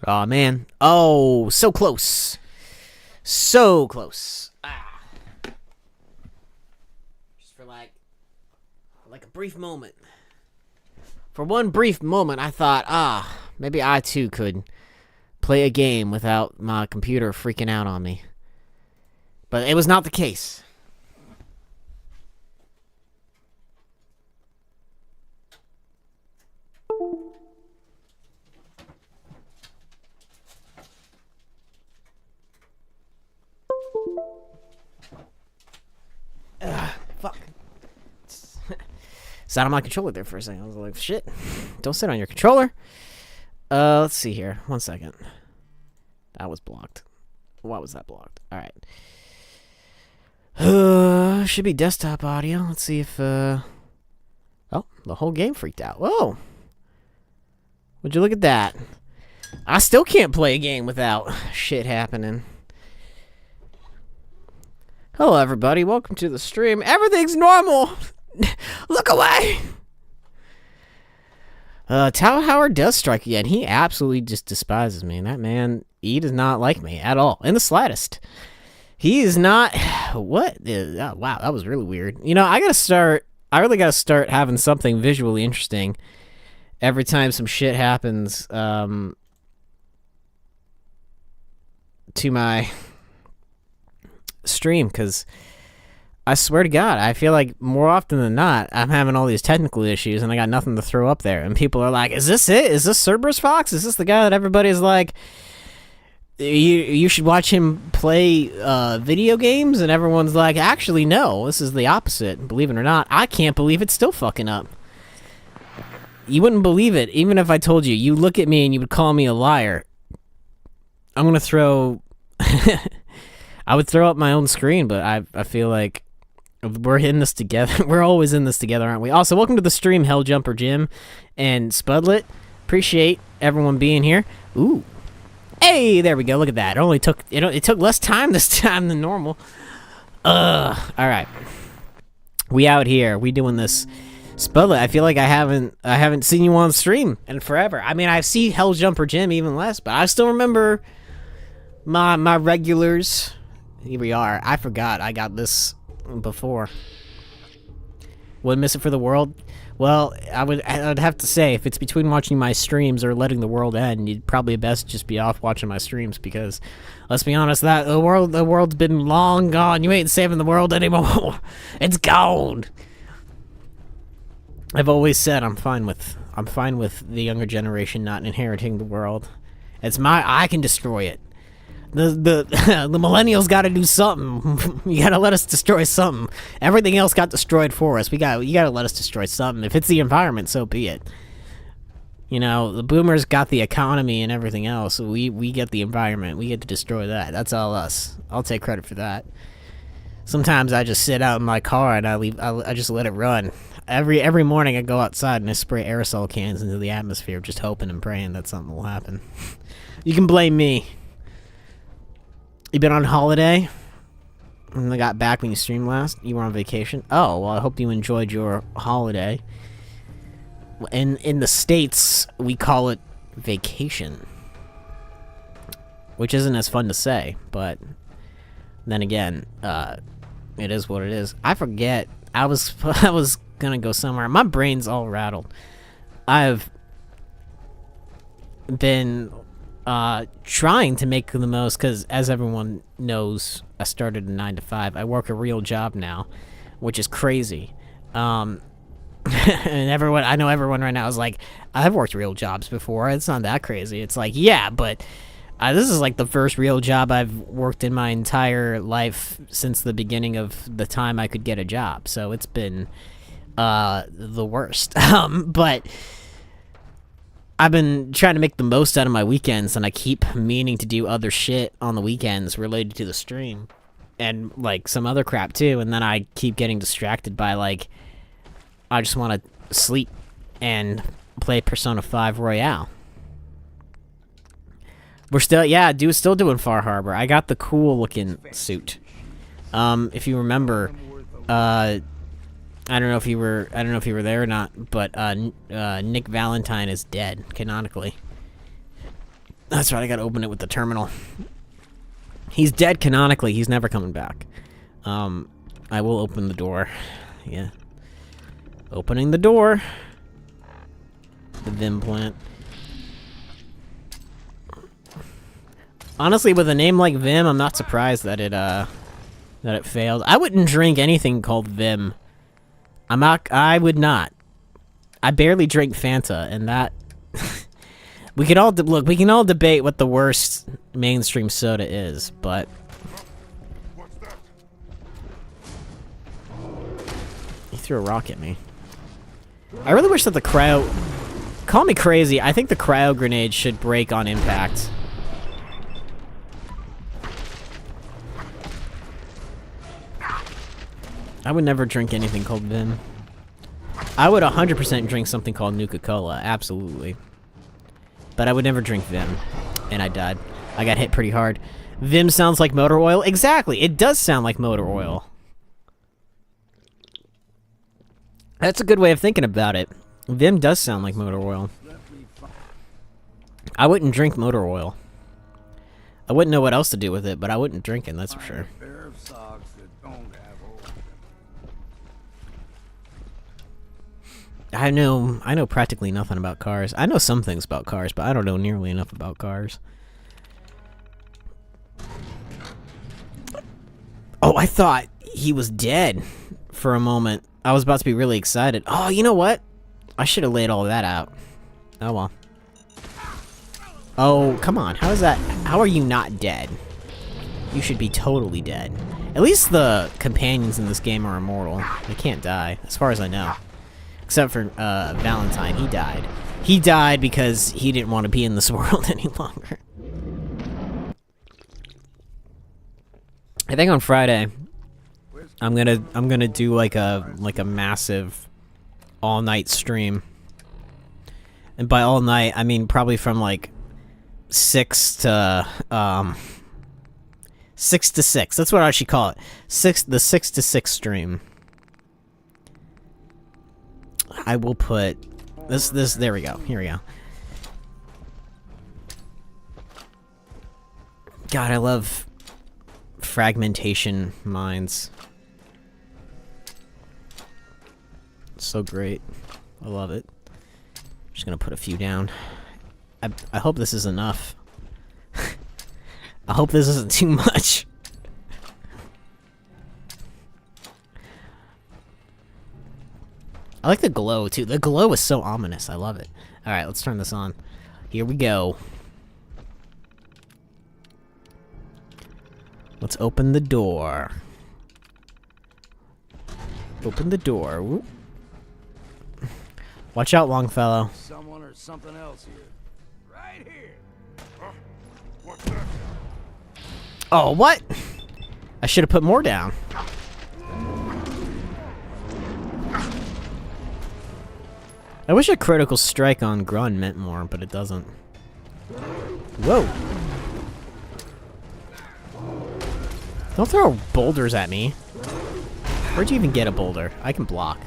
Oh man. Oh, so close. So close. Just for like a brief moment. For one brief moment, I thought, maybe I too could play a game without my computer freaking out on me. But it was not the case. Fuck. Sat on my controller there for a second. I was like, shit. Don't sit on your controller. Let's see here. 1 second. That was blocked. Why was that blocked? Alright. Should be desktop audio. Let's see if, oh, the whole game freaked out. Whoa. Would you look at that? I still can't play a game without shit happening. Hello, everybody. Welcome to the stream. Everything's normal. Look away. Tao Howard does strike again. He absolutely just despises me. That man, he does not like me at all, in the slightest. He is not. What? Oh, wow, that was really weird. You know, I really gotta start having something visually interesting every time some shit happens. To my stream, because I swear to God, I feel like more often than not, I'm having all these technical issues and I got nothing to throw up there. And people are like, is this it? Is this CerberusFox? Is this the guy that everybody's like, you should watch him play video games? And everyone's like, actually, no, this is the opposite. Believe it or not, I can't believe it's still fucking up. You wouldn't believe it, even if I told you. You look at me and you would call me a liar. I'm going to throw... I would throw up my own screen, but I feel like we're in this together. We're always in this together, aren't we? Also, welcome to the stream, Helljumper Jim and Spudlet. Appreciate everyone being here. Ooh. Hey, there we go. Look at that. It only took it took less time this time than normal. All right. We out here. We doing this. Spudlet, I feel like I haven't seen you on stream in forever. I mean, I see Helljumper Jim even less, but I still remember my regulars. Here we are. I forgot I got this before. Wouldn't miss it for the world. Well, I'd have to say, if it's between watching my streams or letting the world end, you'd probably best just be off watching my streams, because let's be honest, the world's been long gone. You ain't saving the world anymore. It's gone. I've always said I'm fine with the younger generation not inheriting the world. I can destroy it. The millennials got to do something. You got to let us destroy something. Everything else got destroyed for us. You got to let us destroy something. If it's the environment, so be it. You know, the boomers got the economy and everything else. We get the environment. We get to destroy that. That's all us. I'll take credit for that. Sometimes I just sit out in my car and I just let it run. Every morning I go outside and I spray aerosol cans into the atmosphere, just hoping and praying that something will happen. You can blame me. You been on holiday? And I got back when you streamed last? You were on vacation? Oh, well, I hope you enjoyed your holiday. In the States, we call it vacation. Which isn't as fun to say, but then again, it is what it is. I forget. I was gonna go somewhere. My brain's all rattled. I've been trying to make the most, because as everyone knows, I started a 9-to-5. I work a real job now, which is crazy. And I know everyone right now is like, I've worked real jobs before. It's not that crazy. It's like, yeah, but this is like the first real job I've worked in my entire life since the beginning of the time I could get a job. So it's been the worst. But I've been trying to make the most out of my weekends, and I keep meaning to do other shit on the weekends related to the stream and like some other crap too, and then I keep getting distracted by like, I just want to sleep and play Persona 5 Royale. We're still, yeah, still doing Far Harbor. I got the cool looking suit. If you remember, I don't know if you were there or not, but Nick Valentine is dead, canonically. That's right, I gotta open it with the terminal. He's dead canonically. He's never coming back. I will open the door. Yeah. Opening the door. The Vim plant. Honestly, with a name like Vim, I'm not surprised that it failed. I wouldn't drink anything called Vim. I would not. I barely drink Fanta, and that... we can all debate what the worst mainstream soda is, but... He threw a rock at me. I really wish that the cryo... Call me crazy, I think the cryo grenade should break on impact. I would never drink anything called Vim. I would 100% drink something called Nuka-Cola, absolutely. But I would never drink Vim. And I died. I got hit pretty hard. Vim sounds like motor oil? Exactly, it does sound like motor oil. That's a good way of thinking about it. Vim does sound like motor oil. I wouldn't drink motor oil. I wouldn't know what else to do with it, but I wouldn't drink it, that's for sure. I know practically nothing about cars. I know some things about cars, but I don't know nearly enough about cars. Oh, I thought he was dead for a moment. I was about to be really excited. Oh, you know what? I should have laid all that out. Oh, well. Oh, come on. How is that? How are you not dead? You should be totally dead. At least the companions in this game are immortal. They can't die, as far as I know. Except for Valentine, he died. He died because he didn't want to be in this world any longer. I think on Friday, I'm gonna do like a massive all-night stream. And by all night, I mean probably from like 6 to 6 to 6. That's what I should call it. The 6 to 6 stream. I will put this, there we go. Here we go. God, I love fragmentation mines. It's so great. I love it. I'm just gonna put a few down. I hope this is enough. I hope this isn't too much. I like the glow, too. The glow is so ominous. I love it. Alright, let's turn this on. Here we go. Let's open the door. Open the door. Whoop. Watch out, Longfellow. Someone or something else here. Right here. What's that? Oh, what? I should have put more down. I wish a critical strike on Grun meant more, but it doesn't. Whoa. Don't throw boulders at me. Where'd you even get a boulder? I can block.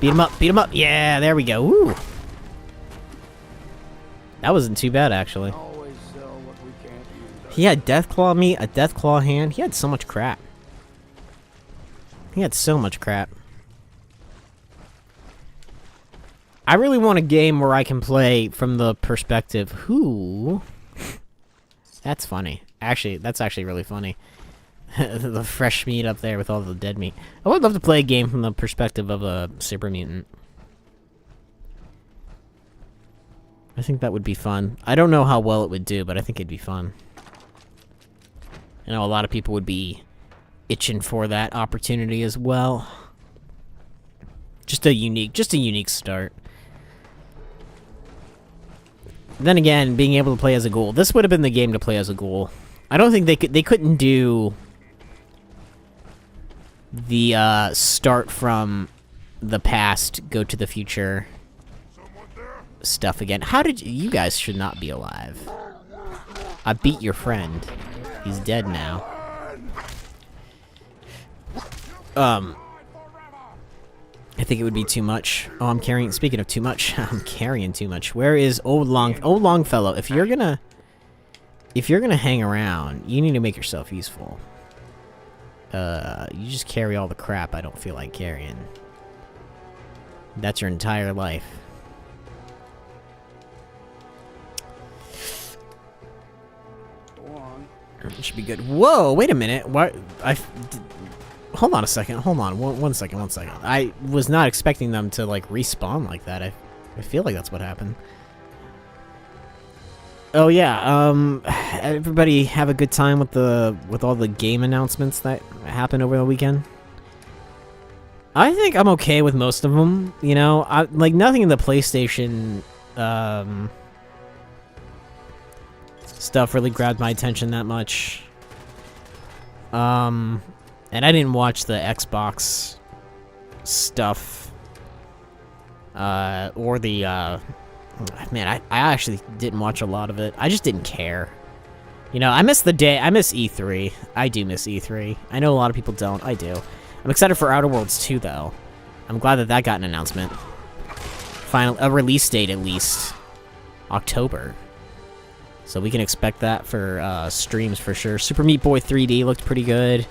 Beat him up, beat him up. Yeah, there we go. Woo. That wasn't too bad, actually. He had Deathclaw meat, a Deathclaw hand. He had so much crap. He had so much crap. I really want a game where I can play from the perspective who... That's funny. Actually, that's actually really funny. The fresh meat up there with all the dead meat. I would love to play a game from the perspective of a super mutant. I think that would be fun. I don't know how well it would do, but I think it'd be fun. I know a lot of people would be itching for that opportunity as well. Just a unique start. Then again, being able to play as a ghoul. This would have been the game to play as a ghoul. I don't think they couldn't do the start from the past, go to the future stuff again. How did you guys should not be alive? I beat your friend. He's dead now. think it would be too much. Oh, I'm carrying. Speaking of too much, I'm carrying too much. Where is old Longfellow? If you're gonna hang around, you need to make yourself useful. You just carry all the crap I don't feel like carrying. That's your entire life. Go on. It should be good. Whoa! Wait a minute. What? Hold on a second. Hold on. One second. I was not expecting them to like respawn like that. I feel like that's what happened. Oh yeah. Everybody have a good time with all the game announcements that happened over the weekend. I think I'm okay with most of them. You know, like nothing in the PlayStation stuff really grabbed my attention that much. And I didn't watch the Xbox stuff, or the, man, I actually didn't watch a lot of it. I just didn't care. You know, I miss E3. I do miss E3. I know a lot of people don't. I do. I'm excited for Outer Worlds 2, though. I'm glad that got an announcement. A release date, at least. October. So we can expect that for, streams for sure. Super Meat Boy 3D looked pretty good.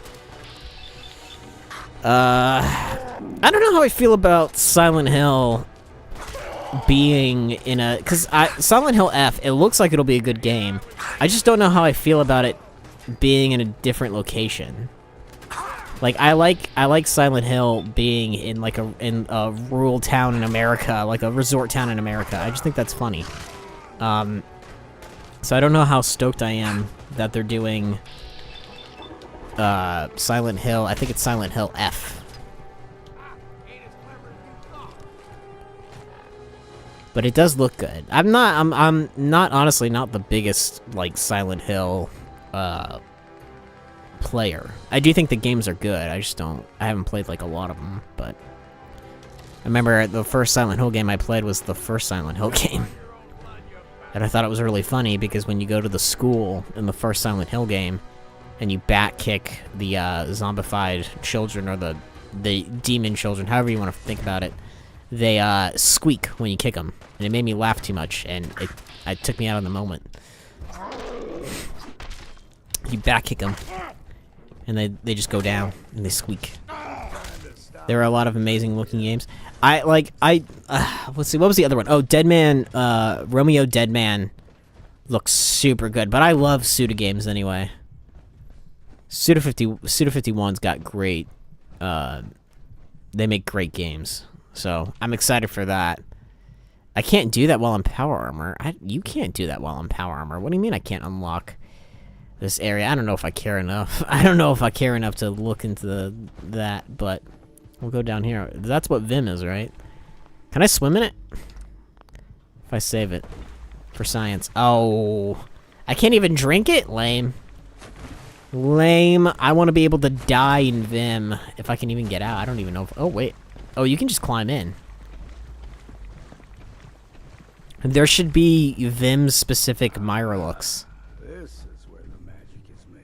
I don't know how I feel about Silent Hill being in a... Because Silent Hill F, it looks like it'll be a good game. I just don't know how I feel about it being in a different location. Like, I like Silent Hill being in, like, in a rural town in America, like a resort town in America. I just think that's funny. So I don't know how stoked I am that they're doing... Silent Hill. I think it's Silent Hill F. But it does look good. I'm not honestly not the biggest like Silent Hill player. I do think the games are good. I haven't played like a lot of them, but I remember the first Silent Hill game I played was the first Silent Hill game. And I thought it was really funny because when you go to the school in the first Silent Hill game and you back kick the zombified children or the demon children, however you want to think about it, they squeak when you kick them, and it made me laugh too much, and it took me out of the moment. You back kick them, and they just go down and they squeak. There are a lot of amazing looking games. Let's see, what was the other one? Oh, Romeo Deadman looks super good, but I love Suda games anyway. Suda 51's got great, they make great games, so I'm excited for that. I can't do that while I'm Power Armor. You can't do that while I'm Power Armor. What do you mean I can't unlock this area? I don't know if I care enough. I don't know if I care enough to look into that, but we'll go down here. That's what Vim is, right? Can I swim in it? If I save it for science. Oh, I can't even drink it? Lame. Lame. I want to be able to die in Vim if I can even get out. I don't even know if... Oh, wait. Oh, you can just climb in. There should be Vim-specific Mirelooks. This is where the magic is made.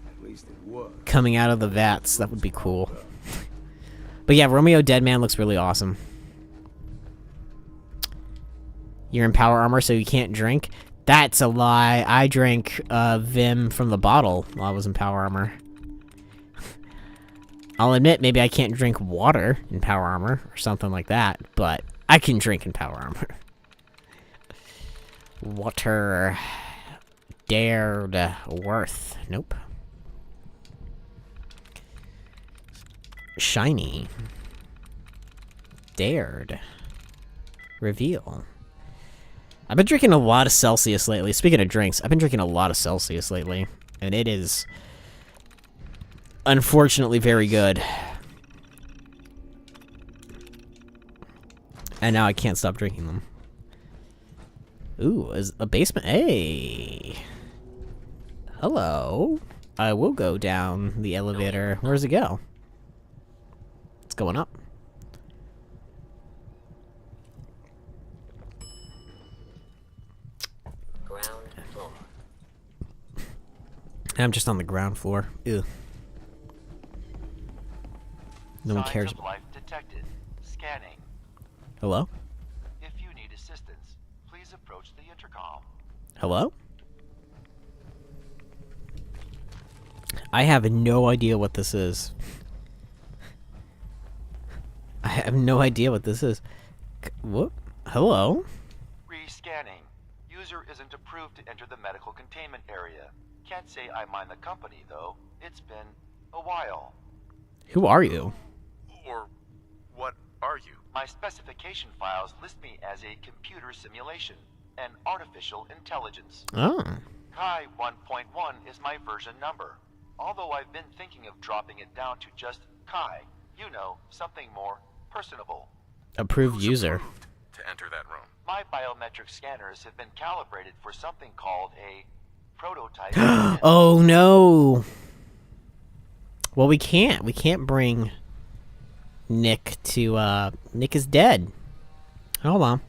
At least it was. Coming out of the vats. That would be cool. But yeah, Romeo Deadman looks really awesome. You're in Power Armor, so you can't drink? That's a lie. I drank Vim from the bottle while I was in Power Armor. I'll admit, maybe I can't drink water in Power Armor or something like that, but I can drink in Power Armor. Water. Dared. Worth. Nope. Shiny. Dared. Reveal. I've been drinking a lot of Celsius lately. Speaking of drinks, I've been drinking a lot of Celsius lately. And it is... unfortunately very good. And now I can't stop drinking them. Ooh, is a basement... Hey! Hello. I will go down the elevator. Where does it go? It's going up. Ground floor. I'm just on the ground floor. Ew. No one cares. Signs of life detected. Scanning. Hello? If you need assistance, please approach the intercom. Hello? I have no idea what this is. I have no idea what this is. What? Hello? Rescanning. User isn't approved to enter the medical containment area. Can't say I mind the company, though. It's been a while. Who are you? Or what are you? My specification files list me as a computer simulation, an artificial intelligence. Oh. Kai 1.1 is my version number. Although I've been thinking of dropping it down to just Kai. You know, something more personable. Approved Who's user. approved to enter that room? My biometric scanners have been calibrated for something called a prototype. Oh no. Well, we can't. We can't bring Nick to, Nick is dead. Hold on.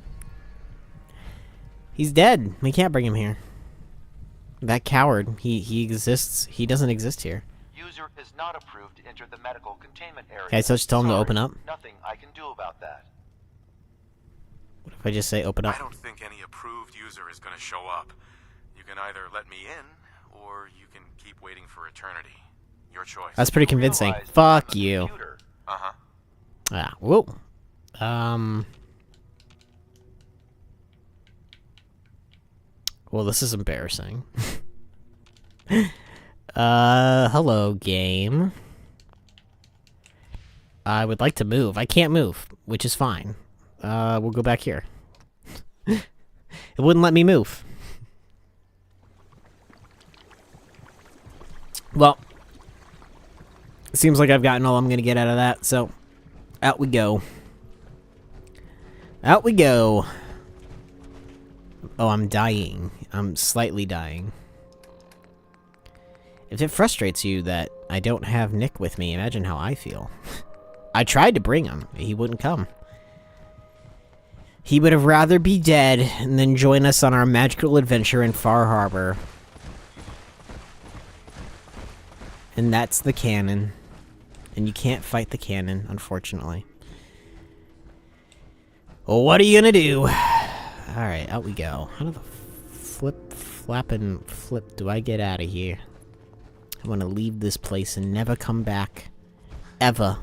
He's dead. We can't bring him here. That coward. He exists. He doesn't exist here. User is not approved to enter the medical containment area. Okay, so just tell him to Sorry, open up. Nothing I can do about that. What if I just say open up? I don't think any approved user is going to show up. You can either let me in, or you can keep waiting for eternity. Your choice. That's pretty convincing. Realize Fuck I'm a you. computer. Uh-huh. Ah, whoa. Well, this is embarrassing. Hello, game. I would like to move. I can't move, which is fine. We'll go back here. It wouldn't let me move. Well, it seems like I've gotten all I'm gonna get out of that, so out we go. Out we go. Oh, I'm dying. I'm slightly dying. If it frustrates you that I don't have Nick with me, imagine how I feel. I tried to bring him. He wouldn't come. He would have rather be dead than join us on our magical adventure in Far Harbor. And that's the canon. And you can't fight the canon, unfortunately. Well, what are you gonna do? Alright, out we go. How do the flip do I get out of here? I want to leave this place and never come back. Ever.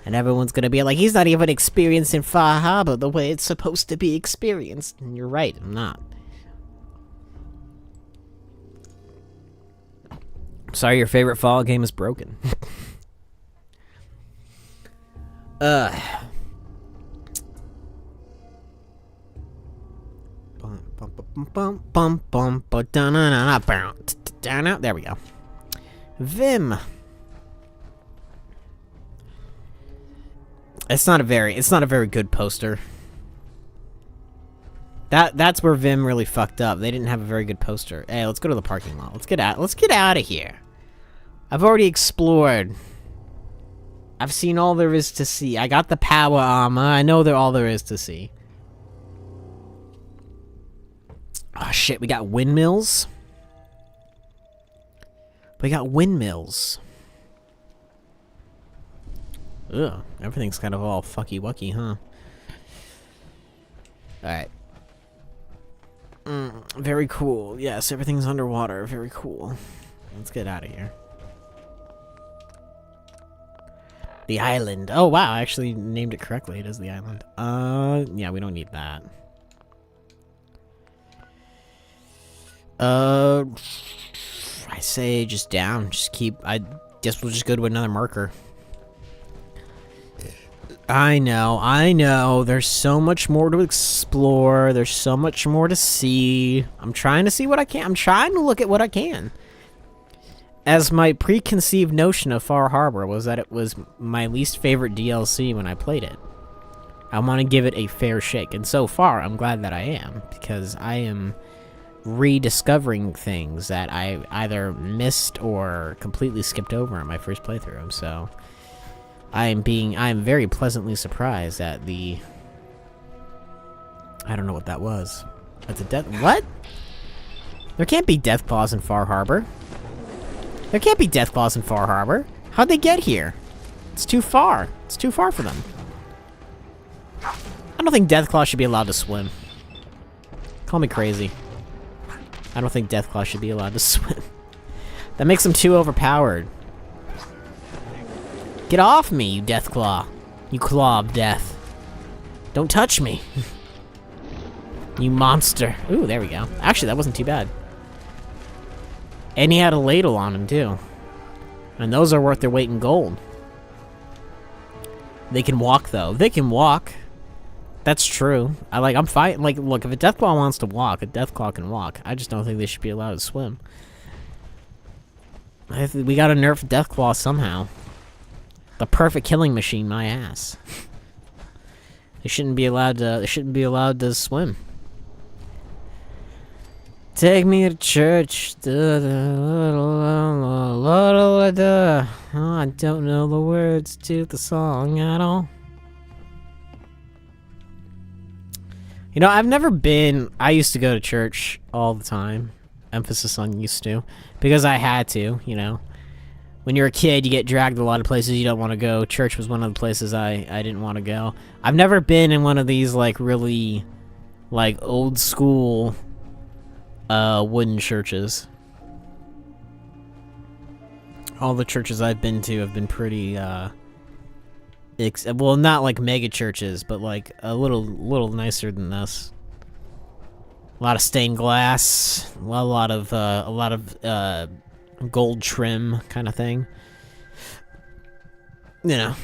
And everyone's gonna be like, he's not even experienced in Far Harbor the way it's supposed to be experienced. And you're right, I'm not. Sorry, your favorite Fall game is broken. There we go. Vim. It's not a very good poster. That's where Vim really fucked up. They didn't have a very good poster. Hey, let's go to the parking lot. Let's get out of here. I've already explored. I've seen all there is to see. I got the power armor. I know all there is to see. Oh shit, we got windmills. Ugh, everything's kind of all fucky-wucky, huh? Alright. Very cool. Yes, everything's underwater. Very cool. Let's get out of here. The island. Oh, wow, I actually named it correctly. It is the island. Yeah, we don't need that. I say just down. I guess we'll just go to another marker. I know. There's so much more to explore. There's so much more to see. I'm trying to see what I can. I'm trying to look at what I can. As my preconceived notion of Far Harbor was that it was my least favorite DLC when I played it. I want to give it a fair shake. And so far, I'm glad that I am. Because I am rediscovering things that I either missed or completely skipped over in my first playthrough. So I am very pleasantly surprised at the... I don't know what that was. That's a death... What? There can't be death claws in Far Harbor. There can't be death claws in Far Harbor. How'd they get here? It's too far. It's too far for them. I don't think Deathclaw should be allowed to swim. Call me crazy. I don't think Deathclaw should be allowed to swim. That makes them too overpowered. Get off me, you Deathclaw. You claw of death. Don't touch me. You monster. Ooh, there we go. Actually, that wasn't too bad. And he had a ladle on him, too. And those are worth their weight in gold. They can walk, though. They can walk. That's true. I'm fighting. Like, look, if a Deathclaw wants to walk, a Deathclaw can walk. I just don't think they should be allowed to swim. We gotta nerf Deathclaw somehow. The perfect killing machine, my ass. They shouldn't be allowed to. They shouldn't be allowed to swim. Take me to church. Oh, I don't know the words to the song at all. You know, I've never been... I used to go to church all the time. Emphasis on used to. Because I had to, you know. When you're a kid, you get dragged to a lot of places you don't want to go. Church was one of the places I didn't want to go. I've never been in one of these, like, really, like, old school, wooden churches. All the churches I've been to have been pretty, well, not like mega churches, but like a little nicer than this. A lot of stained glass, a lot of gold trim kind of thing. You know,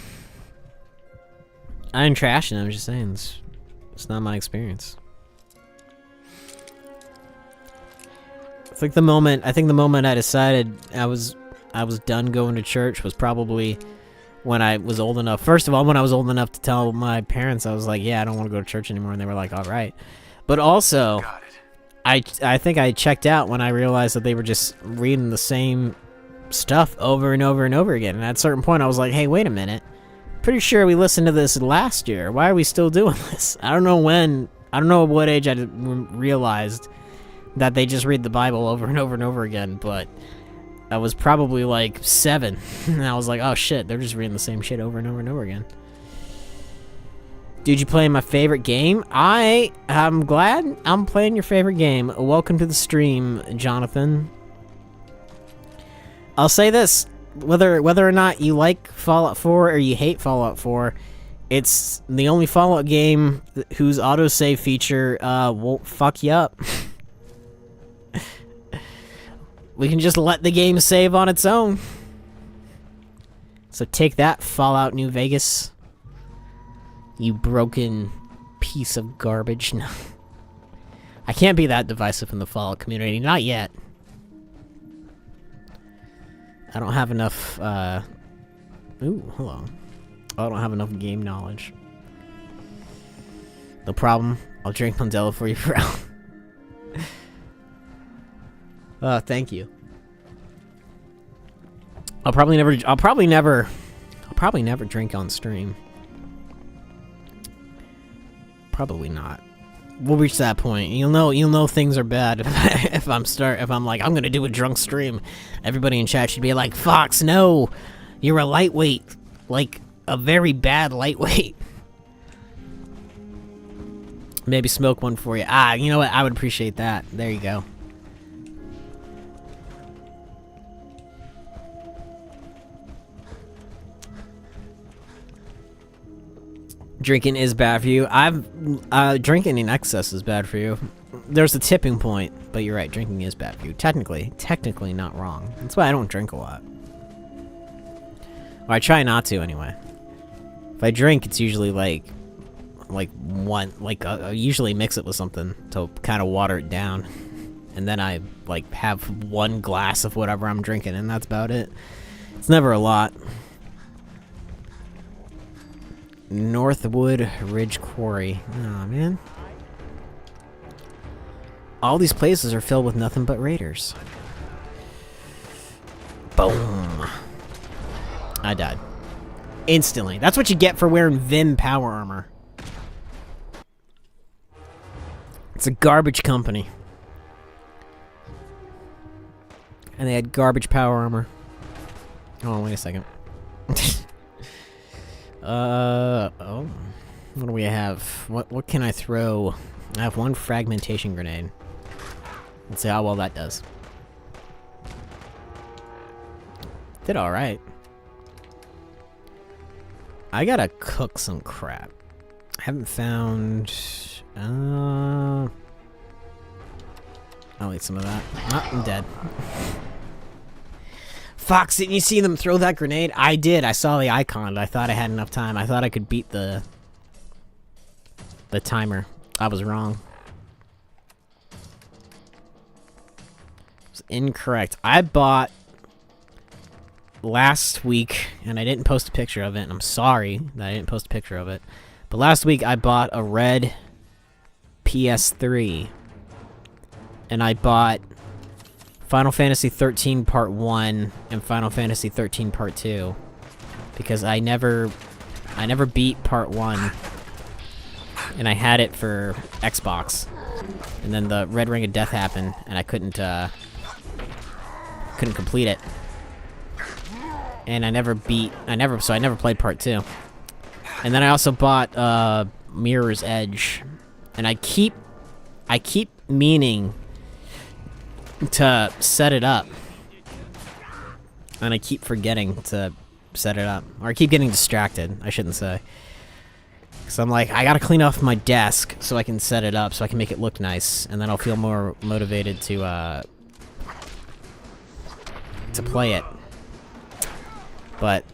I ain't trashing. I'm just saying it's not my experience. I think the moment I decided I was done going to church was probably when I was old enough. First of all, when I was old enough to tell my parents, I was like, yeah, I don't want to go to church anymore. And they were like, all right. But also, I think I checked out when I realized that they were just reading the same stuff over and over and over again. And at a certain point, I was like, hey, wait a minute. Pretty sure we listened to this last year. Why are we still doing this? I don't know at what age I realized that they just read the Bible over and over and over again, but I was probably like 7, and I was like, oh shit, they're just reading the same shit over and over and over again. Dude, you playing my favorite game? I'm glad I'm playing your favorite game. Welcome to the stream, Jonathan. I'll say this, whether or not you like Fallout 4 or you hate Fallout 4, it's the only Fallout game whose autosave feature won't fuck you up. We can just let the game save on its own. So take that, Fallout New Vegas. You broken piece of garbage. No. I can't be that divisive in the Fallout community. Not yet. I don't have enough, Ooh, hello. I don't have enough game knowledge. No problem. I'll drink Mandela for you, bro. Thank you. I'll probably never drink on stream. Probably not. We'll reach that point. You'll know things are bad if I'm like, I'm gonna do a drunk stream. Everybody in chat should be like, Fox, no! You're a lightweight. Like, a very bad lightweight. Maybe smoke one for you. You know what? I would appreciate that. There you go. Drinking is bad for you. Drinking in excess is bad for you. There's a tipping point, but you're right, drinking is bad for you. Technically not wrong. That's why I don't drink a lot. Or I try not to, anyway. If I drink, it's usually I usually mix it with something to kind of water it down. And then I, have one glass of whatever I'm drinking, and that's about it. It's never a lot. Northwood Ridge Quarry. Aw, man. All these places are filled with nothing but raiders. Boom. I died. Instantly. That's what you get for wearing Vim power armor. It's a garbage company. And they had garbage power armor. Hold on, wait a second. Oh. What do we have? What can I throw? I have one fragmentation grenade. Let's see how well that does. Did alright. I gotta cook some crap. I haven't found... I'll eat some of that. Oh, I'm dead. Fox, didn't you see them throw that grenade? I did. I saw the icon. I thought I had enough time. I thought I could beat the timer. I was wrong. It was incorrect. I bought last week, and I didn't post a picture of it, and I'm sorry that I didn't post a picture of it. But last week I bought a red PS3, and I bought Final Fantasy 13 Part 1 and Final Fantasy 13 Part 2 because I never beat Part 1, and I had it for Xbox, and then the Red Ring of Death happened, and I couldn't complete it. And I never played Part 2. And then I also bought Mirror's Edge, and I keep meaning to set it up, and I keep forgetting to set it up, or I keep getting distracted, I shouldn't say, because I'm like, I gotta clean off my desk so I can set it up, so I can make it look nice, and then I'll feel more motivated to play it. But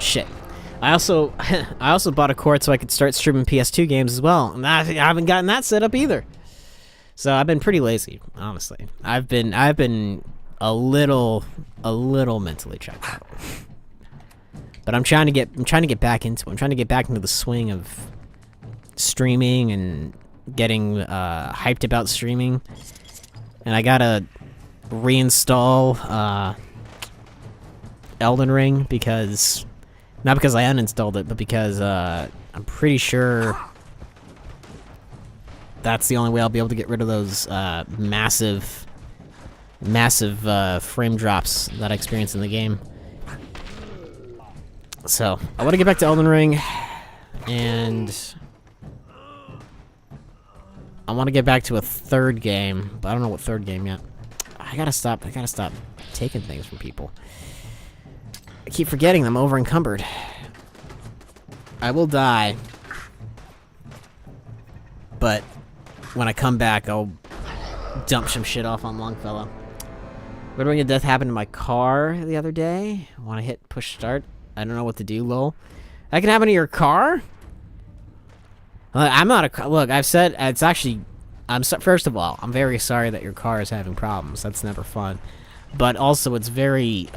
shit, I also bought a cord so I could start streaming PS2 games as well, and I haven't gotten that set up either. So I've been pretty lazy, honestly. I've been a little mentally checked out. But I'm trying to get back into it. I'm trying to get back into the swing of streaming and getting hyped about streaming. And I gotta reinstall Elden Ring because, not because I uninstalled it, but because I'm pretty sure that's the only way I'll be able to get rid of those massive frame drops that I experience in the game. So I want to get back to Elden Ring, and I want to get back to a third game, but I don't know what third game yet. I gotta stop taking things from people. I keep forgetting I'm over encumbered. I will die, but when I come back, I'll dump some shit off on Longfellow. Red Ring of Death happened to my car the other day. I want to hit push start. I don't know what to do, lol. That can happen to your car? I'm not a... Look, I've said... It's actually... First of all, I'm very sorry that your car is having problems. That's never fun. But also, it's very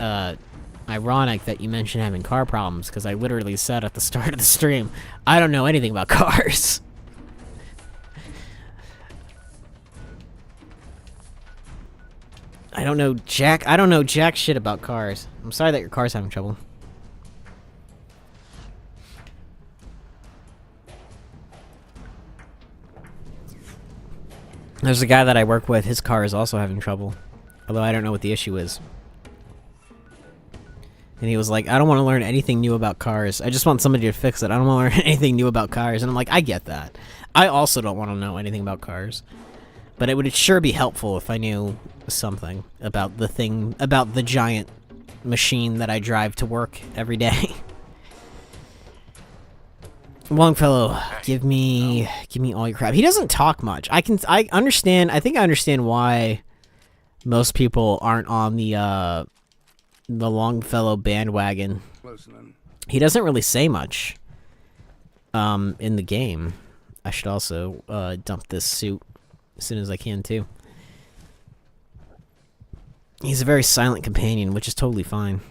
ironic that you mentioned having car problems, because I literally said at the start of the stream, I don't know anything about cars. I don't know jack shit about cars. I'm sorry that your car's having trouble. There's a guy that I work with, his car is also having trouble. Although I don't know what the issue is. And he was like, I don't want to learn anything new about cars. I just want somebody to fix it. I don't want to learn anything new about cars. And I'm like, I get that. I also don't want to know anything about cars. But it would sure be helpful if I knew something about the giant machine that I drive to work every day. Longfellow, give me all your crap. He doesn't talk much. I think I understand why most people aren't on the Longfellow bandwagon. He doesn't really say much in the game. I should also dump this suit as soon as I can too. He's a very silent companion, which is totally fine.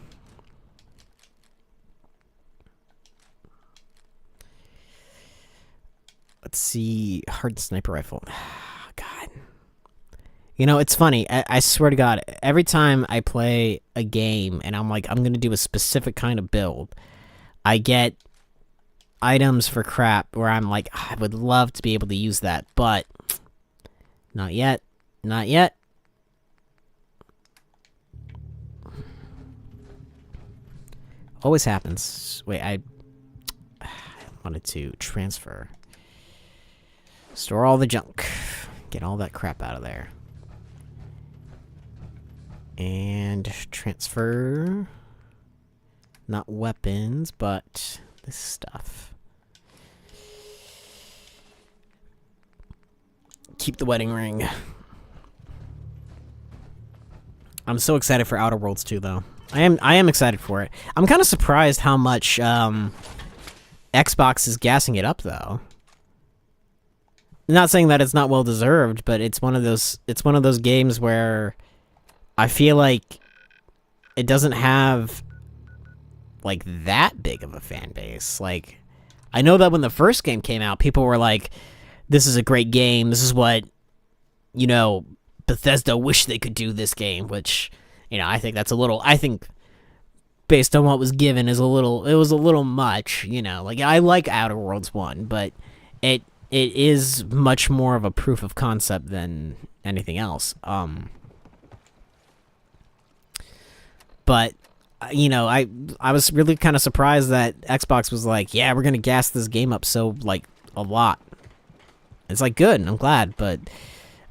Let's see. Hard sniper rifle. God. You know, it's funny. I swear to God, every time I play a game and I'm like, I'm going to do a specific kind of build, I get items for crap where I'm like, I would love to be able to use that, but not yet. Not yet. Always happens. Wait, I wanted to transfer. Store all the junk. Get all that crap out of there. And transfer. Not weapons, but this stuff. Keep the wedding ring. I'm so excited for Outer Worlds 2, though. I am excited for it. I'm kind of surprised how much Xbox is gassing it up, though. Not saying that it's not well deserved, but it's one of those games where I feel like it doesn't have like that big of a fan base. Like, I know that when the first game came out, people were like, "This is a great game. This is what, you know, Bethesda wished they could do this game," which, you know, I think that's a little, I think based on what was given it was a little much, you know. Like, I like Outer Worlds 1, but it is much more of a proof of concept than anything else. But, you know, I was really kind of surprised that Xbox was like, yeah, we're gonna gas this game up so, like, a lot. It's like, good, I'm glad, but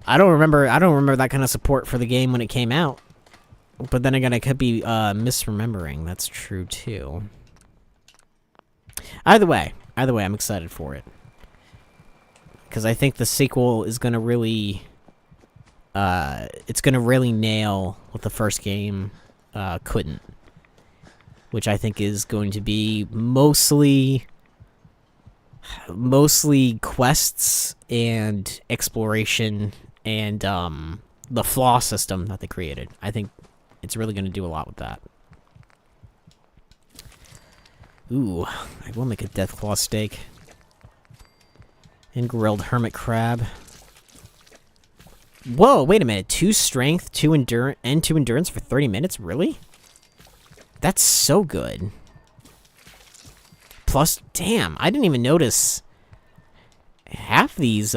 I don't remember that kind of support for the game when it came out. But then again, I could be misremembering. That's true too. Either way, I'm excited for it. Because I think the sequel is gonna really it's gonna really nail what the first game couldn't. Which I think is going to be mostly quests and exploration and the flaw system that they created. I think it's really going to do a lot with that. Ooh, I will make a Deathclaw steak. And grilled hermit crab. Whoa, wait a minute. 2 strength, 2 endurance for 30 minutes? Really? That's so good. Plus, damn, I didn't even notice half these,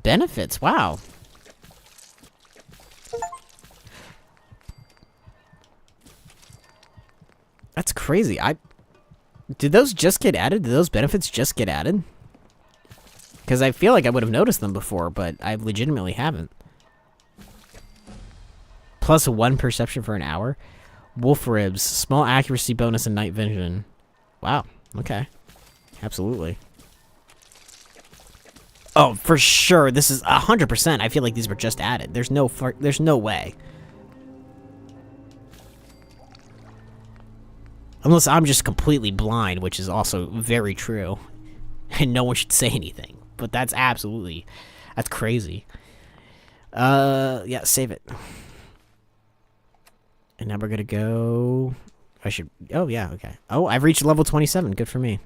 benefits. Wow. That's crazy. Did those just get added? Did those benefits just get added? Because I feel like I would have noticed them before, but I legitimately haven't. Plus 1 perception for an hour. Wolf ribs. Small accuracy bonus and night vision. Wow. Okay. Absolutely. Oh, for sure. This is 100%. I feel like these were just added. There's no way. Unless I'm just completely blind, which is also very true. And no one should say anything. But that's crazy. Yeah, save it. And now we're gonna go... Oh, yeah, okay. Oh, I've reached level 27. Good for me.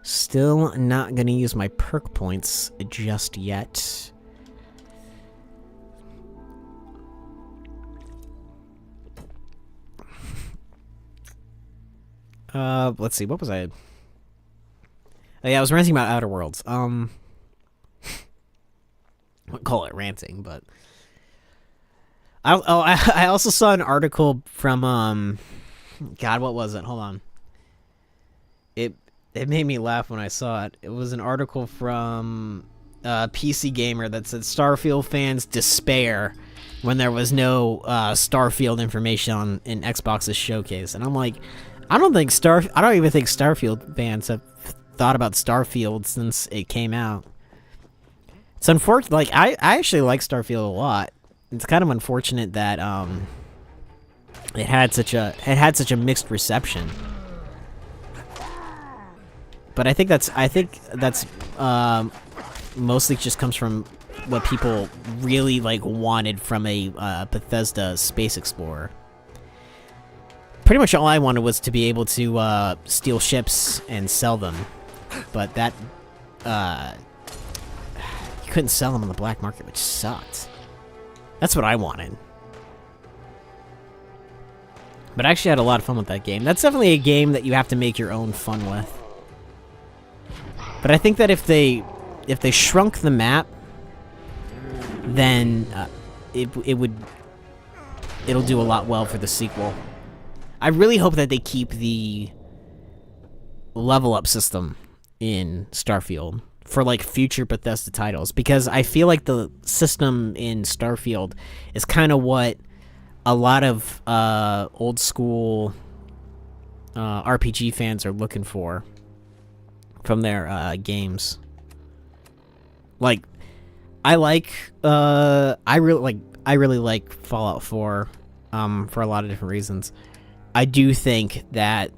Still not gonna use my perk points just yet. Let's see, what was I... Oh, yeah, I was ranting about Outer Worlds. I wouldn't call it ranting, but... I also saw an article from, God, what was it? Hold on. It made me laugh when I saw it. It was an article from PC Gamer that said Starfield fans despair when there was no Starfield information in Xbox's showcase. And I'm like, I don't even think Starfield fans have thought about Starfield since it came out. It's unfortunate. Like, I actually like Starfield a lot. It's kind of unfortunate that it had such a mixed reception. But I think that's mostly just comes from what people really like wanted from a Bethesda Space Explorer. Pretty much all I wanted was to be able to steal ships and sell them, but that you couldn't sell them on the black market, which sucked. That's what I wanted. But I actually had a lot of fun with that game. That's definitely a game that you have to make your own fun with. But I think that if they shrunk the map, then it would it'll do a lot well for the sequel. I really hope that they keep the level up system in Starfield for like future Bethesda titles, because I feel like the system in Starfield is kind of what a lot of old school RPG fans are looking for from their games. Like, I really like Fallout 4 for a lot of different reasons. I do think that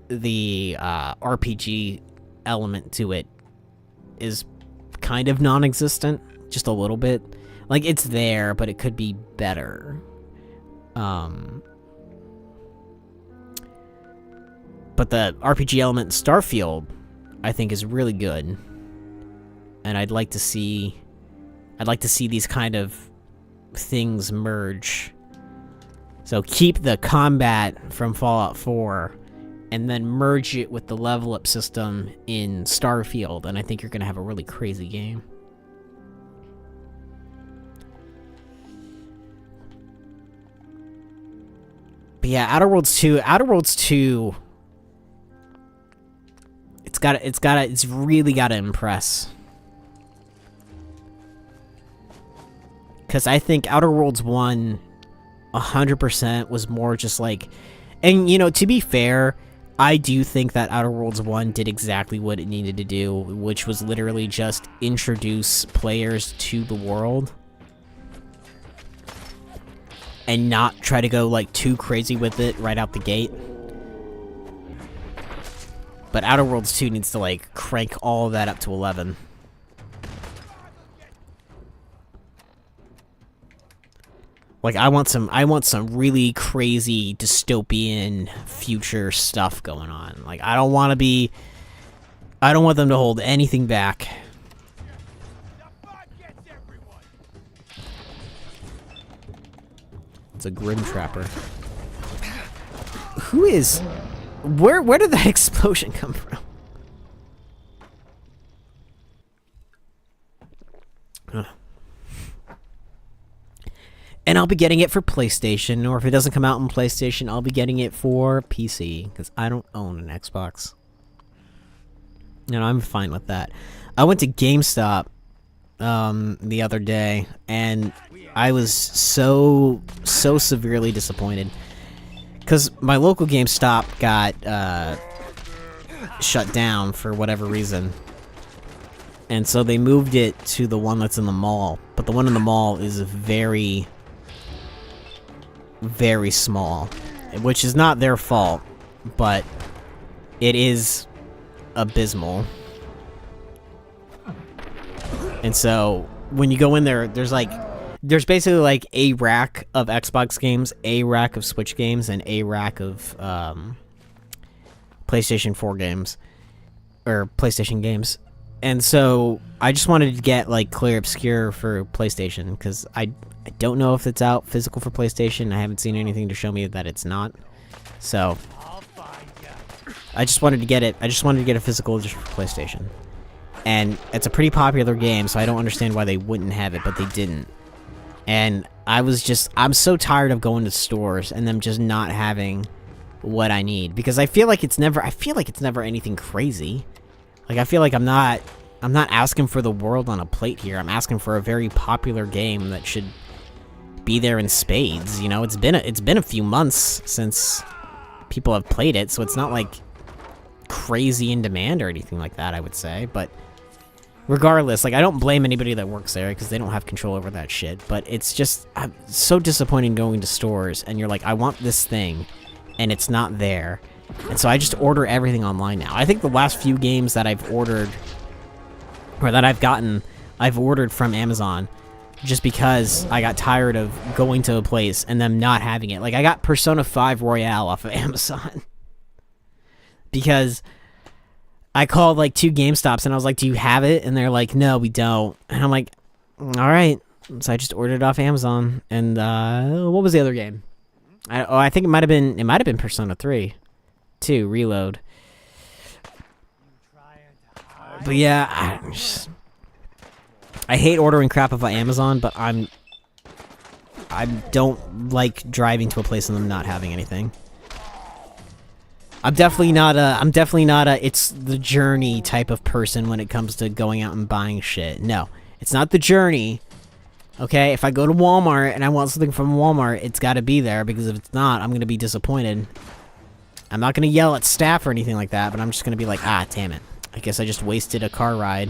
the RPG element to it is kind of non-existent, just a little bit. Like, it's there, but it could be better. But the RPG element in Starfield, I think, is really good, and I'd like to see these kind of things merge. So keep the combat from Fallout 4, and then merge it with the level up system in Starfield, and I think you're gonna have a really crazy game. But yeah, Outer Worlds 2, it's really gotta impress. Because I think Outer Worlds 1, 100% was more just like... And, you know, to be fair, I do think that Outer Worlds 1 did exactly what it needed to do, which was literally just introduce players to the world. And not try to go, like, too crazy with it right out the gate. But Outer Worlds 2 needs to, like, crank all of that up to 11. Like, I want some really crazy dystopian future stuff going on. Like, I don't want them to hold anything back. It's a Grim Trapper. Where did that explosion come from? And I'll be getting it for PlayStation, or if it doesn't come out on PlayStation, I'll be getting it for PC, because I don't own an Xbox. And I'm fine with that. I went to GameStop the other day, and I was so severely disappointed. Because my local GameStop got shut down for whatever reason. And so they moved it to the one that's in the mall. But the one in the mall is very small, which is not their fault, but it is abysmal. And so when you go in there, there's basically like a rack of Xbox games, a rack of Switch games, and a rack of PlayStation 4 games, or PlayStation games. And so I just wanted to get like Clear Obscure for PlayStation, because I don't know if it's out physical for PlayStation. I haven't seen anything to show me that it's not. So I just wanted to get it. I just wanted to get a physical just for PlayStation. And it's a pretty popular game, so I don't understand why they wouldn't have it, but they didn't. And I'm so tired of going to stores and them just not having what I need, because I feel like it's never anything crazy. Like, I feel like I'm not asking for the world on a plate here. I'm asking for a very popular game that should be there in spades. You know, it's been a few months since people have played it, so it's not like crazy in demand or anything like that, I would say. But regardless, like, I don't blame anybody that works there, because they don't have control over that shit. But it's just so disappointing going to stores and you're like, I want this thing, and it's not there. And so I just order everything online now. I think the last few games that I've ordered, or that I've gotten, I've ordered from Amazon, just because I got tired of going to a place and them not having it. Like, I got Persona 5 Royale off of Amazon. Because I called like 2 GameStops and I was like, do you have it? And they're like, no, we don't. And I'm like, alright. So I just ordered it off Amazon. And what was the other game? I think it might have been Persona 3 2 Reload. But yeah, I hate ordering crap off of Amazon, but I'm I don't like driving to a place and them not having anything. I'm definitely not a it's the journey type of person when it comes to going out and buying shit. No, it's not the journey. Okay, if I go to Walmart and I want something from Walmart, it's gotta be there, because if it's not, I'm gonna be disappointed. I'm not gonna yell at staff or anything like that, but I'm just gonna be like, ah, damn it. I guess I just wasted a car ride.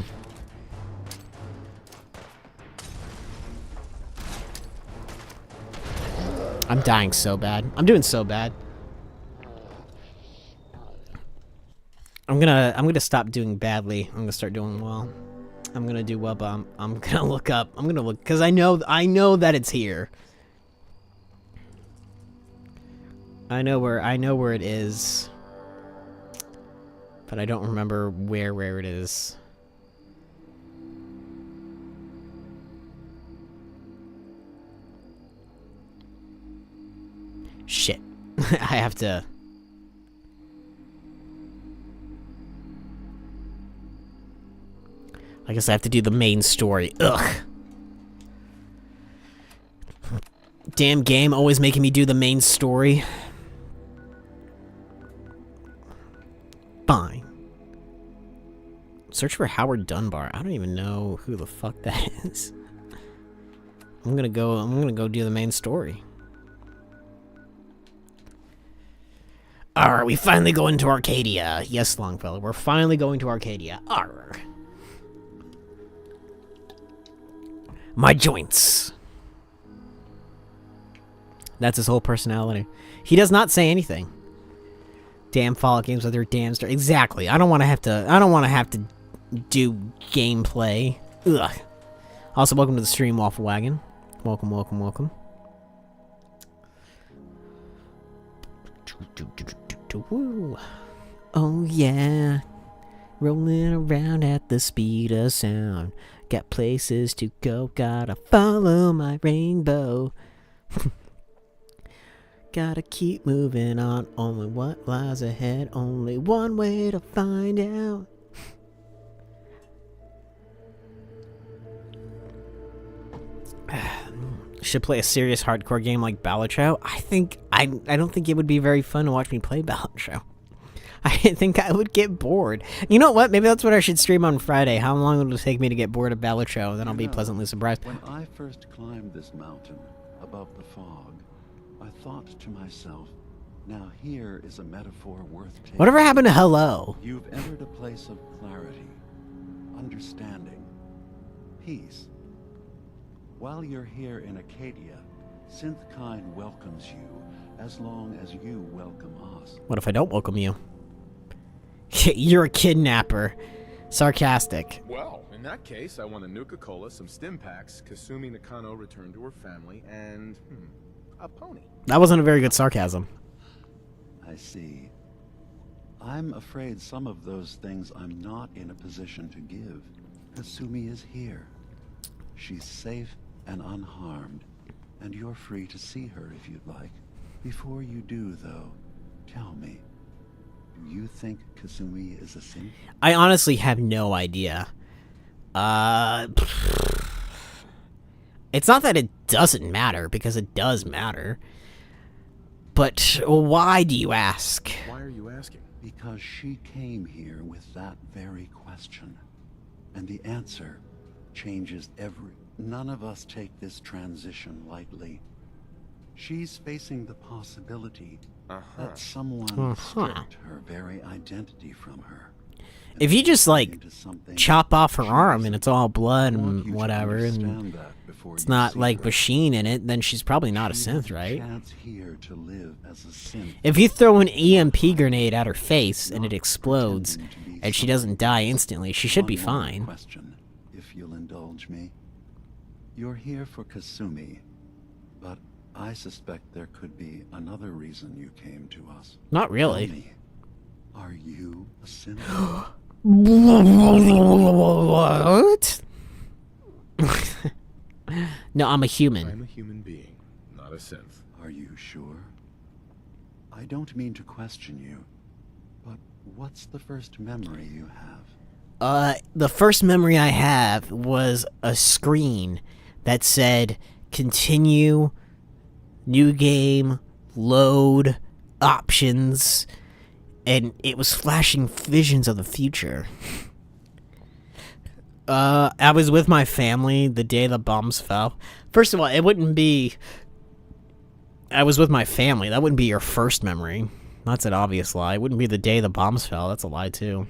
I'm dying so bad. I'm doing so bad. I'm gonna stop doing badly. I'm gonna start doing well. I'm gonna do well, but I'm gonna look up. I'm gonna look, because I know that it's here. I know where it is, but I don't remember where it is. Shit. I have to... I guess I have to do the main story. Ugh. Damn game always making me do the main story. Fine. Search for Howard Dunbar. I don't even know who the fuck that is. I'm gonna go do the main story. Arr, we finally go into Arcadia. Yes, Longfellow, we're finally going to Arcadia. Arr. My joints. That's his whole personality. He does not say anything. Damn Fallout games with their damn story. Exactly. I don't want to have to do gameplay. Ugh. Also, welcome to the stream, Waffle Wagon. Welcome, welcome, welcome. Woo. Oh yeah, rolling around at the speed of sound. Got places to go, gotta follow my rainbow. Gotta keep moving on, only what lies ahead, only one way to find out. Should play a serious hardcore game like Balatro. I don't think it would be very fun to watch me play Balatro. I think I would get bored. You know what? Maybe that's what I should stream on Friday. How long will it take me to get bored of Balatro? Then I'll be pleasantly surprised. When I first climbed this mountain above the fog, I thought to myself, now here is a metaphor worth taking. Whatever happened to hello? You've entered a place of clarity, understanding, peace. While you're here in Acadia, Synthkind welcomes you as long as you welcome us. What if I don't welcome you? You're a kidnapper. Sarcastic. Well, in that case, I want a Nuka-Cola, some stim packs, Kasumi Nakano returned to her family, and, a pony. That wasn't a very good sarcasm. I see. I'm afraid some of those things I'm not in a position to give. Kasumi is here. She's safe and unharmed, and you're free to see her if you'd like. Before you do, though, tell me, do you think Kasumi is a synth? I honestly have no idea. It's not that it doesn't matter, because it does matter. But why do you ask? Why are you asking? Because she came here with that very question. And the answer changes None of us take this transition lightly. She's facing the possibility that someone stripped her very identity from her. If you just, like, chop off her arm and it's all blood and whatever, and it's not, like, machine in it, then she's probably not a synth, right? If you throw an EMP grenade at her face and it explodes and she doesn't die instantly, she should be fine. Question, if you'll indulge me. You're here for Kasumi, but I suspect there could be another reason you came to us. Not really. Tell me, are you a synth? What? No, I'm a human. I'm a human being, not a synth. Are you sure? I don't mean to question you, but what's the first memory you have? The first memory I have was a screen that said, continue new game, load, options, and it was flashing visions of the future. I was with my family the day the bombs fell. First of all, it wouldn't be... I was with my family. That wouldn't be your first memory. That's an obvious lie. It wouldn't be the day the bombs fell. That's a lie, too.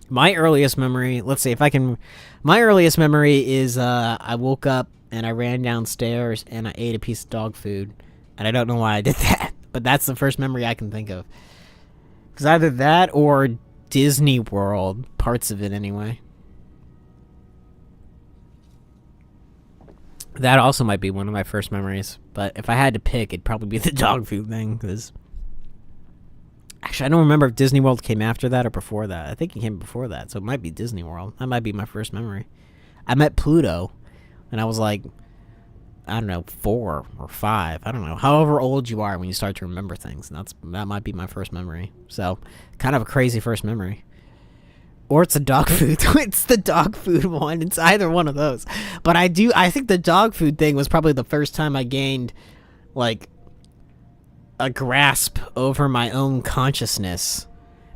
My earliest memory... Let's see if I can... My earliest memory is I woke up and I ran downstairs and I ate a piece of dog food. And I don't know why I did that. But that's the first memory I can think of. Because either that or Disney World. Parts of it, anyway. That also might be one of my first memories. But if I had to pick, it'd probably be the dog food thing. Because actually, I don't remember if Disney World came after that or before that. I think it came before that. So it might be Disney World. That might be my first memory. I met Pluto. And I was like... I don't know, 4 or 5. I don't know. However old you are when you start to remember things. And that might be my first memory. So, kind of a crazy first memory. Or it's a dog food. It's the dog food one. It's either one of those. But I think the dog food thing was probably the first time I gained, like, a grasp over my own consciousness.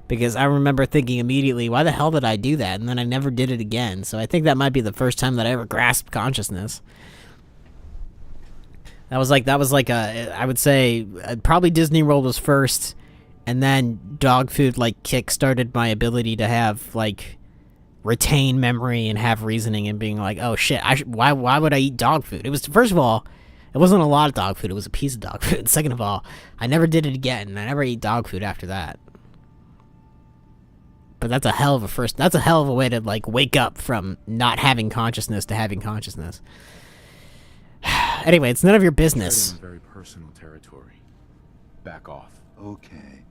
Because I remember thinking immediately, why the hell did I do that? And then I never did it again. So I think that might be the first time that I ever grasped consciousness. That was like I would say probably Disney World was first, and then dog food like kick-started my ability to have like retain memory and have reasoning and being like, oh shit, why would I eat dog food? It was, first of all, it wasn't a lot of dog food, it was a piece of dog food. Second of all, I never did it again, and I never ate dog food after that. But that's a hell of a way to like wake up from not having consciousness to having consciousness. Anyway, it's none of your business. Very personal territory. Back off. Okay.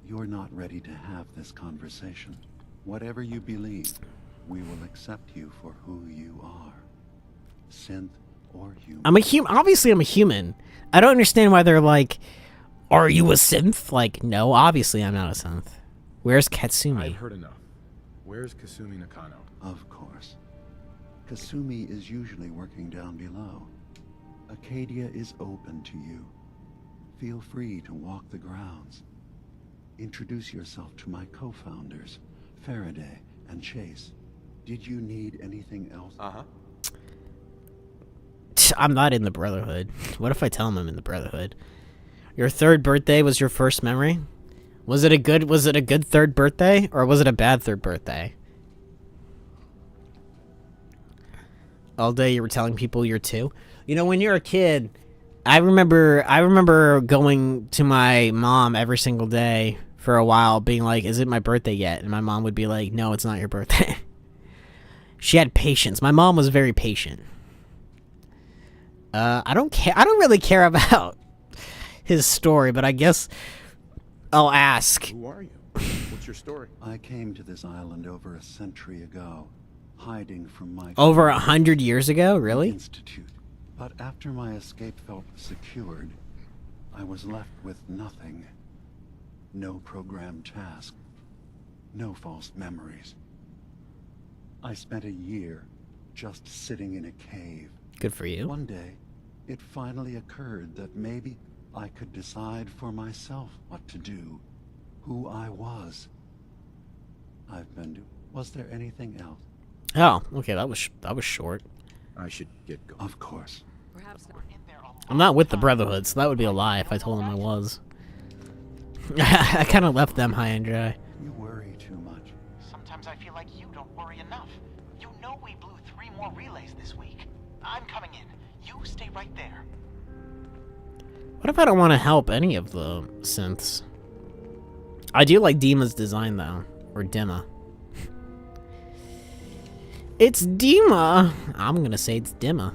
You're not ready to have this conversation. Whatever you believe, we will accept you for who you are. Synth or human. Obviously, I'm a human. I don't understand why they're like, are you a synth? Like, no, obviously I'm not a synth. Where's Katsumi? I've heard enough. Where's Kasumi Nakano? Of course. Kasumi is usually working down below. Acadia is open to you. Feel free to walk the grounds. Introduce yourself to my co-founders, Faraday and Chase. Did you need anything else? I'm not in the Brotherhood. What if I tell them I'm in the Brotherhood? Your third birthday was your first memory? Was it a good third birthday, or was it a bad third birthday? All day you were telling people you're 2. You know, when you're a kid, I remember going to my mom every single day for a while, being like, is it my birthday yet? And my mom would be like, no, it's not your birthday. She had patience. My mom was very patient. I don't really care about his story, but I guess I'll ask. Who are you? What's your story? I came to this island over a century ago, hiding from my... Over 100 years ago? Really? Institute. But after my escape felt secured, I was left with nothing. No programmed task. No false memories. I spent a year just sitting in a cave. Good for you. One day, it finally occurred that maybe I could decide for myself what to do, who I was. I've been doing... Was there anything else? Oh, okay, that was short. I should get going. Of course. I'm not with the Brotherhood, so that would be a lie if I told them I was. I kind of left them high and dry. You worry too much. Sometimes I feel like you don't worry enough. You know we blew 3 more relays this week. I'm coming in. You stay right there. What if I don't want to help any of the synths? I do like Dima's design, though. Or Dima. It's Dima! I'm gonna say it's Dima.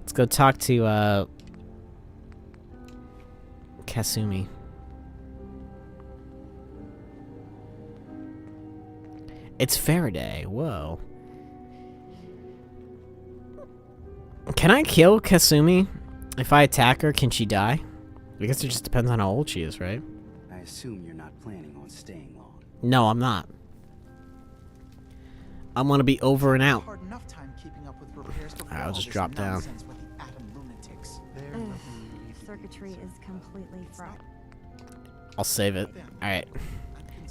Let's go talk to, Kasumi. It's Faraday. Whoa. Can I kill Kasumi? If I attack her, can she die? I guess it just depends on how old she is, right? I assume you're not planning on staying long. No, I'm not. I'm gonna be over and out. Hard enough time keeping up with repairs I'll just drop down. Circuitry is completely fried. I'll save it. All right.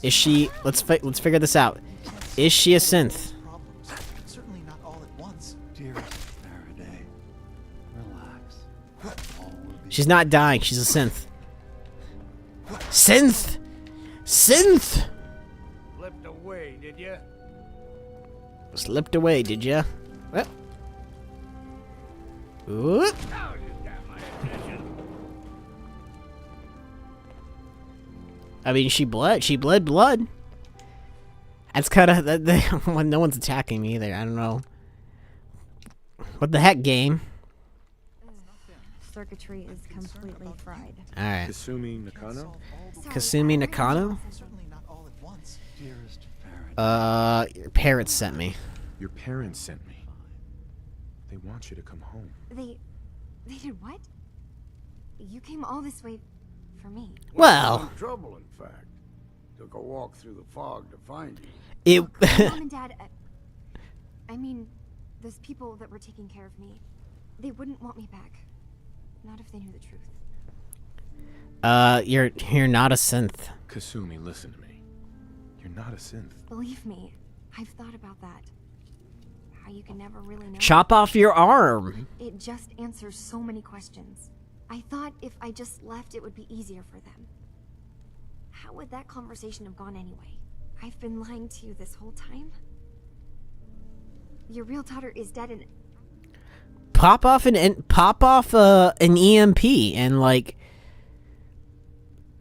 Is she? Let's figure this out. Is she a synth? Certainly not all at once. Dearest Faraday, relax. All will be She's not dying. She's a synth. Synth. Synth. Slipped away, did you? Slipped away, did ya? What? Oop. Now you got my attention. I mean, she bled blood. That's kind of that. When no one's attacking me either. I don't know. What the heck, game? Circuitry is completely fried. All right. Kasumi Nakano? Kasumi Nakano. Certainly not all at once. dearest Faraday. Your parents sent me. Your parents sent me. They want you to come home. They did what? You came all this way for me. Well, Some trouble, in fact. Took a walk through the fog to find you. it. Look, my mom and dad, I mean, those people that were taking care of me, they wouldn't want me back. Not if they knew the truth. You're not a synth. Kasumi, listen to me. You're not a synth. Believe me, I've thought about that. How you can never really know. Chop off your arm. It just answers so many questions. I thought if I just left, it would be easier for them. How would that conversation have gone anyway? I've been lying to you this whole time? Your real daughter is dead and... Pop off an EMP and like,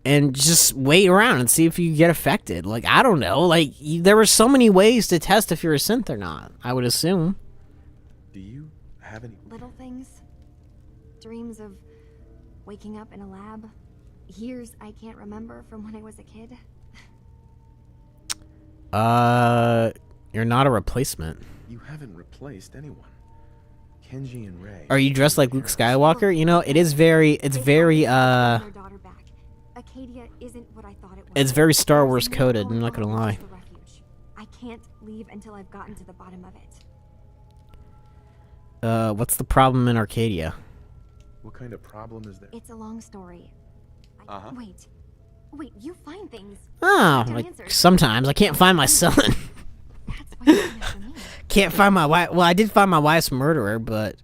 and just wait around and see if you get affected. Like, I don't know. Like, there were so many ways to test if you're a synth or not, I would assume. Do you have any... little things. Dreams of waking up in a lab. Years I can't remember from when I was a kid. You're not a replacement. You haven't replaced anyone. Kenji and Rei... Are you dressed like Luke Skywalker? You know, it's very, Their daughter back. Acadia isn't what I thought it was. it's very Star Wars There's no coded, I'm going not gonna on lie. to the refuge. I can't leave until I've gotten to the bottom of it. What's the problem in Arcadia? What kind of problem is there? It's a long story. Wait, you find things. Oh, Don't like, answer. sometimes I can't find my son. That's why you're here for me. Can't find my wife. Well, I did find my wife's murderer, but...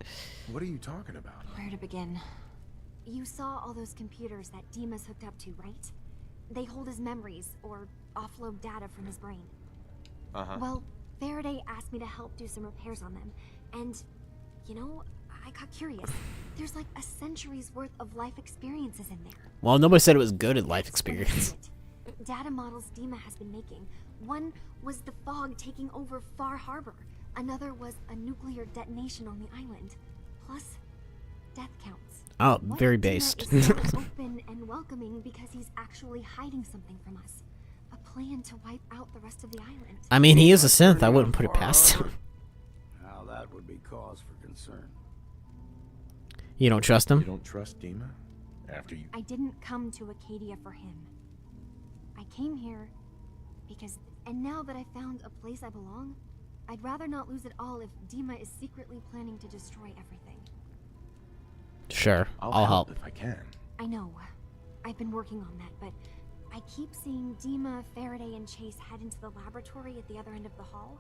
What are you talking about? Where to begin? You saw all those computers that Dima's hooked up to, right? They hold his memories, or offload data from his brain. Well, Faraday asked me to help do some repairs on them, and, you know, I got curious. There's like a century's worth of life experiences in there. Well, nobody said it was good at life experience. Data models Dima has been making. One was the fog taking over Far Harbor. Another was a nuclear detonation on the island. Plus, death counts. Oh, What very if Dima based. is so open and welcoming because he's actually hiding something from us. A plan to wipe out the rest of the island. I mean, he is a synth. I wouldn't put it past him. Now that would be cause for concern. You don't trust You him? don't trust Dima? After you... I didn't come to Acadia for him. I came here because, and now that I found a place I belong, I'd rather not lose it all if Dima is secretly planning to destroy everything. Sure, I'll help. if I can. I know. I've been working on that, but I keep seeing Dima, Faraday, and Chase head into the laboratory at the other end of the hall.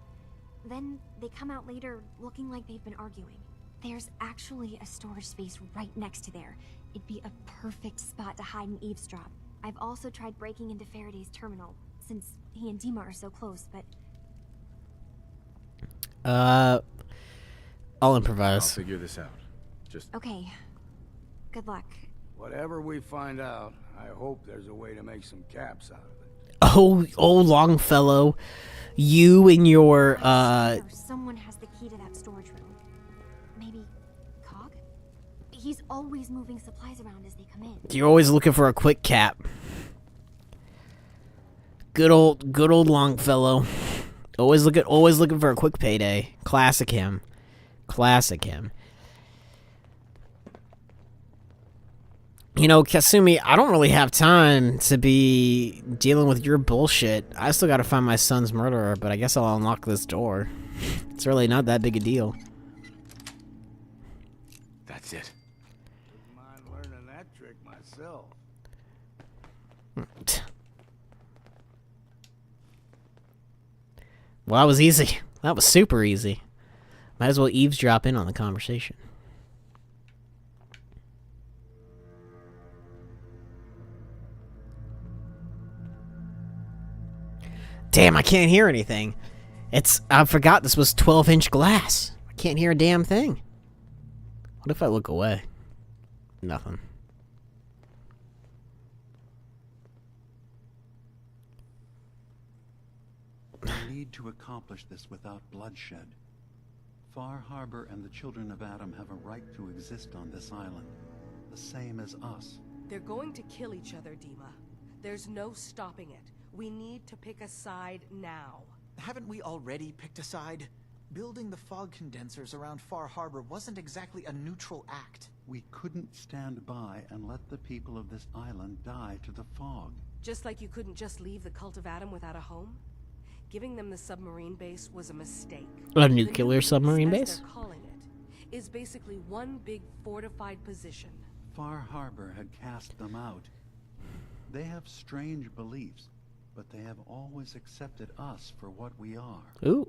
Then they come out later looking like they've been arguing. There's actually a storage space right next to there. It'd be a perfect spot to hide and eavesdrop. I've also tried breaking into Faraday's terminal, since he and Dima are so close, but I'll I'll improvise. figure this out. Just... okay. Good luck. Whatever we find out, I hope there's a way to make some caps out of it. Oh, Longfellow. You and your, Sure, someone has the key to that storage room. Maybe Cog? He's always moving supplies around as they come in. you're always looking for a quick cap. Good old Longfellow. Always looking for a quick payday. Classic him. You know, Kasumi, I don't really have time to be dealing with your bullshit. I still gotta find my son's murderer, but I guess I'll unlock this door. It's really not that big a deal. That's it. Wouldn't mind learning that trick myself. Well, that was easy. That was super easy. Might as well eavesdrop in on the conversation. Damn, I can't hear anything. I forgot this was 12-inch glass. I can't hear a damn thing. What if I look away? Nothing. We need to accomplish this without bloodshed. Far Harbor and the children of Adam have a right to exist on this island, the same as us. They're going to kill each other, Dima. There's no stopping it. We need to pick a side now. Haven't we already picked a side? Building the fog condensers around Far Harbor wasn't exactly a neutral act. We couldn't stand by and let the people of this island die to the fog. Just like you couldn't just leave the Cult of Adam without a home? Giving them the submarine base was a mistake. A nuclear submarine base? As they're calling it, is basically one big fortified position. Far Harbor had cast them out. They have strange beliefs, but they have always accepted us for what we are. Ooh.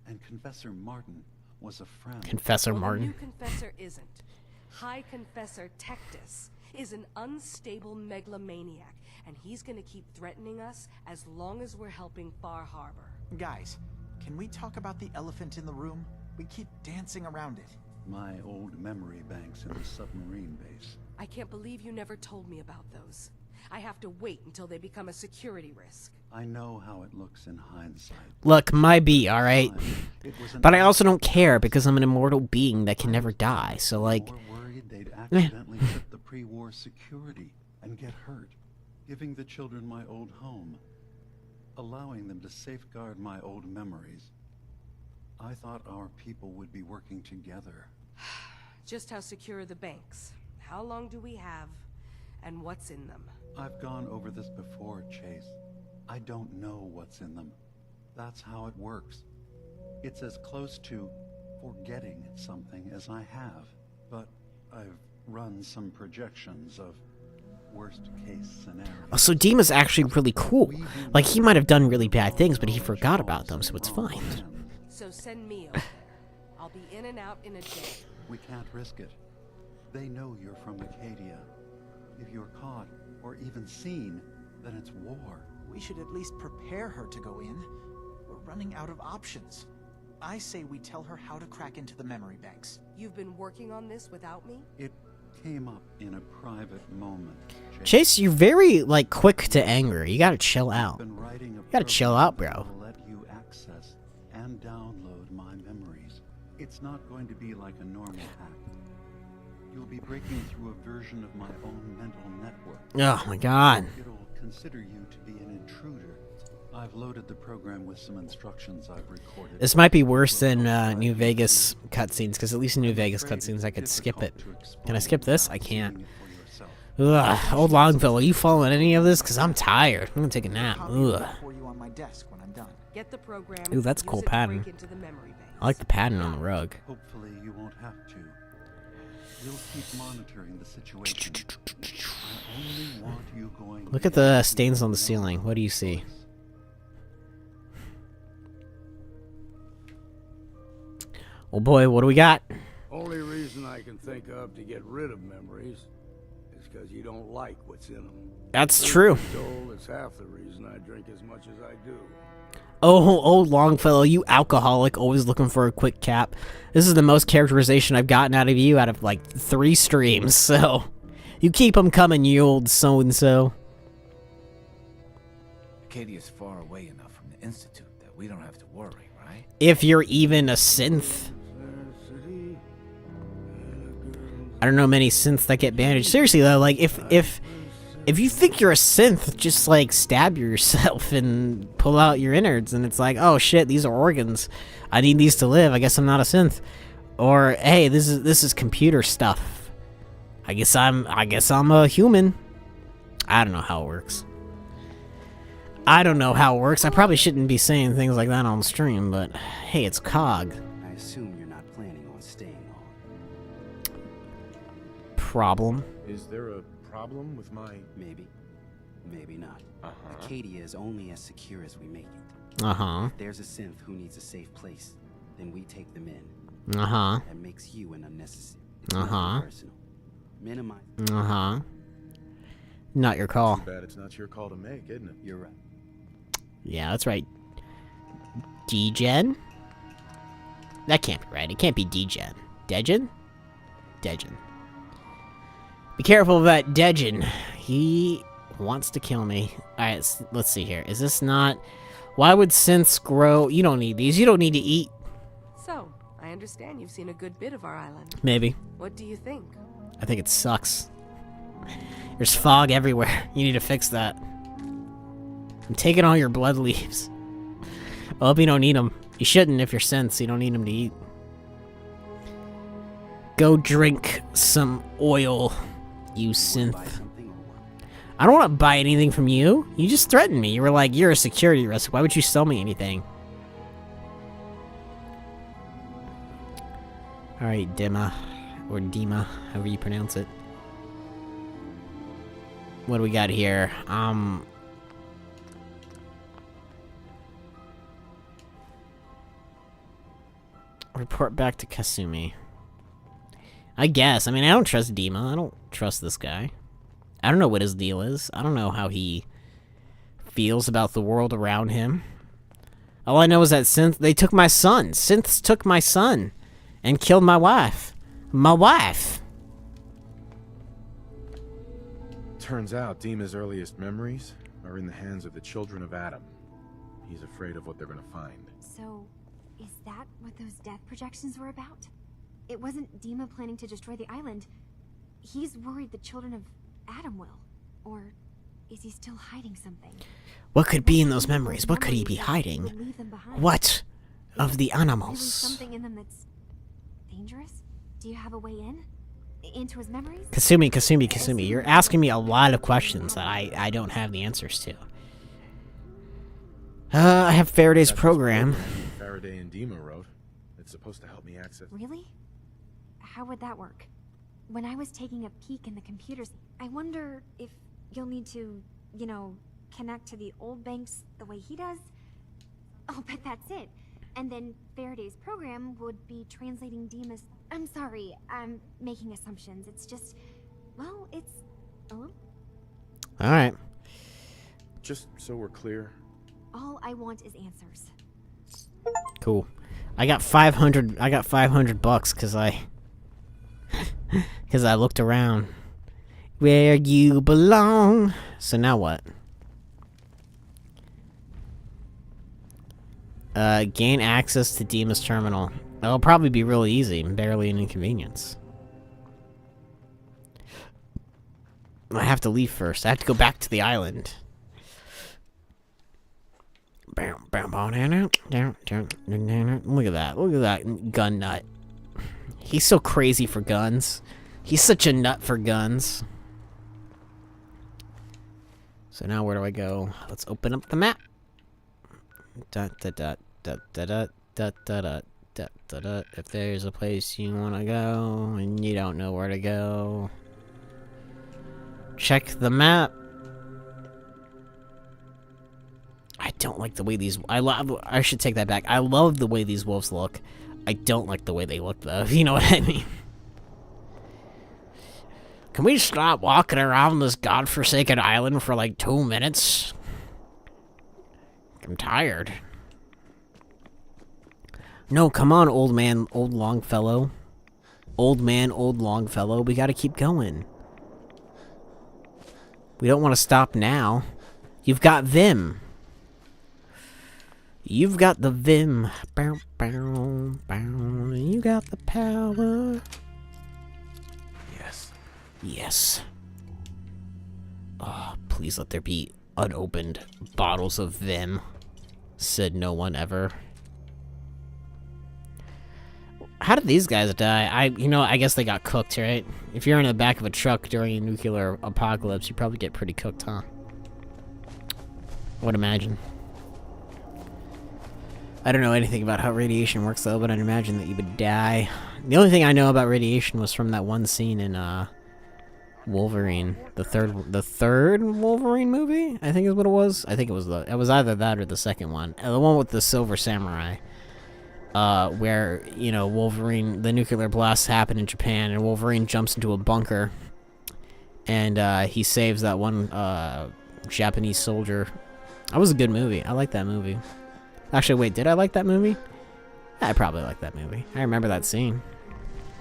And Confessor Martin was a friend. Confessor Well, Martin. The new Confessor isn't. High Confessor Tectus is an unstable megalomaniac, and he's gonna keep threatening us as long as we're helping Far Harbor. Guys, can we talk about the elephant in the room? We keep dancing around it. My old memory banks in the submarine base. I can't believe you never told me about those. I have to wait until they become a security risk. I know how it looks in hindsight. Look, might be, alright? It was an But I also don't care because I'm an immortal being that can never die, so like... More worried they'd accidentally trip the pre-war security and get hurt. Giving the children my old home. Allowing them to safeguard my old memories. I thought our people would be working together. Just how secure are the banks? How long do we have? And what's in them? I've gone over this before, Chase. I don't know what's in them. That's how it works. It's as close to forgetting something as I have. But I've run some projections of worst-case scenarios. Oh, so Dima's actually really cool. Like, he might have done really bad things, but he forgot about them, so it's fine. So send me over. I'll be in and out in a day. We can't risk it. They know you're from Acadia. If you're caught, or even seen, then it's war. We should at least prepare her to go in. We're running out of options. I say we tell her how to crack into the memory banks. You've been working on this without me? It came up in a private moment. Chase, you're very, like, quick to anger. You gotta chill out. Been writing a You gotta chill out, bro. program that will let you access and download my memories. It's not going to be like a normal hack. You'll be breaking through a version of my own mental network. Oh my god. It'll consider you to be an intruder. I've loaded the program with some instructions I've recorded. This might be worse than New Vegas cutscenes, because at least in New Vegas cutscenes I could skip it. Can I skip this? I can't. Ugh, old Longfellow, are you following any of this? Because I'm tired. I'm gonna take a nap. Ugh. For you on my desk when I'm done. Get the program. Ooh, that's a use cool it to pattern. break into the memory banks. I like the pattern on the rug. Hopefully you won't have to. We'll keep monitoring the situation. I only want you going. Look at the stains on the ceiling. What do you see? Oh boy, what do we got? Only reason I can think of to get rid of memories is because you don't like what's in them. That's true. Told it's half the reason I drink as much as I do. Oh, old Longfellow, you alcoholic, always looking for a quick cap. This is the most characterization I've gotten out of you out of like 3 streams, so you keep them coming, you old so-and-so. Acadia's far away enough from the Institute that we don't have to worry, right? If you're even a synth. I don't know many synths that get bandaged. Seriously though, like if you think you're a synth, just like stab yourself and pull out your innards, and it's like, oh shit, these are organs. I need these to live. I guess I'm not a synth. Or hey, this is computer stuff. I guess I'm a human. I don't know how it works. I don't know how it works. I probably shouldn't be saying things like that on stream, but hey, it's COG. I assume you're not planning on staying long. problem. Is there a problem with my... Maybe. Maybe not. Uh-huh. Acadia is only as secure as we make it. Uh-huh. If there's a synth who needs a safe place, then we take them in. Uh-huh. That makes you an unnecessary. Uh-huh. Personal. Minimize. Uh-huh. Not your call. Too bad it's not your call to make, isn't it? You're right. Yeah, that's right. D-Gen? That can't be right. It can't be D-Gen. Degen? Degen. Be careful of that Degen. He wants to kill me. Alright, let's see here. Is this not... Why would synths grow... You don't need these. You don't need to eat. So, I understand you've seen a good bit of our island. Maybe. What do you think? I think it sucks. There's fog everywhere. You need to fix that. I'm taking all your blood leaves. I hope you don't need them. You shouldn't if you're synths. You don't need them to eat. Go drink some oil, you synth. I don't want to buy anything from you. You just threatened me. You were like, you're a security risk. Why would you sell me anything? Alright, Dima. Or Dima, however you pronounce it. What do we got here? Report back to Kasumi. I guess. I mean, I don't trust Dima. I don't trust this guy. I don't know what his deal is. I don't know how he feels about the world around him. All I know is that they took my son. Synths took my son and killed my wife. My wife! Turns out Dima's earliest memories are in the hands of the children of Adam. He's afraid of what they're gonna find. So, is that what those death projections were about? It wasn't Dima planning to destroy the island. He's worried the children of Adam will. Or is he still hiding something? What could be in those memories? What could he be hiding? What of the animals? Something in them that's dangerous? Do you have a way in? Into his memories? Kasumi, you're asking me a lot of questions that I don't have the answers to. I have Faraday's program. Faraday and Dima wrote. It's supposed to help me access... Really? How would that work? When I was taking a peek in the computers, I wonder if you'll need to, you know, connect to the old banks the way he does? I'll bet that's it. And then Faraday's program would be translating Dima's... I'm sorry, I'm making assumptions. It's just... Well, it's... Oh? Alright. Just so we're clear. All I want is answers. Cool. I got 500 bucks because I looked around. Where you belong. So now what? Gain access to Dima's terminal. That'll probably be really easy and barely an inconvenience. I have to leave first. I have to go back to the island. Look at that. Look at that gun nut. He's so crazy for guns. He's such a nut for guns. So now where do I go? Let's open up the map. If there's a place you want to go and you don't know where to go, check the map. I don't like the way these... I should take that back. I love the way these wolves look. I don't like the way they look, though. You know what I mean? Can we stop walking around this godforsaken island for like 2 minutes? I'm tired. No, come on, old man, old Longfellow. Old man, old Longfellow. We gotta keep going. We don't want to stop now. You've got Vim. You've got the Vim. Bow, bow, bow. You got the power. Yes. Yes. Oh, please let there be unopened bottles of Vim. Said no one ever. How did these guys die? I guess they got cooked, right? If you're in the back of a truck during a nuclear apocalypse, you probably get pretty cooked, huh? I would imagine. I don't know anything about how radiation works, though, but I'd imagine that you would die. The only thing I know about radiation was from that one scene in Wolverine. The third Wolverine movie? I think is what it was. I think it was either that or the second one. The one with the Silver Samurai. Where, you know, Wolverine, the nuclear blasts happen in Japan, and Wolverine jumps into a bunker, and he saves that one Japanese soldier. That was a good movie. I like that movie. Actually, wait, did I like that movie? I probably like that movie. I remember that scene.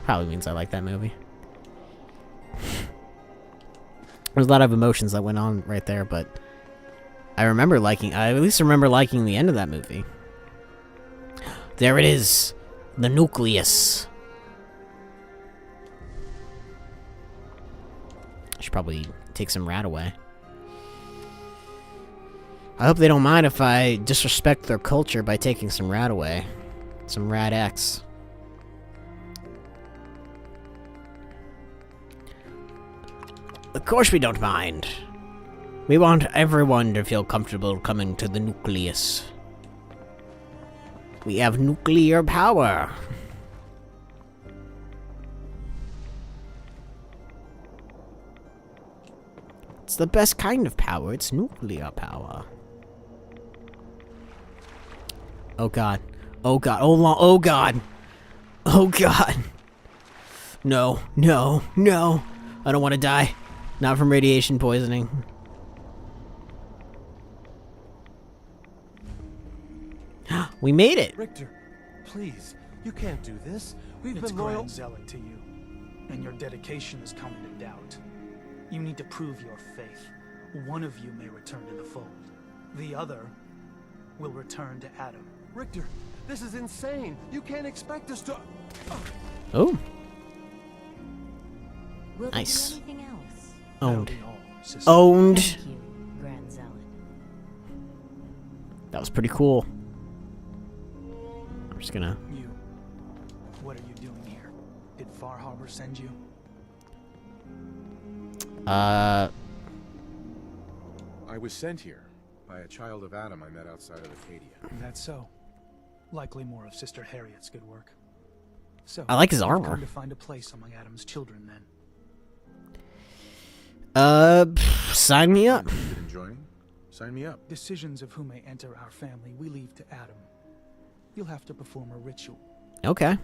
Probably means I like that movie. There's a lot of emotions that went on right there, but I at least remember liking the end of that movie. There it is. The nucleus. I should probably take some rat away. I hope they don't mind if I disrespect their culture by taking some rat away. Some rat X. Of course we don't mind. We want everyone to feel comfortable coming to the nucleus. We have nuclear power. It's the best kind of power. It's nuclear power. Oh god. Oh god. Oh god. Oh god. No. No. No. I don't want to die. Not from radiation poisoning. We made it! Richter, please, you can't do this. We've It's been loyal. Grand Zealot to you, and your dedication is coming to doubt. You need to prove your faith. One of you may return to the fold. The other will return to Adam. Richter, this is insane. You can't expect us to... Oh. Will Nice. there be anything else? Owned. That'll be all, sister. Owned. Thank you, Grand Zealot. That was pretty cool. I'm just gonna... You. What are you doing here? Did Far Harbor send you? I was sent here by a child of Adam I met outside of Acadia. That's so. Likely more of Sister Harriet's good work. So, I like his you've armor. come to find a place among Adam's children, then. Sign me up. Interested in joining? Sign me up. Decisions of who may enter our family we leave to Adam. You'll have to perform a ritual. Okay.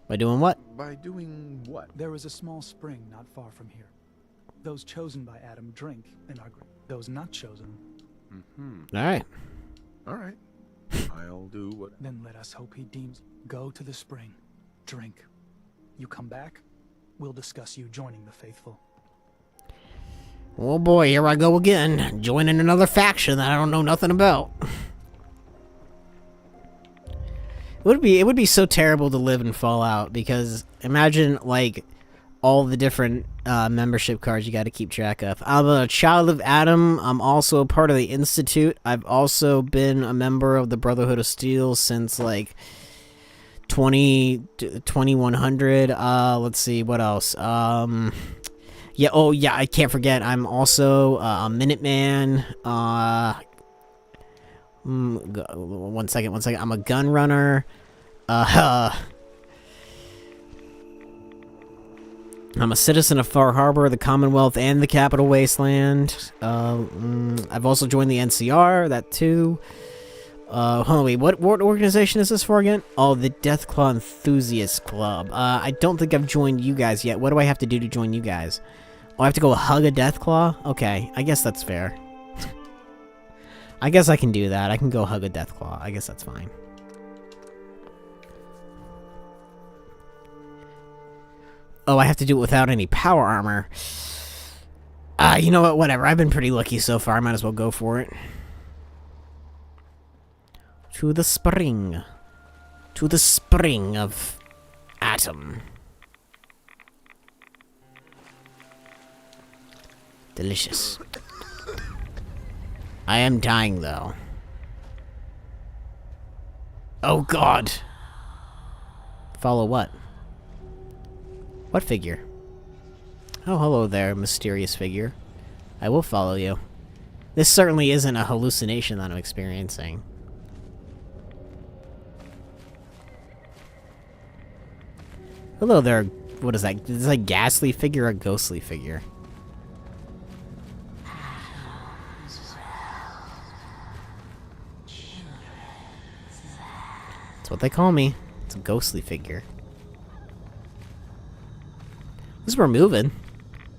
By doing what? By doing what? There is a small spring not far from here. Those chosen by Adam drink and are those not chosen. Alright. Alright. I'll do what... Then let us hope he deems. Go to the spring. Drink. You come back, we'll discuss you joining the faithful. Oh boy, here I go again. Joining another faction that I don't know nothing about. It would be so terrible to live in Fallout, because imagine, like, all the different membership cards you got to keep track of. I'm a child of Adam. I'm also a part of the Institute. I've also been a member of the Brotherhood of Steel since, like, 2100. Let's see, what else? Yeah, oh yeah, I can't forget, I'm also a Minuteman. One second. I'm a gun runner. I'm a citizen of Far Harbor, the Commonwealth, and the Capital Wasteland. I've also joined the NCR, that too. Hold on, wait, what organization is this for again? Oh, the Deathclaw Enthusiast Club. I don't think I've joined you guys yet. What do I have to do to join you guys? Oh, I have to go hug a Deathclaw? Okay, I guess that's fair. I guess I can do that. I can go hug a Deathclaw. I guess that's fine. Oh, I have to do it without any power armor. You know what? Whatever. I've been pretty lucky so far. I might as well go for it. To the spring. To the spring of Atom. Delicious. I am dying, though. Oh, God. Follow what? What figure? Oh, hello there, mysterious figure. I will follow you. This certainly isn't a hallucination that I'm experiencing. Hello there, What is that? Is that a ghastly figure or a ghostly figure? That's what they call me. It's a ghostly figure. This is we're moving.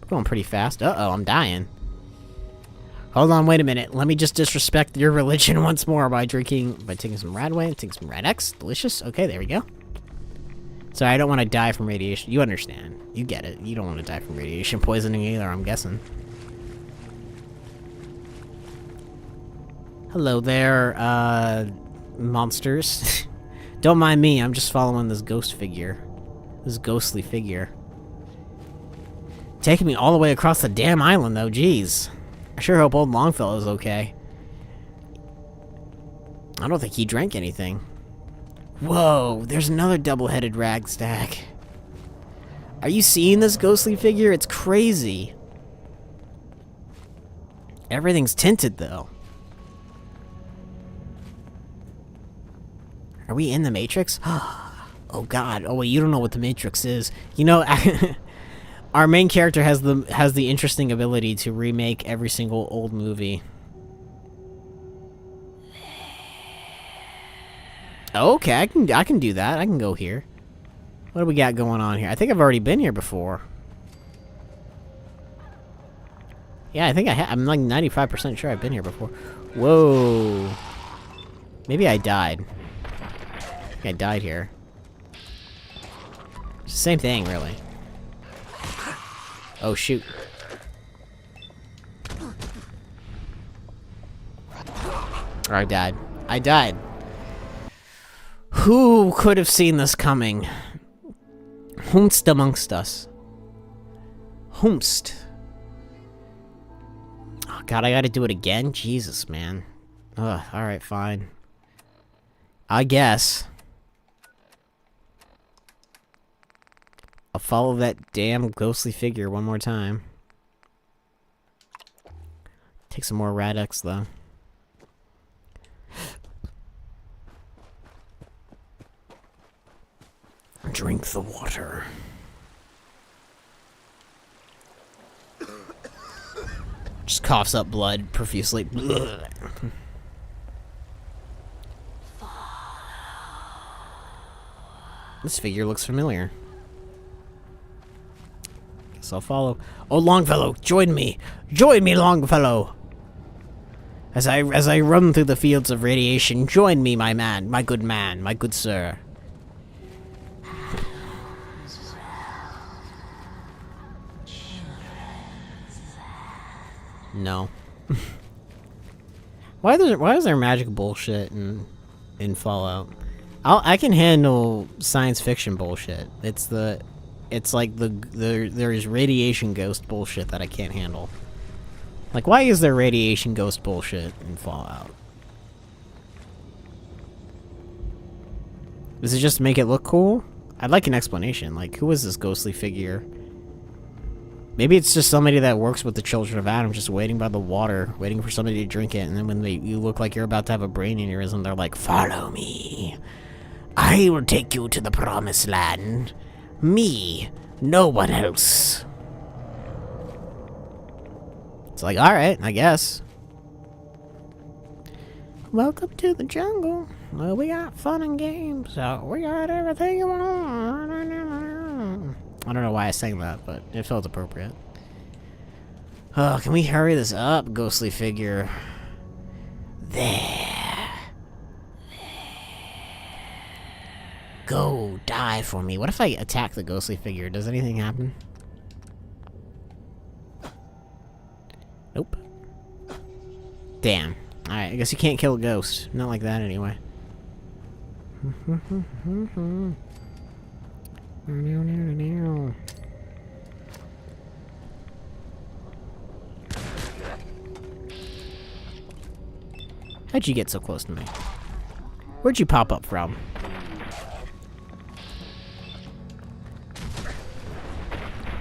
We're going pretty fast. Uh-oh, I'm dying. Hold on, wait a minute. Let me just disrespect your religion once more by taking some Radway and taking some Rad-X. Delicious. Okay, there we go. Sorry, I don't want to die from radiation. You understand. You get it. You don't want to die from radiation poisoning either, I'm guessing. Hello there, monsters. Don't mind me, I'm just following this ghost figure. This ghostly figure. Taking me all the way across the damn island, though, jeez. I sure hope old Longfellow's okay. I don't think he drank anything. Whoa, there's another double-headed rag stack. Are you seeing this ghostly figure? It's crazy. Everything's tinted, though. Are we in the Matrix? Oh god. Oh wait, you don't know what the Matrix is. You know, our main character has the interesting ability to remake every single old movie. Okay, I can do that. I can go here. What do we got going on here? I think I've already been here before. Yeah, I think I'm like 95% sure I've been here before. Whoa. Maybe I died. I think I died here. It's the same thing, really. Oh, shoot. Or I died. I died. Who could have seen this coming? Whomst amongst us? Whomst. Oh, God, I gotta do it again? Jesus, man. Ugh, alright, fine. I guess. I'll follow that damn ghostly figure one more time. Take some more Rad-X, though. Drink the water. Just coughs up blood profusely. Blech. This figure looks familiar. Guess I'll follow. Oh, Longfellow, join me! Join me, Longfellow! As I run through the fields of radiation, join me, my man, my good sir. No. Why is there magic bullshit in Fallout? I can handle science fiction bullshit. It's like there's radiation ghost bullshit that I can't handle. Like, why is there radiation ghost bullshit in Fallout? Does it just make it look cool? I'd like an explanation. Like, who is this ghostly figure? Maybe it's just somebody that works with the children of Adam, just waiting by the water, waiting for somebody to drink it, and then when you look like you're about to have a brain aneurysm, they're like, "Follow me. I will take you to the promised land. Me, no one else." It's like, alright, I guess. Welcome to the jungle. Well, we got fun and games, so we got everything you want. I don't know why I sang that, but it felt appropriate. Oh, can we hurry this up, ghostly figure? There. Go, die for me. What if I attack the ghostly figure? Does anything happen? Nope. Damn. Alright, I guess you can't kill a ghost. Not like that, anyway. How'd you get so close to me? Where'd you pop up from?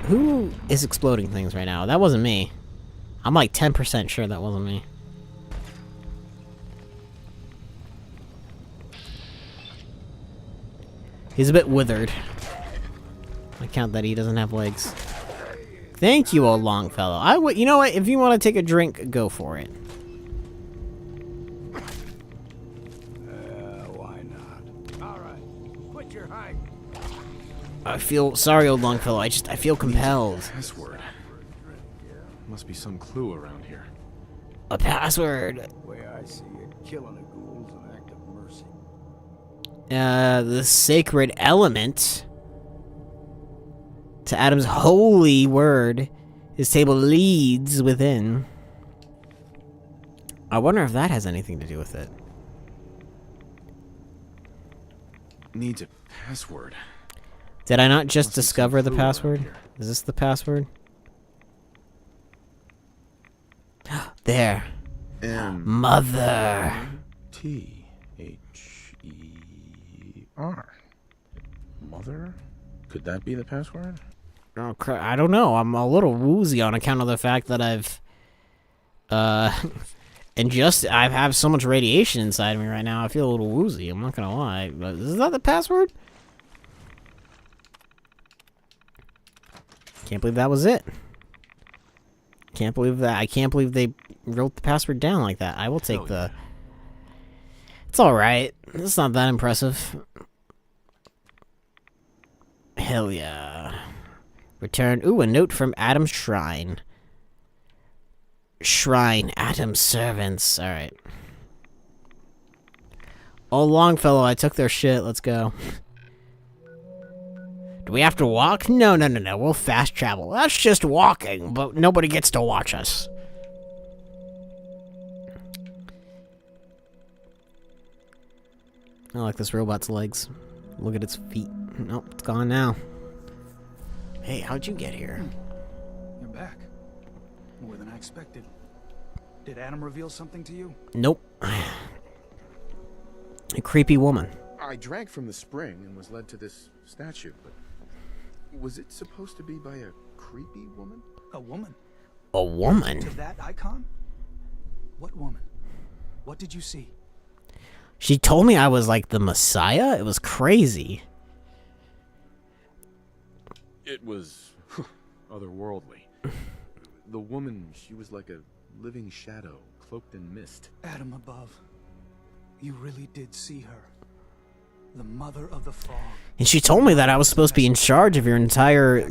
Who is exploding things right now? That wasn't me. I'm like 10% sure that wasn't me. He's a bit withered. I count that he doesn't have legs. Thank you, old Longfellow. You know what? If you want to take a drink, go for it. Why not? All right, quit your hike. I feel sorry, old Longfellow. I feel compelled. Password. Must be some clue around here. A password. The way I see it, killing a ghoul's an act of mercy. The sacred element to Adam's holy word. His table leads within. I wonder if that has anything to do with it. Needs a password. Did I not just discover the password? Is this the password? There. Mother. T-H-E-R. Mother? Could that be the password? Oh, crap. I don't know. I'm a little woozy on account of the fact that I've... I have so much radiation inside me right now. I feel a little woozy. I'm not gonna lie. But is that the password? Can't believe that was it. Can't believe that. I can't believe they wrote the password down like that. I will take the... It's alright. It's not that impressive. Hell yeah. Return. Ooh, a note from Adam's Shrine. Shrine, Adam's servants. Alright. Oh, Longfellow, I took their shit. Let's go. Do we have to walk? No. We'll fast travel. That's just walking, but nobody gets to watch us. I like this robot's legs. Look at its feet. Nope, it's gone now. Hey, how'd you get here? You're back. More than I expected. Did Adam reveal something to you? Nope. A creepy woman. I drank from the spring and was led to this statue, but was it supposed to be by a creepy woman? A woman? A woman? To that icon? What woman? What did you see? She told me I was like the Messiah? It was crazy. It was otherworldly. The woman, she was like a living shadow, cloaked in mist. Adam above. You really did see her. The mother of the fog. And she told me that I was supposed to be in charge of your entire,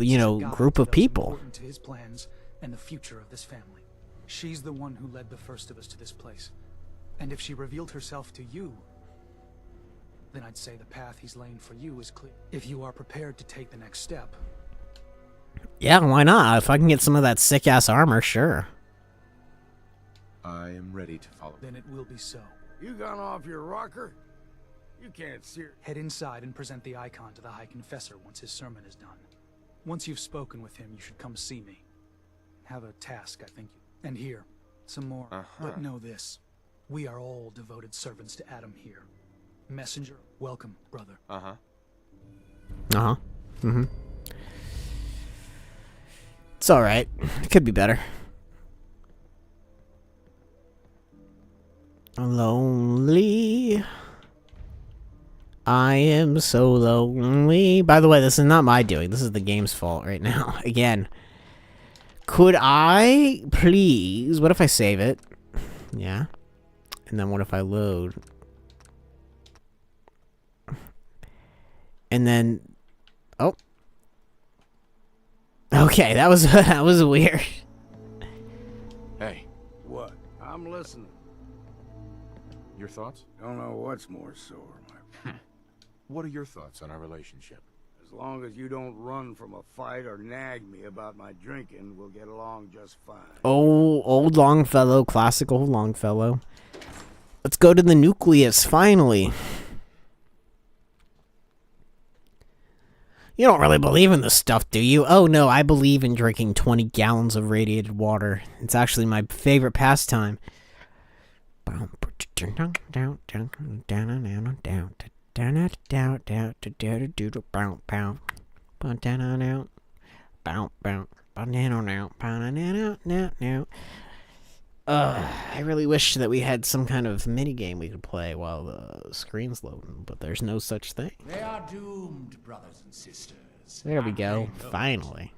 group of people. To his plans and the future of this family. She's the one who led the first of us to this place. And if she revealed herself to you, then I'd say the path he's laying for you is clear. If you are prepared to take the next step. Yeah, why not? If I can get some of that sick-ass armor, sure. I am ready to follow. Then it will be so. You gone off your rocker? You can't see her. Head inside and present the icon to the High Confessor once his sermon is done. Once you've spoken with him, you should come see me. Have a task, I think. And here, some more. But know this. We are all devoted servants to Adam here. Messenger, welcome, brother. It's alright. It could be better. Lonely. I am so lonely. By the way, this is not my doing. This is the game's fault right now. Again. Could I please... What if I save it? Yeah. And then what if I load? And then... Oh. Okay, that was that was weird. Hey. What? I'm listening. Your thoughts? Don't know what's more sore, my... What are your thoughts on our relationship? As long as you don't run from a fight or nag me about my drinking, we'll get along just fine. Oh, old Longfellow. Classic old Longfellow. Let's go to the nucleus, finally. You don't really believe in this stuff, do you? Oh, no, I believe in drinking 20 gallons of radiated water. It's actually my favorite pastime. I really wish that we had some kind of minigame we could play while the screen's loading, but there's no such thing. They are doomed, brothers and sisters. There we and go. they know it. Finally.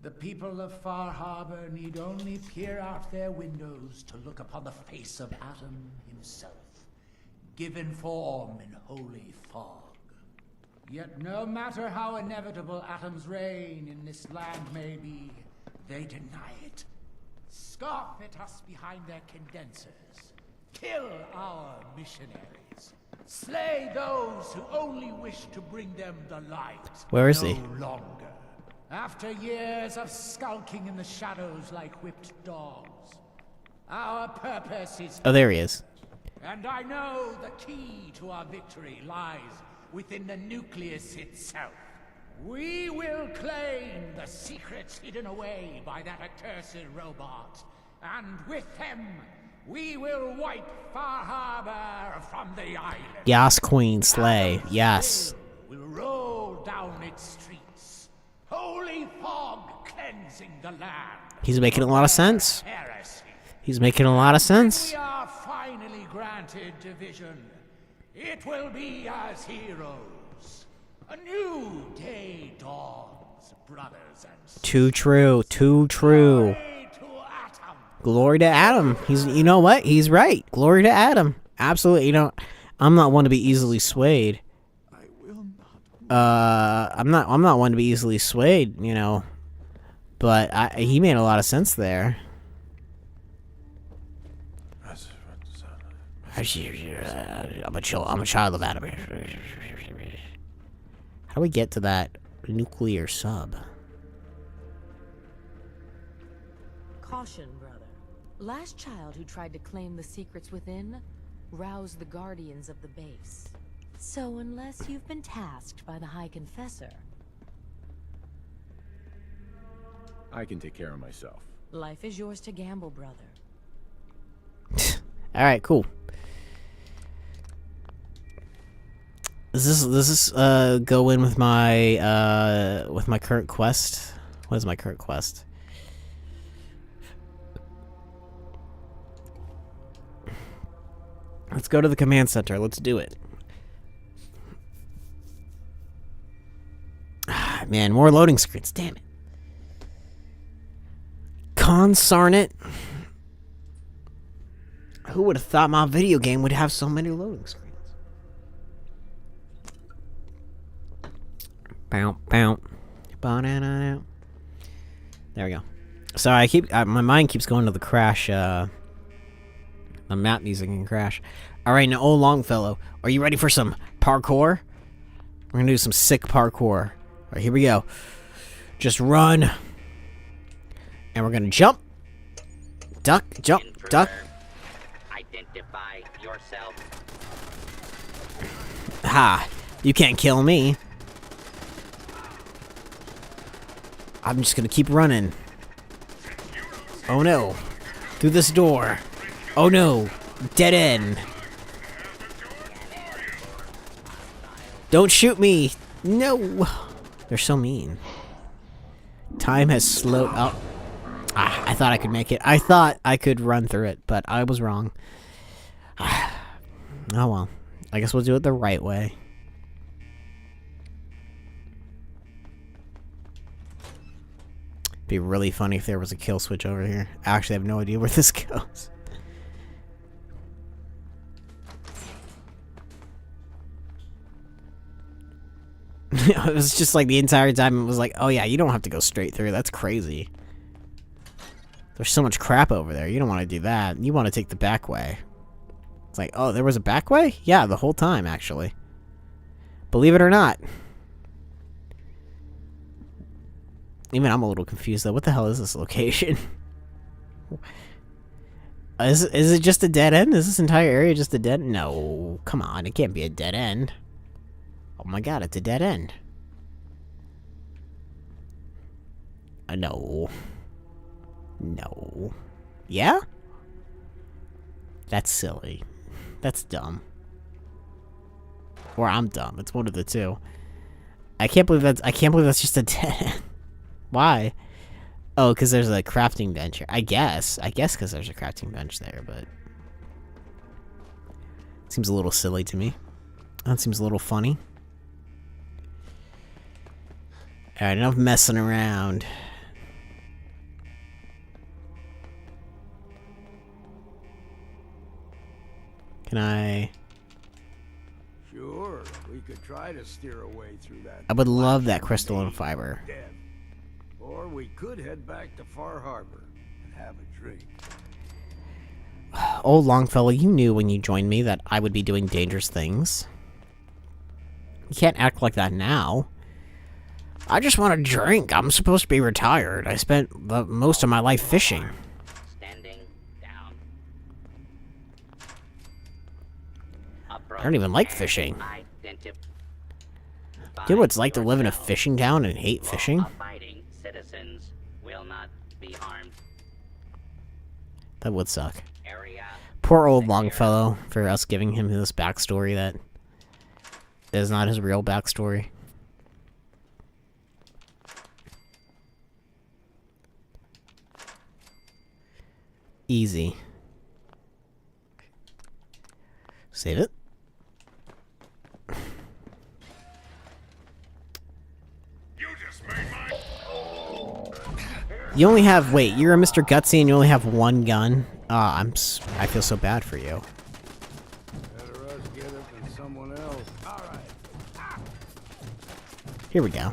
The people of Far Harbor need only peer out their windows to look upon the face of Adam himself, given form in holy fog. Yet no matter how inevitable Atom's reign in this land may be, they deny it. Scoff at us behind their condensers. Kill our missionaries. Slay those who only wish to bring them the light. Where is he? No longer. After years of skulking in the shadows like whipped dogs, our purpose is... Oh, there he is. And I know the key to our victory lies within the nucleus itself. We will claim the secrets hidden away by that accursed robot, and with them, we will wipe Far Harbor from the island. Yas, Queen, slay. Yes. Will roll down its streets, holy fog cleansing the land. He's making a lot of sense. He's making a lot of sense. We are finally granted division. It will be as heroes. A new day dawns, brothers and sisters. Too true. Too true. Glory to Adam. You know what? He's right. Glory to Adam. Absolutely. You know, I'm not one to be easily swayed. I'm not one to be easily swayed, you know. But he made a lot of sense there. I'm a child of Adam. How do we get to that nuclear sub? Caution, brother. Last child who tried to claim the secrets within roused the guardians of the base. So unless you've been tasked by the High Confessor... I can take care of myself. Life is yours to gamble, brother. Alright, cool. Does this go in with my current quest? What is my current quest? Let's go to the command center. Let's do it. Ah, man, more loading screens. Damn it. Consarn it. Who would have thought my video game would have so many loading screens? Bow, bow. Ba-da-da-da. There we go. Sorry, my mind keeps going to the crash, the map music and crash. Alright, now, old Longfellow, are you ready for some parkour? We're gonna do some sick parkour. Alright, here we go. Just run. And we're gonna jump. Duck, jump, duck. Identify yourself. Ha! You can't kill me. I'm just gonna keep running. Oh no. Through this door. Oh no. Dead end. Don't shoot me. No. They're so mean. Time has slowed up. Ah, I thought I could make it. I thought I could run through it, but I was wrong. Oh well. I guess we'll do it the right way. Be really funny if there was a kill switch over here. I actually have no idea where this goes. It was just like the entire time it was like, oh yeah, you don't have to go straight through. That's crazy. There's so much crap over there. You don't want to do that. You want to take the back way. It's like, oh, there was a back way? Yeah, the whole time, actually. Believe it or not. Even I'm a little confused, though. What the hell is this location? Is it just a dead end? Is this entire area just a dead end? No. Come on, it can't be a dead end. Oh my god, it's a dead end. No. No. Yeah? That's silly. That's dumb. Or I'm dumb. It's one of the two. I can't believe that's just a dead end. Why? Oh, because there's a crafting bench here. I guess because there's a crafting bench there, but... It seems a little silly to me. That seems a little funny. Alright, enough messing around. Can I... Sure, we could try to steer away through that. I would love that crystalline fiber. Dead. Or we could head back to Far Harbor and have a drink. Old Longfellow, you knew when you joined me that I would be doing dangerous things. You can't act like that now. I just want a drink. I'm supposed to be retired. I spent most of my life fishing. Standing down. I don't even like fishing. You know what it's like to live in a fishing town and hate fishing? Abiding citizens will not be harmed. That would suck. Poor old Longfellow, for us giving him this backstory that is not his real backstory. Easy. Save it. You only have, wait, you're a Mr. Gutsy and you only have one gun? I feel so bad for you. Better us get it than someone else. All right. Here we go.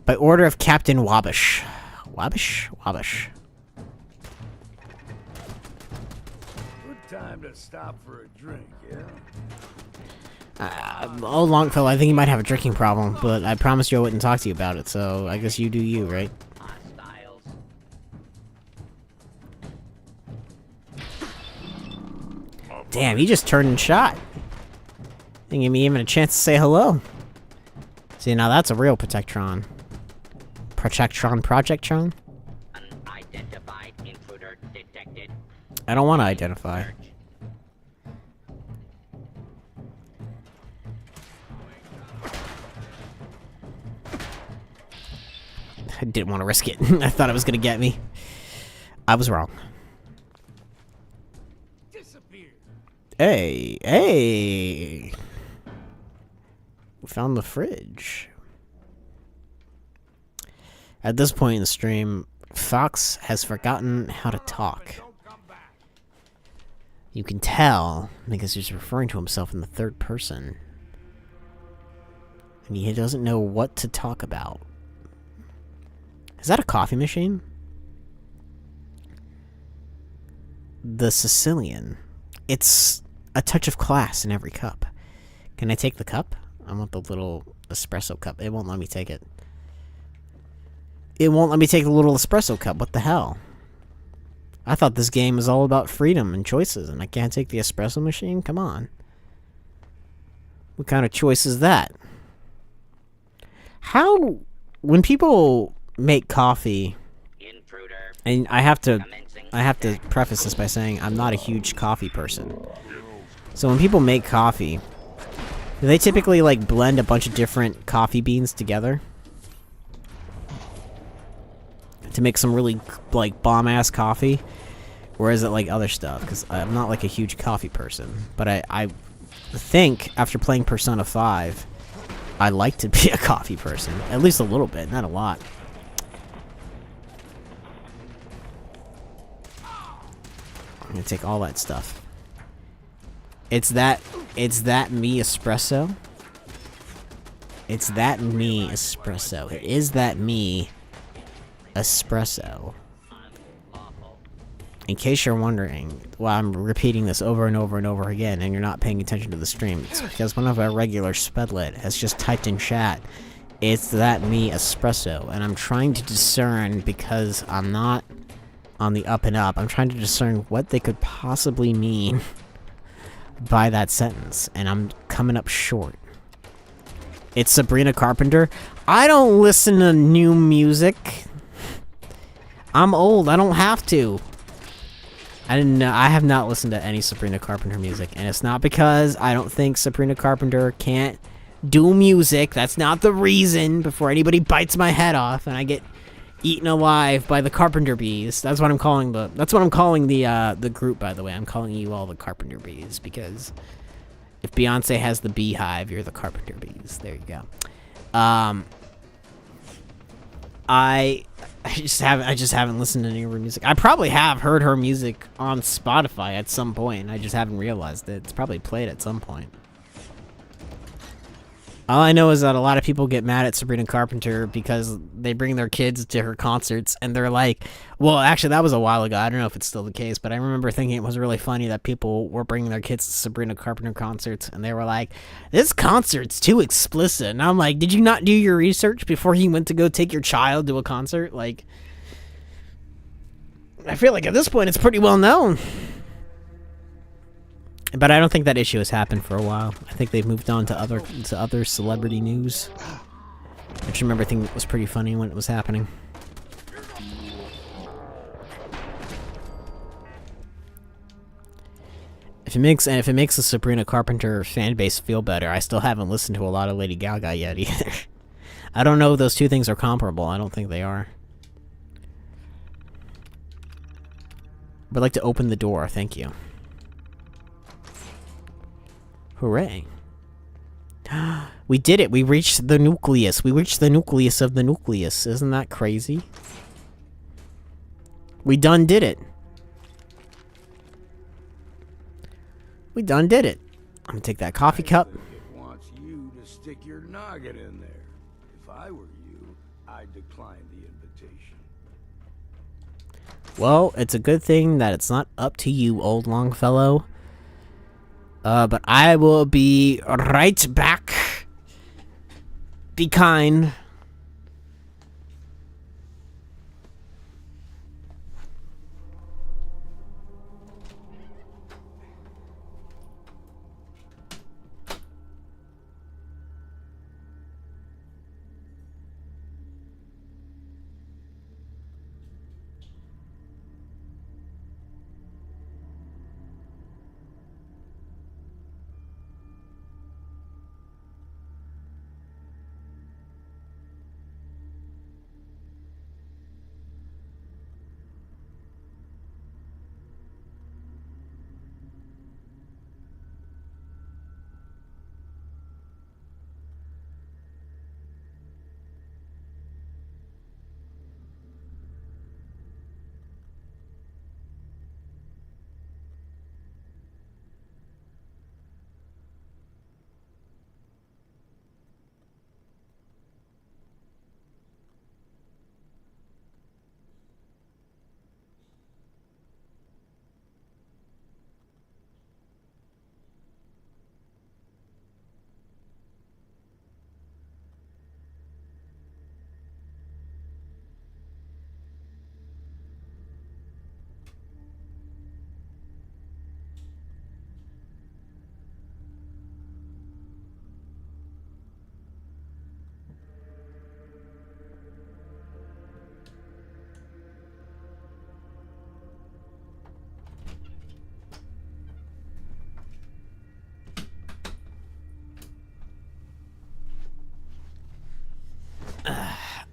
By order of Captain Wabish. Wabish? Wabish. Good time to stop for a drink, yeah? Old Longfellow, I think you might have a drinking problem, but I promised you I wouldn't talk to you about it, so I guess you do you, right? Damn, he just turned and shot. Didn't give me even a chance to say hello. See, now that's a real Protectron. Projectron? Unidentified intruder detected. I don't want to identify. I didn't want to risk it. I thought it was going to get me. I was wrong. Hey, hey! We found the fridge. At this point in the stream, Fox has forgotten how to talk. You can tell because he's referring to himself in the third person. And he doesn't know what to talk about. Is that a coffee machine? The Sicilian. It's a touch of class in every cup. Can I take the cup? I want the little espresso cup. It won't let me take it. It won't let me take the little espresso cup. What the hell? I thought this game was all about freedom and choices, and I can't take the espresso machine? Come on. What kind of choice is that? How... When people make coffee... And I have to preface this by saying I'm not a huge coffee person. So when people make coffee, do they typically like blend a bunch of different coffee beans together to make some really like bomb-ass coffee? Or is it like other stuff? Because I'm not like a huge coffee person. But I think after playing Persona 5, I like to be a coffee person. At least a little bit, not a lot. I'm gonna take all that stuff. It's that me espresso. It's that me espresso. It is that me espresso. In case you're wondering why I'm repeating this over and over and over again and you're not paying attention to the stream, it's because one of our regular Spedlet has just typed in chat, it's that me espresso, and I'm trying to discern because I'm not on the up and up. I'm trying to discern what they could possibly mean by that sentence, and I'm coming up short. It's Sabrina Carpenter. I don't listen to new music. I'm old. I don't have to. I have not listened to any Sabrina Carpenter music, and it's not because I don't think Sabrina Carpenter can't do music. That's not the reason. Before anybody bites my head off and I get eaten alive by the Carpenter Bees. That's what I'm calling the group, by the way. I'm calling you all the Carpenter Bees because if Beyonce has the beehive, you're the Carpenter Bees. There you go. I just haven't listened to any of her music. I probably have heard her music on Spotify at some point. I just haven't realized it. It's probably played at some point. All I know is that a lot of people get mad at Sabrina Carpenter because they bring their kids to her concerts and they're like, well, actually that was a while ago. I don't know if it's still the case, but I remember thinking it was really funny that people were bringing their kids to Sabrina Carpenter concerts and they were like, this concert's too explicit. And I'm like, did you not do your research before you went to go take your child to a concert? Like, I feel like at this point it's pretty well known. But I don't think that issue has happened for a while. I think they've moved on to other celebrity news. I just remember thinking it was pretty funny when it was happening. If it makes the Sabrina Carpenter fan base feel better, I still haven't listened to a lot of Lady Gaga yet either. I don't know if those two things are comparable. I don't think they are. But I'd like to open the door, thank you. Hooray. We did it. We reached the nucleus. We reached the nucleus of the nucleus. Isn't that crazy? We done did it. We done did it. I'm gonna take that coffee cup. It wants you to stick your noggin in there. If I were you, I'd decline the invitation. Well, it's a good thing that it's not up to you, old Longfellow. But I will be right back. Be kind.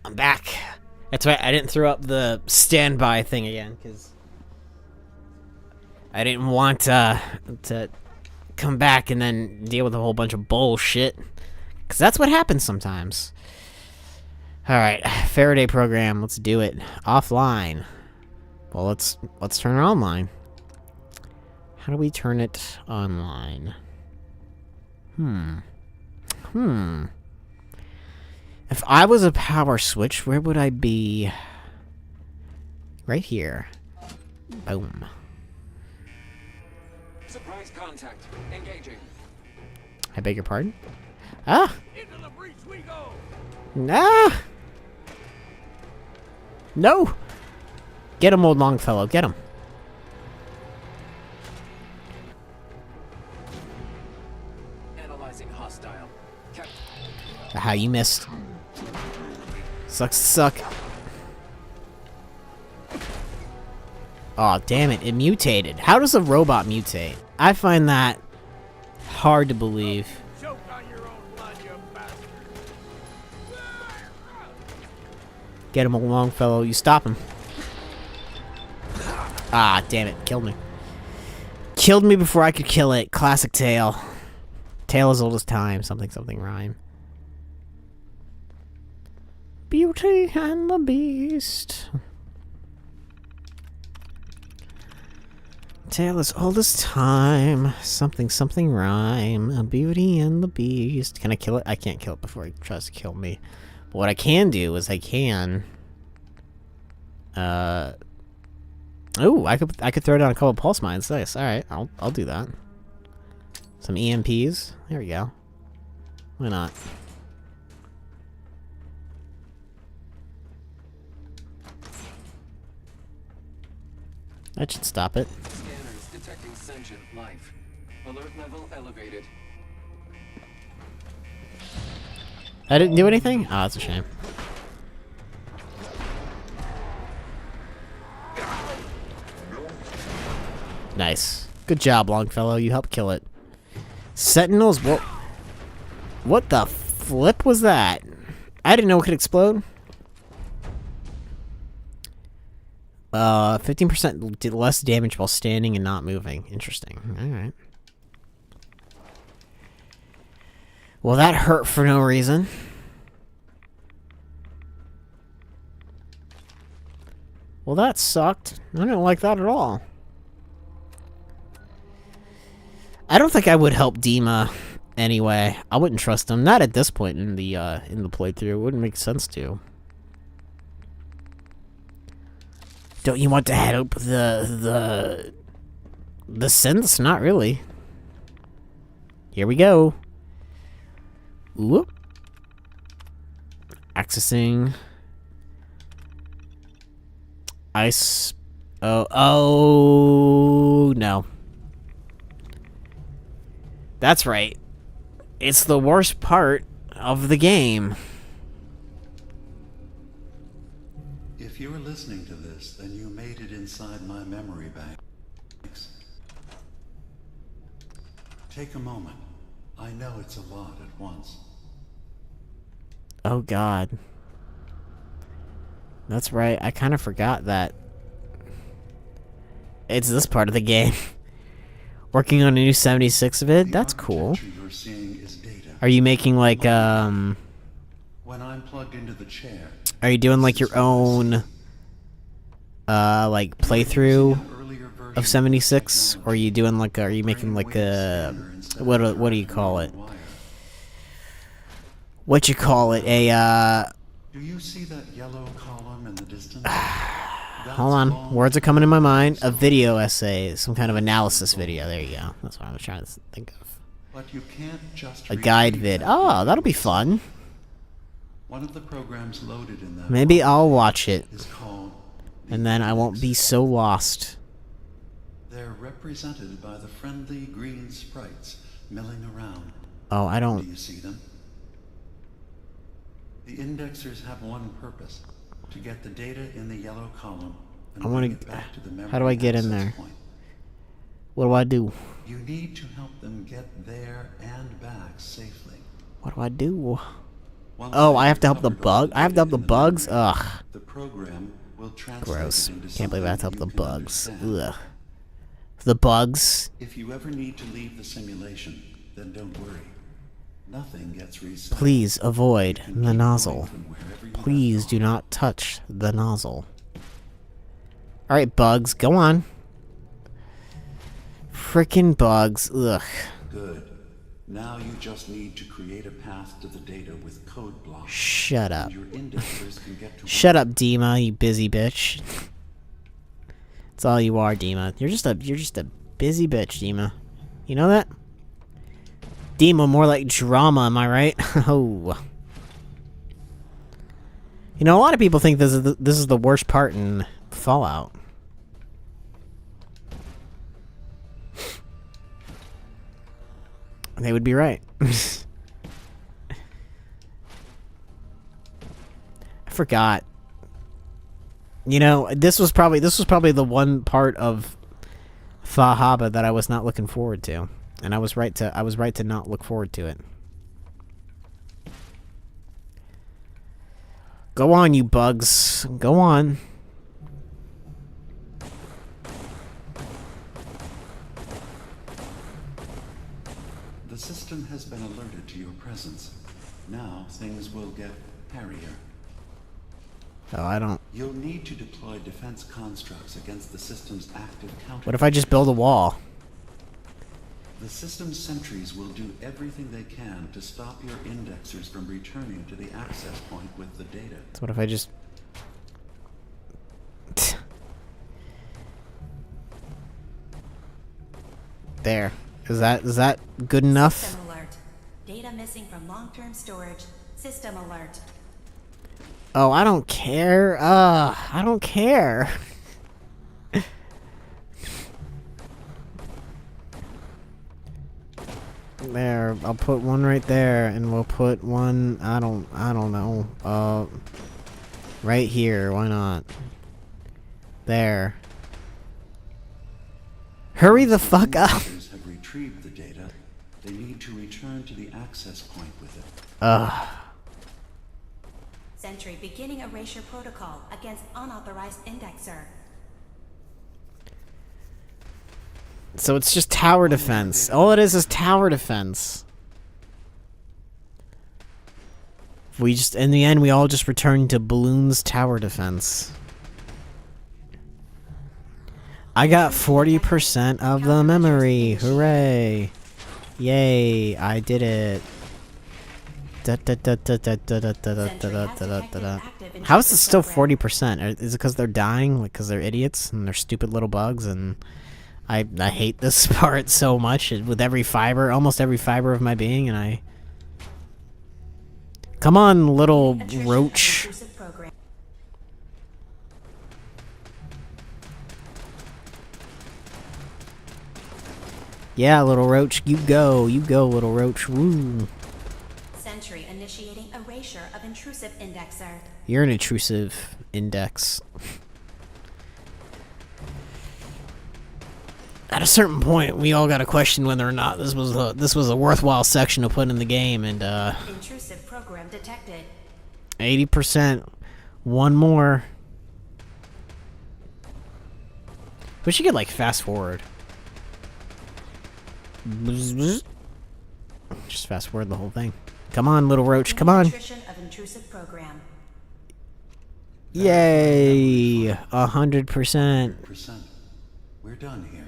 I'm back. That's right, I didn't throw up the standby thing again, because I didn't want to come back and then deal with a whole bunch of bullshit. Because that's what happens sometimes. Alright, Faraday program, let's do it. Offline. Well, let's turn it online. How do we turn it online? If I was a power switch, where would I be? Right here. Boom. Surprise contact. Engaging. I beg your pardon? Ah! Into the breach we go. Nah! No! Get him, old Longfellow. Get him. Analyzing hostile. Aha, you missed. Sucks to suck. Aw, damn it. It mutated. How does a robot mutate? I find that hard to believe. Get him, old Longfellow. You stop him. Ah, damn it. Killed me. Killed me before I could kill it. Classic tale. Tale as old as time. Something, something rhyme. Beauty and the Beast. Tale as old as time. Something, something rhyme. A Beauty and the Beast. Can I kill it? I can't kill it before it tries to kill me. But what I can do is I can... Oh, I could throw down a couple pulse mines. Nice. Alright, I'll do that. Some EMPs. There we go. Why not? That should stop it. Scanners detecting sentient life. Alert level elevated. I didn't do anything? Oh, that's a shame. Nice. Good job, Longfellow. You helped kill it. Sentinels? What the flip was that? I didn't know it could explode. 15% less damage while standing and not moving. Interesting. Alright. Well, that hurt for no reason. Well, that sucked. I don't like that at all. I don't think I would help Dima anyway. I wouldn't trust him. Not at this point in the playthrough. It wouldn't make sense to. Don't you want to help the synths? Not really. Here we go. Whoop. Accessing. Ice. Oh no. That's right. It's the worst part of the game. If you were listening to this, then you made it inside my memory banks. Take a moment. I know it's a lot at once. Oh god. That's right, I kind of forgot that. It's this part of the game. Working on a new 76 vid? That's cool. Are you making like, When I'm plugged into the chair, are you doing like your own, like playthrough of 76? Or are you doing like, are you making like a, what do you call it? What you call it? do you see that yellow column in the distance? Hold on. Words are coming in my mind. A video essay. Some kind of analysis video. There you go. That's what I was trying to think of. But you can't just a guide vid. Oh, that'll be fun. One of the programs loaded in that maybe I'll watch it. And then I won't be so lost. They're represented by the friendly green sprites milling around. Oh, I don't... Do you see them? The indexers have one purpose. To get the data in the yellow column and bring it back to the memory. How do I get in there? What do I do? You need to help them get there and back safely. What do I do? Oh, I have to help the bug? I have to help the bugs? Ugh. The program will gross. Can't believe I have to help the bugs. Ugh. The bugs. If you ever need to leave the simulation, then don't worry. Nothing gets reset. Please avoid the nozzle. Please do not touch the nozzle. Alright, bugs, go on. Frickin' bugs. Ugh. Good. Now you just need to create a path to the data with code blocks. Shut up. Your indexers can get to Shut up, Dima, you busy bitch. That's all you are, Dima. You're just a busy bitch, Dima. You know that? Dima, more like drama, am I right? Oh. You know, a lot of people think this is the worst part in Fallout. They would be right. I forgot. You know, this was probably the one part of Fahaba that I was not looking forward to. And I was right to not look forward to it. Go on, you bugs. Go on. The system has been alerted to your presence. Now things will get hairier. Oh, I don't... You'll need to deploy defense constructs against the system's active counter. What if I just build a wall? The system's sentries will do everything they can to stop your indexers from returning to the access point with the data. So what if I just... There. Is that good enough? System alert. Data missing from long-term storage. System alert. Oh, I don't care. I don't care. There, I'll put one right there, and we'll put one, I don't know, right here, why not? There. Hurry the fuck up! Have retrieved the data. They need to return to the access point with it. Sentry beginning erasure protocol against unauthorized indexer. So it's just tower defense. All it is tower defense. We just, in the end, we all just return to Balloon's tower defense. I got 40% of the memory. Hooray. Yay, I did it. How is it still 40%? Is it because they're dying? Like, because they're idiots and they're stupid little bugs? And I hate this part so much with every fiber, almost every fiber of my being, and I... Come on, little roach. Yeah, little roach, you go, little roach, woo. Sentry initiating erasure of intrusive indexer. You're an intrusive index. At a certain point, we all got to question whether or not this was a worthwhile section to put in the game, and intrusive program detected. 80%. One more. We should get like fast forward. Just fast forward the whole thing. Come on, little roach. Come on. Attrition of intrusive program. Yay! 100%. We're done here.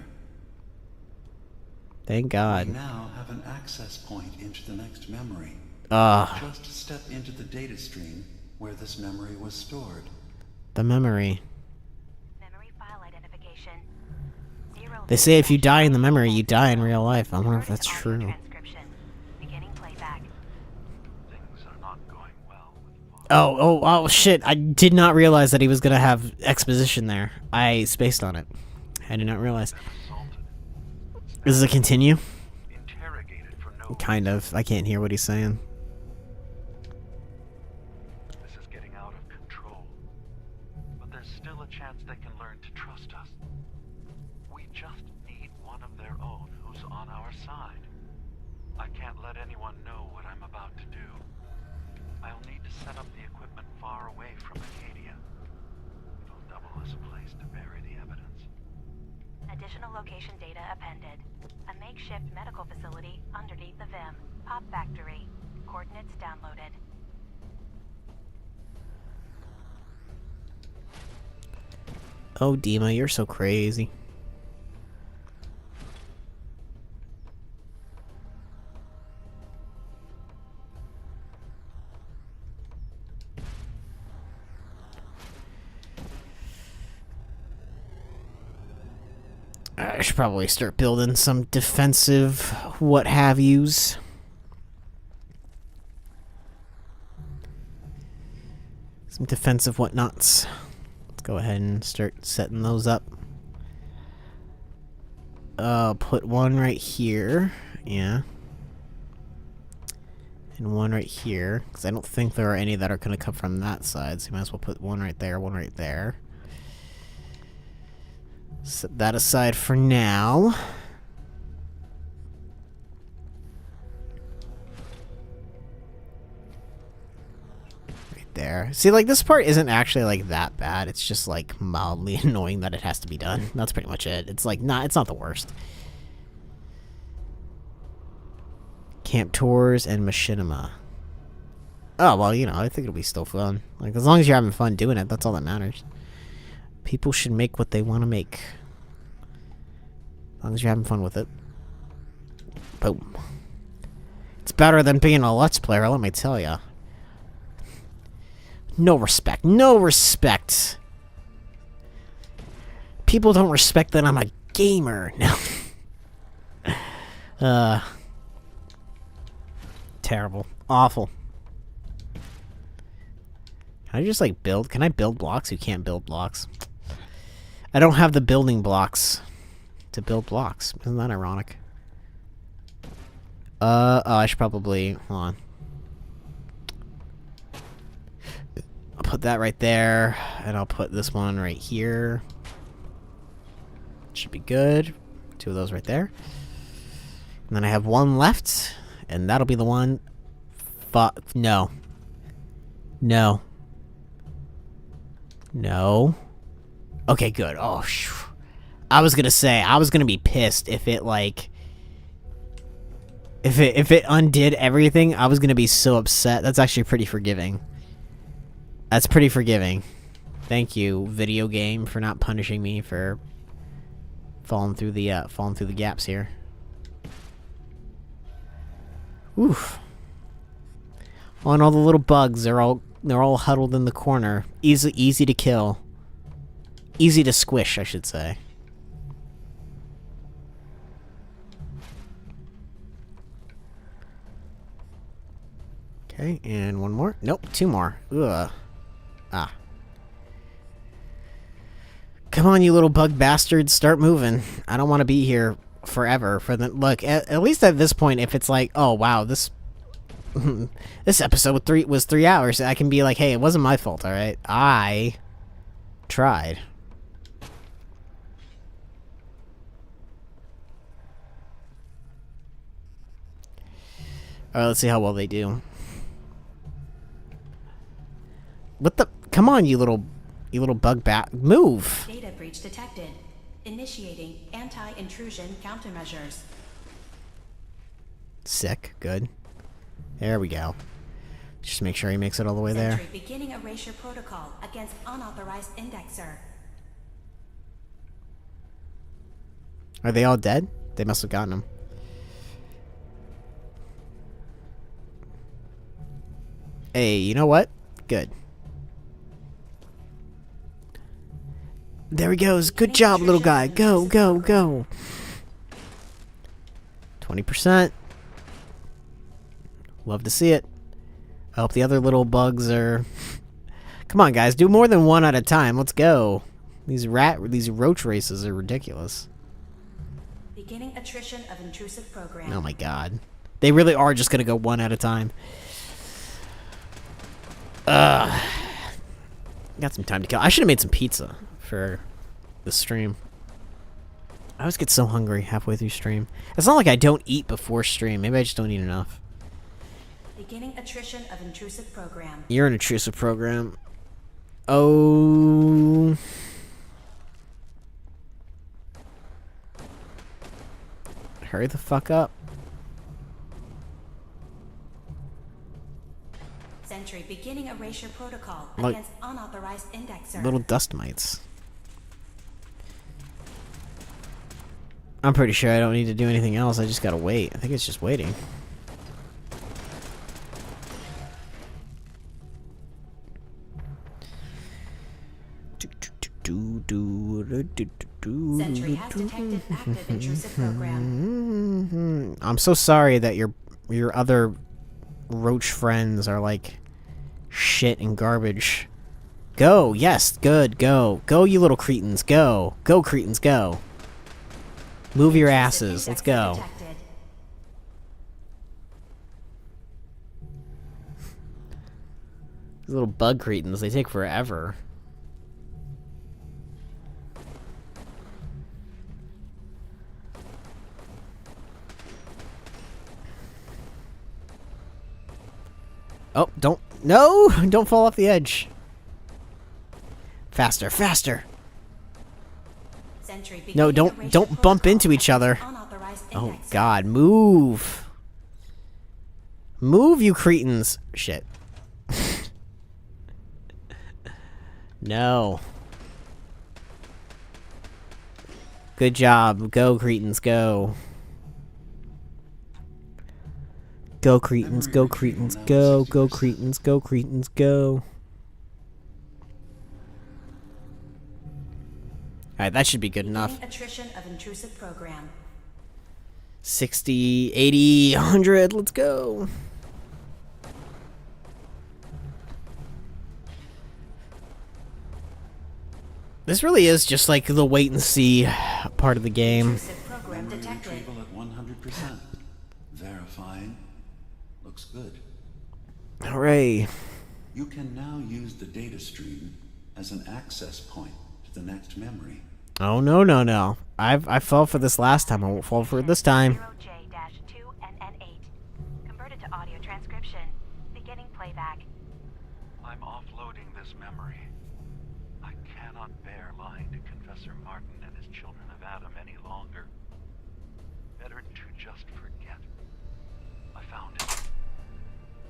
Thank God. We now have an access point into the next memory. Just step into the data stream where this memory was stored. The memory. They say if you die in the memory, you die in real life. I wonder if that's true. Oh, shit. I did not realize that he was going to have exposition there. I spaced on it. I did not realize. Does it continue? Kind of. I can't hear what he's saying. This is getting out of control. But there's still a chance they can learn to trust us. We just need one of their own who's on our side. I can't let anyone know what I'm about to do. I'll need to set up the equipment far away from Acadia. It'll double as a place to bury the evidence. Additional location data appended. A makeshift medical facility underneath the VIM. Pop factory. Coordinates downloaded. Oh, Dima, you're so crazy. I should probably start building some defensive what-have-yous. Some defensive whatnots. Let's go ahead and start setting those up. Put one right here. Yeah. And one right here. Because I don't think there are any that are going to come from that side. So you might as well put one right there, one right there. Set that aside for now. Right there. See, like, this part isn't actually, like, that bad. It's just, like, mildly annoying that it has to be done. That's pretty much it. It's, like, it's not the worst. Camp tours and machinima. Oh, well, you know, I think it'll be still fun. Like, as long as you're having fun doing it, that's all that matters. People should make what they want to make. As long as you're having fun with it. Boom. It's better than being a Let's Player, let me tell ya. No respect. No respect. People don't respect that I'm a gamer. No. Terrible. Awful. Can I just, like, build? Can I build blocks? You can't build blocks. I don't have the building blocks to build blocks. Isn't that ironic? Oh, I should probably... Hold on. I'll put that right there, and I'll put this one right here. Should be good. 2 of those right there. And then I have 1 left, and that'll be the one... No. No. No. Okay, good. Oh, I was gonna say, I was gonna be pissed if it, like... If it undid everything, I was gonna be so upset. That's actually pretty forgiving. That's pretty forgiving. Thank you, video game, for not punishing me for falling through the gaps here. Oof. Oh, and all the little bugs, they're all huddled in the corner. Easy to kill. Easy to squish, I should say. Okay, and 1 more. Nope, 2 more. Ugh. Ah. Come on, you little bug bastards, start moving. I don't want to be here forever. Look, at least at this point, if it's like, oh wow, this episode was 3 hours, I can be like, hey, it wasn't my fault, all right? I tried. All right, let's see how well they do. What the? Come on, you little bug bat! Move! Data breach detected. Initiating anti-intrusion countermeasures. Sick. Good. There we go. Just make sure he makes it all the way there. Beginning erasure protocol against unauthorized indexer. Are they all dead? They must have gotten them. Hey, you know what? Good. There he goes. Good job, little guy. Go, go, go. 20%. Love to see it. I hope the other little bugs are... Come on, guys. Do more than 1 at a time. Let's go. These roach races are ridiculous. Beginning attrition of intrusive program. Oh my god. They really are just gonna go 1 at a time. Got some time to kill. I should have made some pizza for the stream. I always get so hungry halfway through stream. It's not like I don't eat before stream. Maybe I just don't eat enough. Beginning attrition of intrusive program. You're an intrusive program. Oh. Hurry the fuck up. Sentry beginning erasure protocol Like, against unauthorized indexer. little dust mites. I'm pretty sure I don't need to do anything else. I just gotta wait. I think it's just waiting. Sentry has detected active intrusive program. I'm so sorry that your other roach friends are like shit and garbage. Go, yes, good, go. Go, you little cretins, go. Go, cretins, go. Move your asses, let's go. These little bug cretins, they take forever. Oh, don't fall off the edge. Faster, faster. No, don't bump into each other. Oh god, move. Move, you cretins. Shit. No. Good job. Go, Cretans, go. Go, Cretans, go, Cretans, go. Go, Cretans, go, Cretans, go. Alright, that should be good enough. Attrition of intrusive program. 60, 80, 100, let's go. This really is just like the wait and see part of the game. Memory retrieval at 100%. Verifying. Looks good. Hooray. You can now use the data stream as an access point to the next memory. Oh, no, no, no. I fell for this last time. I won't fall for it this time. 0J-2NN8. Converted to audio transcription. Beginning playback. I'm offloading this memory. I cannot bear lying to Confessor Martin and his children of Adam any longer. Better to just forget. I found it.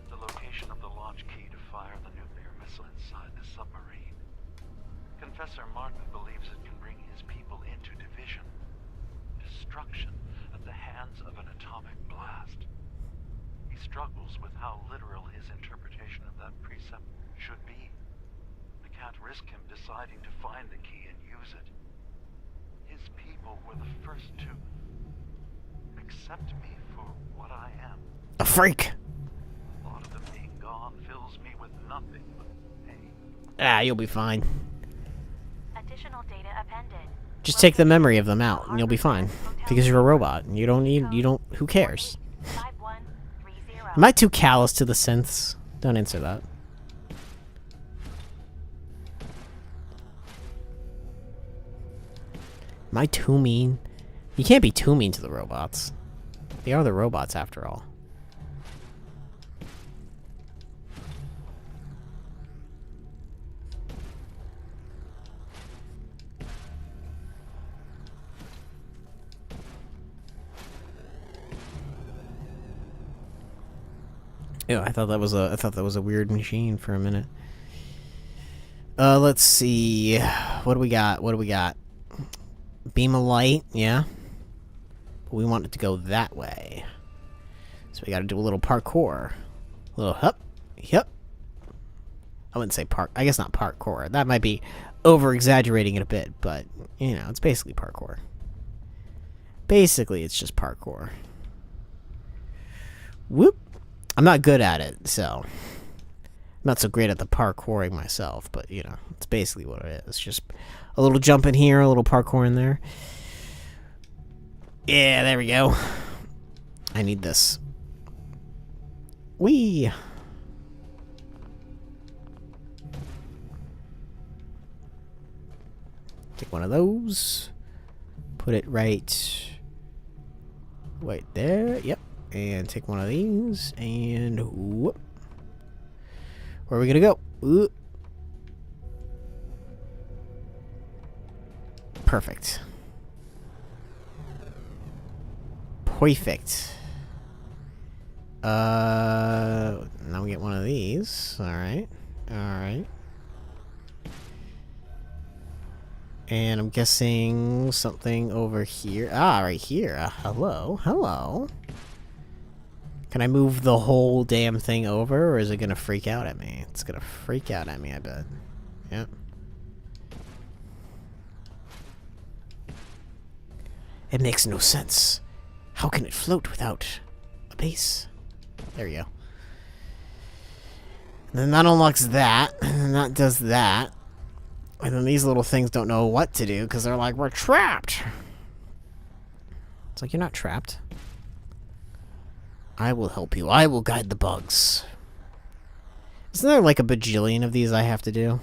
The location of the launch key to fire the nuclear missile inside the submarine. Confessor Martin believes it can bring his people into division, destruction at the hands of an atomic blast. He struggles with how literal his interpretation of that precept should be. I can't risk him deciding to find the key and use it. His people were the first to accept me for what I am. A freak. The thought of them being gone fills me with nothing but pain. Ah, you'll be fine. Additional data appended. Just take the memory of them out and you'll be fine. Because you're a robot. You don't need, who cares? Am I too callous to the synths? Don't answer that. Am I too mean? You can't be too mean to the robots. They are the robots after all. Yeah, I thought that was a weird machine for a minute. Let's see. What do we got? What do we got? Beam of light, yeah. But we want it to go that way. So we gotta do a little parkour. A little hup. Yup. I wouldn't say I guess not parkour. That might be over-exaggerating it a bit, but, you know, it's basically parkour. Basically, it's just parkour. Whoop. I'm not good at it, so I'm not so great at the parkouring myself, but, you know, it's basically what it is. Just a little jump in here, a little parkour in there. Yeah, there we go. I need this. Whee! Take one of those. Put it right there. Yep. And take one of these, and whoop. Where are we gonna go? Whoop. Perfect. Perfect. Now we get one of these. Alright. Alright. And I'm guessing something over here. Ah, right here. Hello. Hello. Can I move the whole damn thing over, or is it gonna freak out at me? It's gonna freak out at me, I bet. Yep. It makes no sense. How can it float without a base? There we go. And then that unlocks that, and then that does that. And then these little things don't know what to do, because they're like, we're trapped! It's like, you're not trapped. I will help you. I will guide the bugs. Isn't there like a bajillion of these I have to do?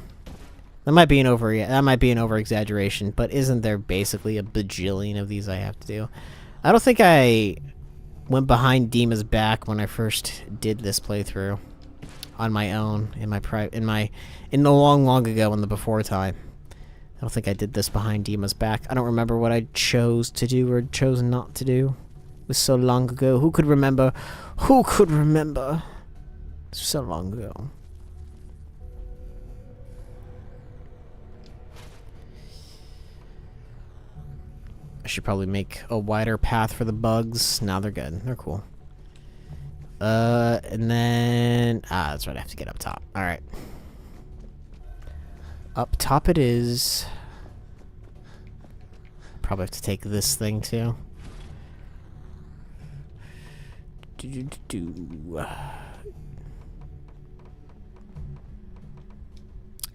That might be an over-exaggeration, but isn't there basically a bajillion of these I have to do? I don't think I went behind Dima's back when I first did this playthrough on my own in the long ago in the before time. I don't think I did this behind Dima's back. I don't remember what I chose to do or chose not to do. It was so long ago. Who could remember? Who could remember? So long ago. should probably make a wider path for the bugs. Now they're good. They're cool. And then... that's right, I have to get up top. Alright. Up top it is. Probably have to take this thing, too.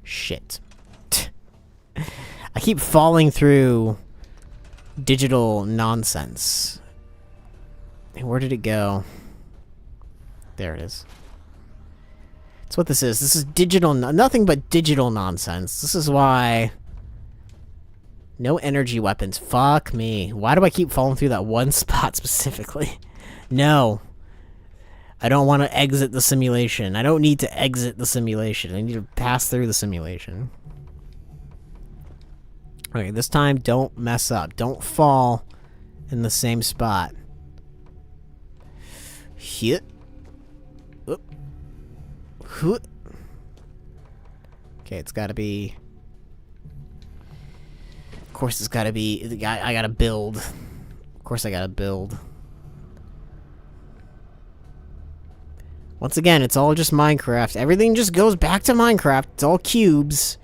Shit. I keep falling through digital nonsense. Hey, where did it go? There it is. That's what this is. This is digital, nothing but digital nonsense. This is why... No energy weapons. Fuck me. Why do I keep falling through that one spot specifically? No. I don't want to exit the simulation. I don't need to exit the simulation. I need to pass through the simulation. Okay, this time, don't mess up. Don't fall in the same spot. Hit. Oop. Hoot. Okay, it's gotta be... Of course it's gotta be... I gotta build. Of course I gotta build. Once again, it's all just Minecraft. Everything just goes back to Minecraft. It's all cubes.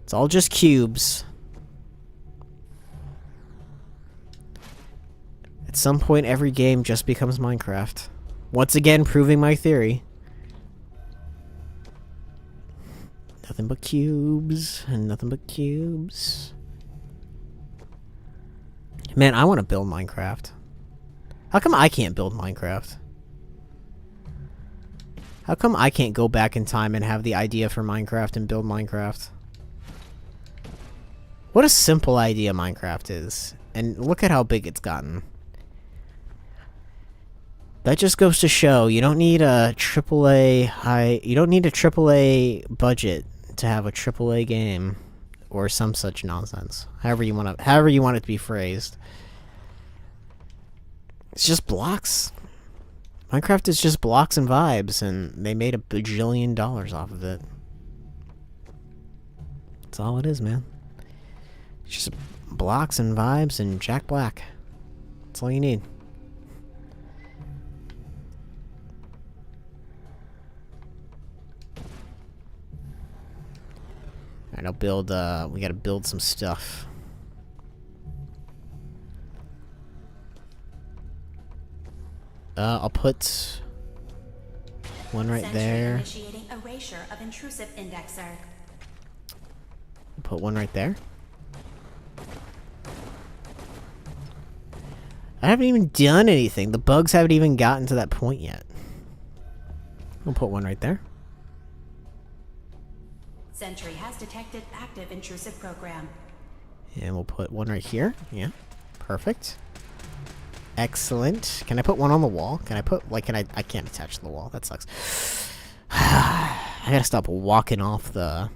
It's all just cubes. At some point, every game just becomes Minecraft. Once again, proving my theory. Nothing but cubes, and nothing but cubes. Man, I want to build Minecraft. How come I can't build Minecraft? How come I can't go back in time and have the idea for Minecraft and build Minecraft? What a simple idea Minecraft is. And look at how big it's gotten. That just goes to show you don't need a you don't need a AAA budget to have a AAA game or some such nonsense. However you want it to be phrased. It's just blocks. Minecraft is just blocks and vibes, and they made $1 bajillion off of it. That's all it is, man. It's just blocks and vibes and Jack Black. That's all you need. Alright, I'll build, we gotta build some stuff. I'll put one right there. Initiating erasure of intrusive indexer. Put one right there. I haven't even done anything. The bugs haven't even gotten to that point yet. We'll put one right there. Sentry has detected active intrusive program. And we'll put one right here. Yeah. Perfect. Excellent. Can I put one on the wall? Can I put, like, I can't attach to the wall. That sucks. I gotta stop walking off the...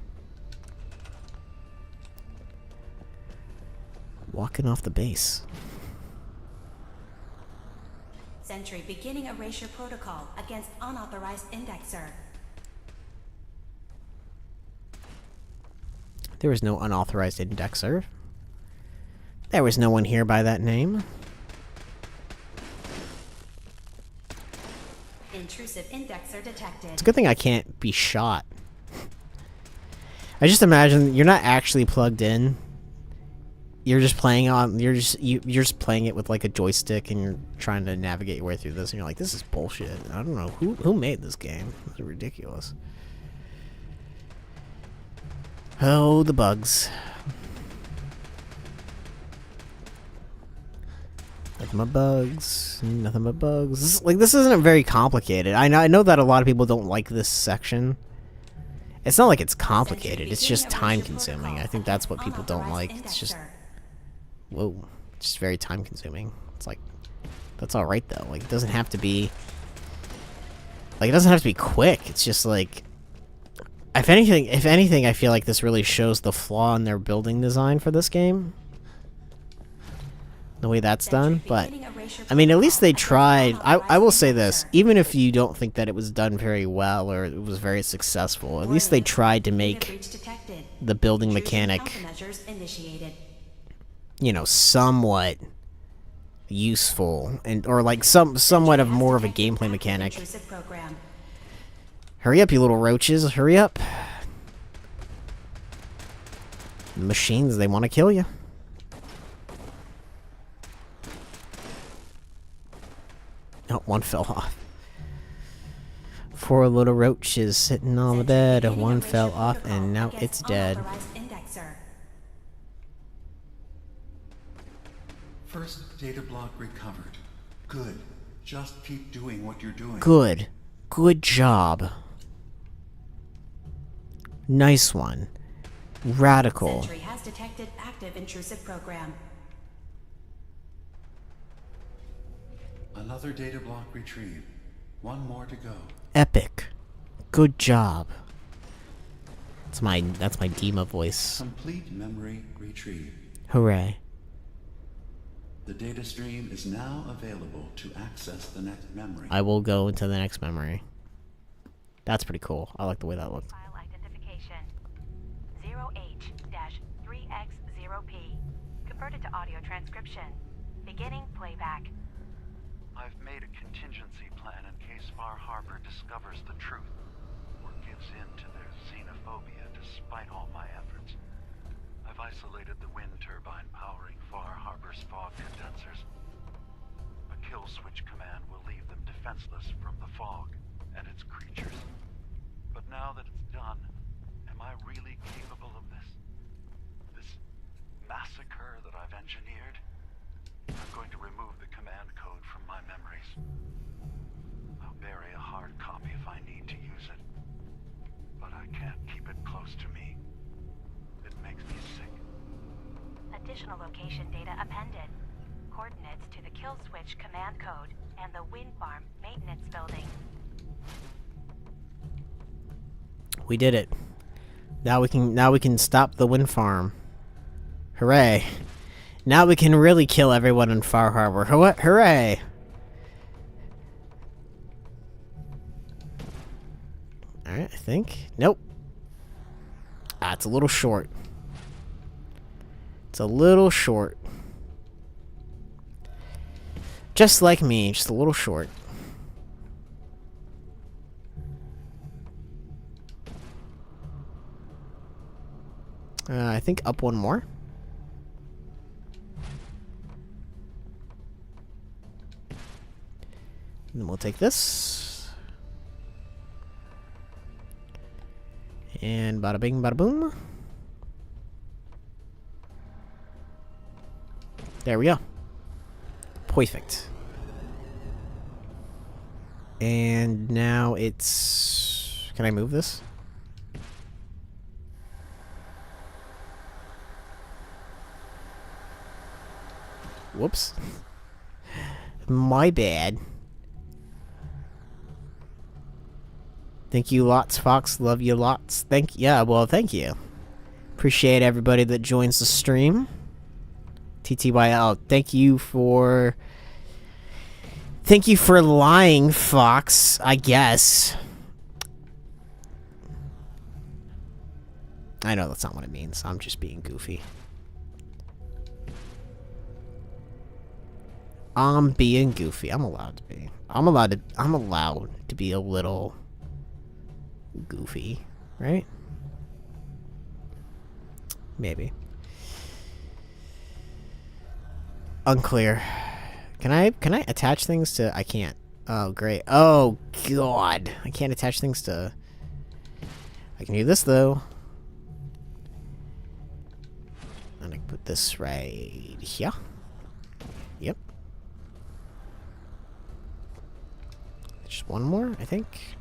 base. Sentry beginning erasure protocol against unauthorized indexer. There was no unauthorized indexer. There was no one here by that name. Intrusive indexer detected. It's a good thing I can't be shot. I just imagine you're not actually plugged in. You're just playing on. You're just playing it with like a joystick, and you're trying to navigate your way through this, and you're like, "This is bullshit." I don't know who made this game. It's ridiculous. Oh, the bugs. Nothing but bugs. Nothing but bugs. This isn't very complicated. I know that a lot of people don't like this section. It's not like it's complicated. It's just time consuming. I think that's what people don't like. It's just... Whoa. It's just very time consuming. It's like... That's alright though. Like, it doesn't have to be... Like, it doesn't have to be quick. It's just like... If anything, I feel like this really shows the flaw in their building design for this game. The way that's done, but... I mean, at least they tried... I will say this, even if you don't think that it was done very well, or it was very successful, at least they tried to make the building mechanic you know, somewhat useful and or like somewhat of more of a gameplay mechanic. Hurry up, you little roaches! Hurry up! The machines, they want to kill you. Oh, one fell off. 4 little roaches sitting on the bed. One fell off and now it's dead. First data block recovered. Good. Just keep doing what you're doing. Good. Good job. Nice one. Radical. Sentry has detected active intrusive program. Another data block retrieved. 1 more to go. Epic. Good job. That's my Dima voice. Complete memory retrieved. Hooray. The data stream is now available to access the next memory. I will go into the next memory. That's pretty cool. I like the way that looked. File identification 0H-3X0P. Converted to audio transcription. Beginning playback. I've made a contingency plan in case Far Harbor discovers the truth or gives in to their xenophobia despite all my efforts. I've isolated the wind turbine powering Far Harbor's fog condensers. A kill switch command will leave them defenseless from the fog and its creatures. But now that it's done, am I really capable of this? This massacre that I've engineered? I'm going to remove the command code from my memories. I'll bury a hard copy if I need to use it. But I can't keep it close to me. It makes me sick. Additional location data appended. Coordinates to the kill switch command code and the wind farm maintenance building. We did it. Now we can stop the wind farm. Hooray. Now we can really kill everyone in Far Harbor. Hooray! Alright, I think. Nope. Ah, it's a little short. It's a little short. Just like me, just a little short. I think up 1 more. And then we'll take this. And bada bing, bada boom. There we go. Perfect. And now it's... Can I move this? Whoops. My bad. Thank you lots, Fox. Love you lots. Thank you. Appreciate everybody that joins the stream. TTYL. Thank you for lying, Fox, I guess. I know that's not what it means. I'm just being goofy. I'm being goofy. I'm allowed to be. I'm allowed to be a little goofy, right? Maybe. Unclear. Can I attach things to... I can't. Oh, great. Oh, God. I can't attach things to... I can do this, though. And I can put this right here. Yep. Just 1 more, I think.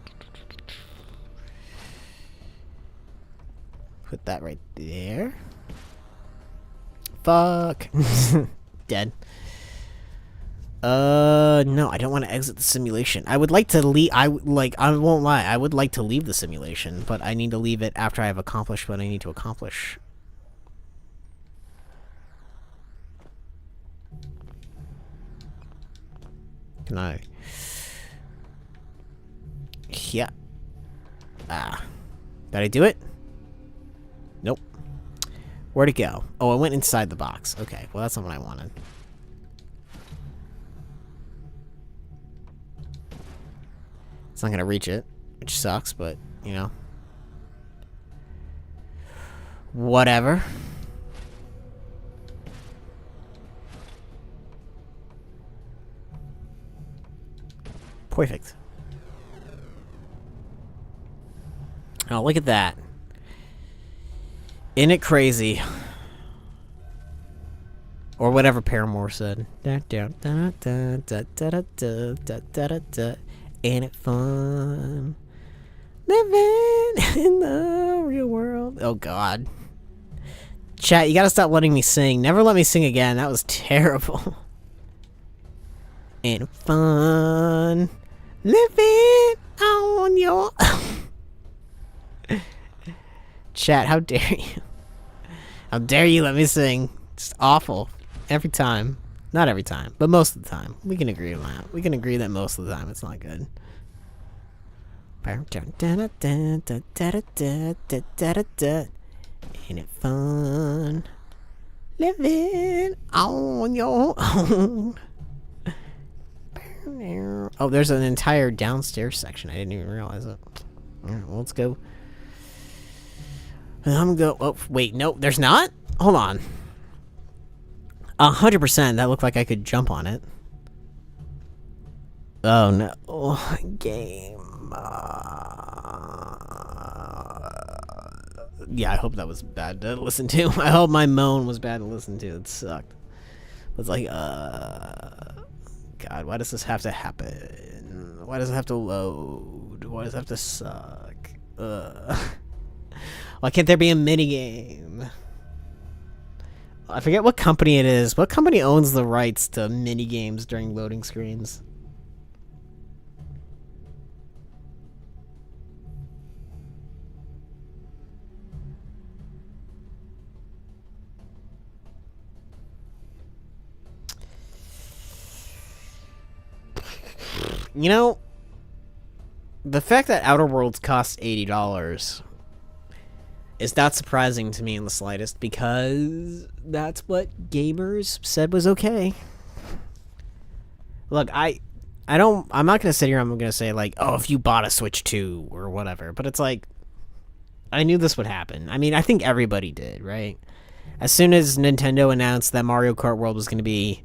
Put that right there. Fuck. Dead. No, I don't want to exit the simulation. I would like to leave. I won't lie. I would like to leave the simulation, but I need to leave it after I have accomplished what I need to accomplish. Can I? Yeah. Ah. Did I do it? Nope. Where'd it go? Oh, it went inside the box. Okay, well, that's not what I wanted. It's not gonna reach it, which sucks, but, you know. Whatever. Perfect. Oh, look at that. Isn't it crazy? Or whatever Paramore said. Ain't it fun? Living in the real world. Oh, God. Chat, you gotta stop letting me sing. Never let me sing again. That was terrible. Ain't it fun? Living on your... Chat, how dare you? How dare you let me sing? It's awful. Every time. Not every time, but most of the time. We can agree on that. We can agree that most of the time it's not good. Ain't it fun? Living on your own. Oh, there's an entire downstairs section. I didn't even realize it. Alright, well, let's go. I'm gonna go. Oh, wait, no, there's not? Hold on. 100%. That looked like I could jump on it. Oh, no. Oh, game. Yeah, I hope that was bad to listen to. I hope my moan was bad to listen to. It sucked. It's like, God, why does this have to happen? Why does it have to load? Why does it have to suck? Why can't there be a minigame? I forget what company it is. What company owns the rights to minigames during loading screens? You know, the fact that Outer Worlds costs $80 is not surprising to me in the slightest, because that's what gamers said was okay. Look, I'm not gonna sit here and I'm gonna say like, oh, if you bought a Switch 2 or whatever, but it's like, I knew this would happen. I mean, I think everybody did, right? As soon as Nintendo announced that Mario Kart World was gonna be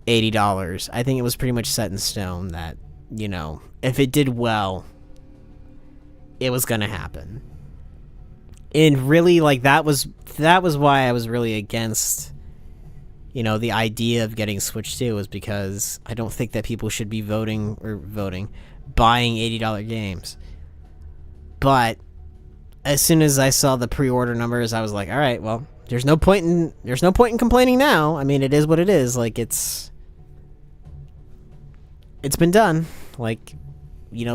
$80, I think it was pretty much set in stone that, you know, if it did well, it was gonna happen. And really, like, that was why I was really against, you know, the idea of getting Switch 2, was because I don't think that people should be buying $80 games. But as soon as I saw the pre-order numbers, I was like, all right, well, there's no point in complaining now. I mean, it is what it is. Like, it's been done. Like, you know,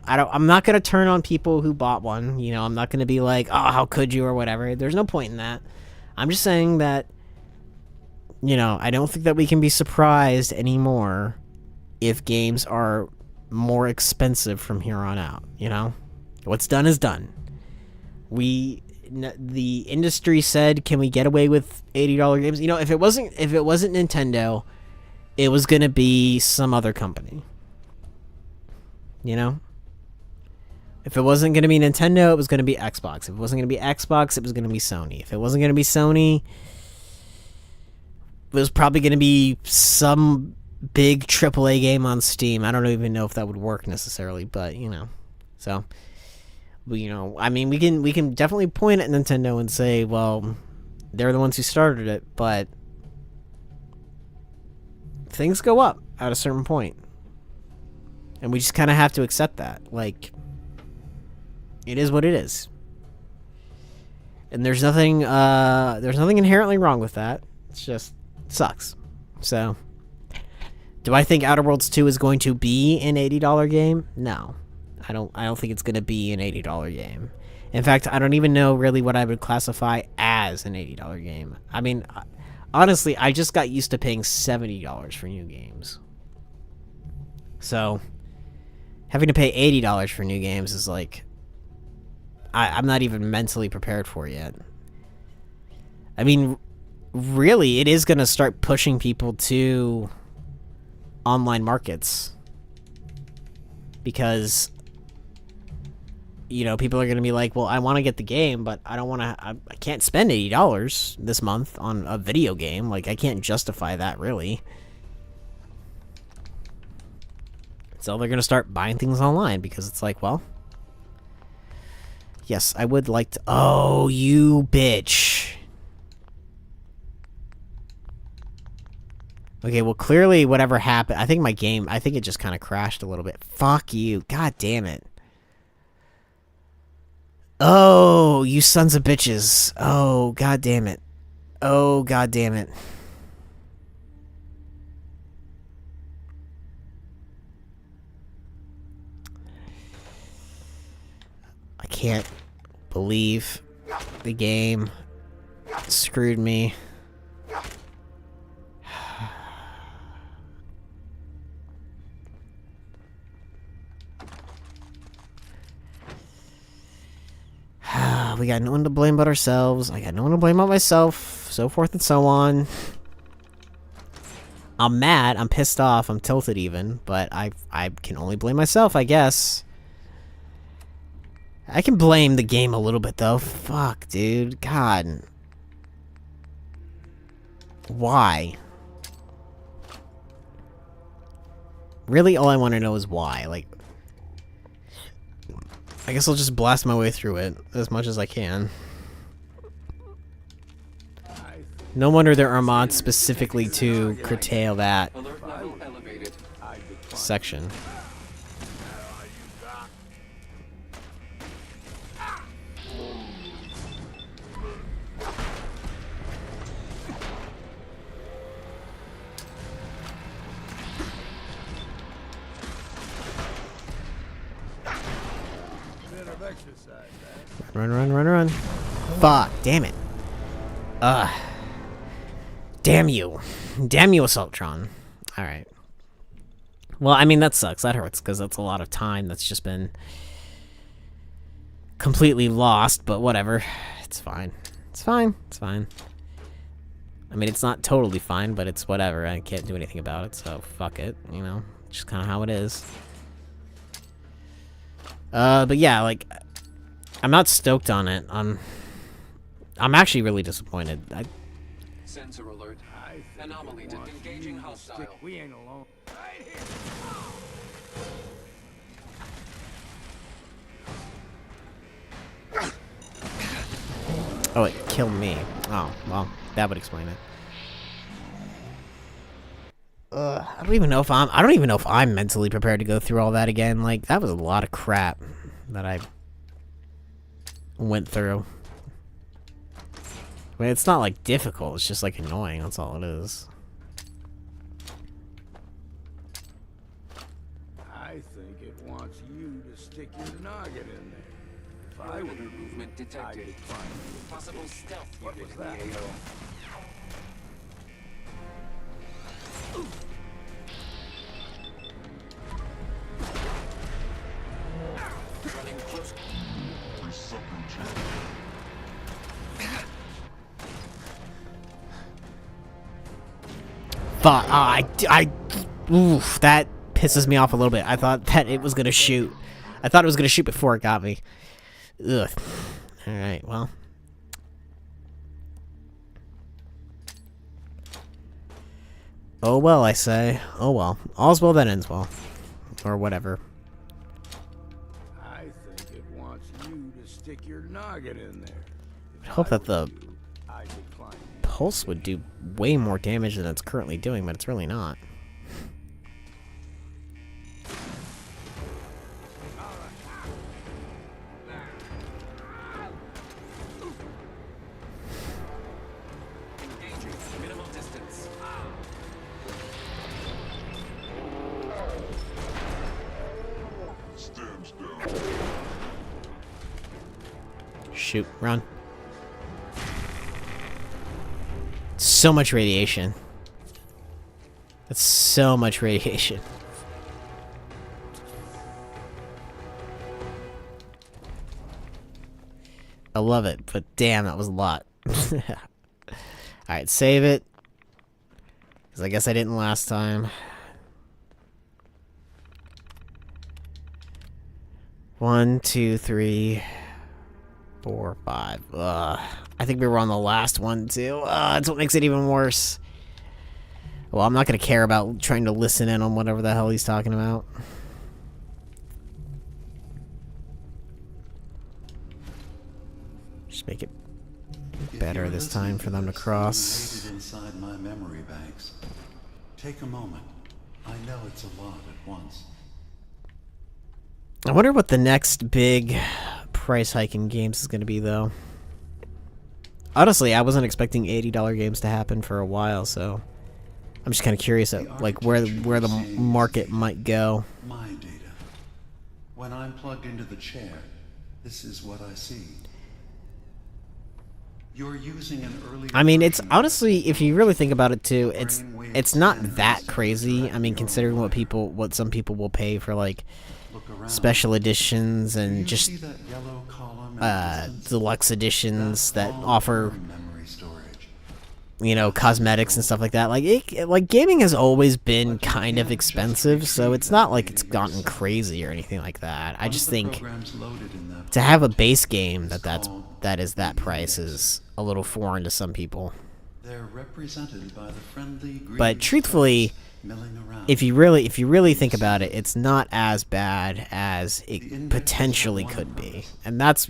I'm not going to turn on people who bought one. You know, I'm not going to be like, oh, how could you, or whatever. There's no point in that. I'm just saying that, you know, I don't think that we can be surprised anymore if games are more expensive from here on out, you know? What's done is done. The industry said, can we get away with $80 games? You know, if it wasn't Nintendo, it was going to be some other company. You know? If it wasn't going to be Nintendo, it was going to be Xbox. If it wasn't going to be Xbox, it was going to be Sony. If it wasn't going to be Sony, it was probably going to be some big AAA game on Steam. I don't even know if that would work necessarily, but, you know. So, you know, I mean, we can definitely point at Nintendo and say, well, they're the ones who started it, but things go up at a certain point. And we just kind of have to accept that. Like, it is what it is. And there's nothing inherently wrong with that. It's just, it sucks. So, do I think Outer Worlds 2 is going to be an $80 game? No. I don't think it's going to be an $80 game. In fact, I don't even know really what I would classify as an $80 game. I mean, honestly, I just got used to paying $70 for new games. So, having to pay $80 for new games is like, I'm not even mentally prepared for it yet. I mean, really, it is going to start pushing people to online markets. Because, you know, people are going to be like, well, I want to get the game, but I don't want to, I can't spend $80 this month on a video game. Like, I can't justify that, really. So they're going to start buying things online because it's like, well, yes, I would like to, oh, you bitch. Okay, well, clearly whatever happened, I think my game, I think it just kind of crashed a little bit. Fuck you. God damn it. Oh, you sons of bitches. Oh, god damn it. Oh, god damn it. I can't believe the game screwed me. We got no one to blame but ourselves. I got no one to blame but myself. So forth and so on. I'm mad. I'm pissed off. I'm tilted even. But I can only blame myself, I guess. I can blame the game a little bit, though. Fuck, dude. God. Why? Really, all I want to know is why. Like, I guess I'll just blast my way through it as much as I can. No wonder there are mods specifically to curtail that section. Run, run, run, run. Fuck, damn it. Damn you. Damn you, Assaultron. Alright. Well, I mean, that sucks. That hurts, because that's a lot of time that's just been completely lost, but whatever. It's fine. It's fine. It's fine. I mean, it's not totally fine, but it's whatever. I can't do anything about it, so fuck it, you know? Just kind of how it is. But yeah, like, I'm not stoked on it. I'm actually really disappointed. Sensor alert. Anomaly engaging hostile. We ain't alone. Right here. Oh, it killed me. Oh, well, that would explain it. I don't even know if I'm mentally prepared to go through all that again. Like, that was a lot of crap that I went through. I mean, it's not, like, difficult. It's just, like, annoying. That's all it is. I think it wants you to stick your noggin in there. If I were you, Movement detected. I'd decline the Possible stealth What unit was that? in the AO. Running close. Fuck. Oof, that pisses me off a little bit. I thought that it was gonna shoot. I thought it was gonna shoot before it got me. Ugh. Alright, well. Oh well, I say. Oh well. All's well that ends well. Or whatever. I think it wants you to stick your noggin in there. I hope that the I decline. pulse would do way more damage than it's currently doing, but it's really not. Engaging. Minimal distance. Shoot, run. So much radiation. That's so much radiation. I love it, but damn, that was a lot. Alright, save it. Because I guess I didn't last time. 1, 2, 3, 4, 5. I think we were on the last one, too. That's what makes it even worse. Well, I'm not going to care about trying to listen in on whatever the hell he's talking about. Just make it better this time for them to cross. Inside my memory banks. Take a moment. I know it's a lot at once. I wonder what the next big price hike in games is going to be, though. Honestly, I wasn't expecting $80 games to happen for a while, so I'm just kind of curious at like where the market might go. My data. When I'm plugged into the chair, this is what I see. You're using an early. I mean, it's honestly, if you really think about it too, it's not that crazy. I mean, considering what some people will pay for like special editions and just deluxe editions that offer, you know, cosmetics and stuff like that. Like gaming has always been kind of expensive, so it's not like it's gotten crazy or anything like that. I just think to have a base game that is that price is a little foreign to some people. They're represented by the friendly green But truthfully, if you really think about it, it's not as bad as it potentially could be, and that's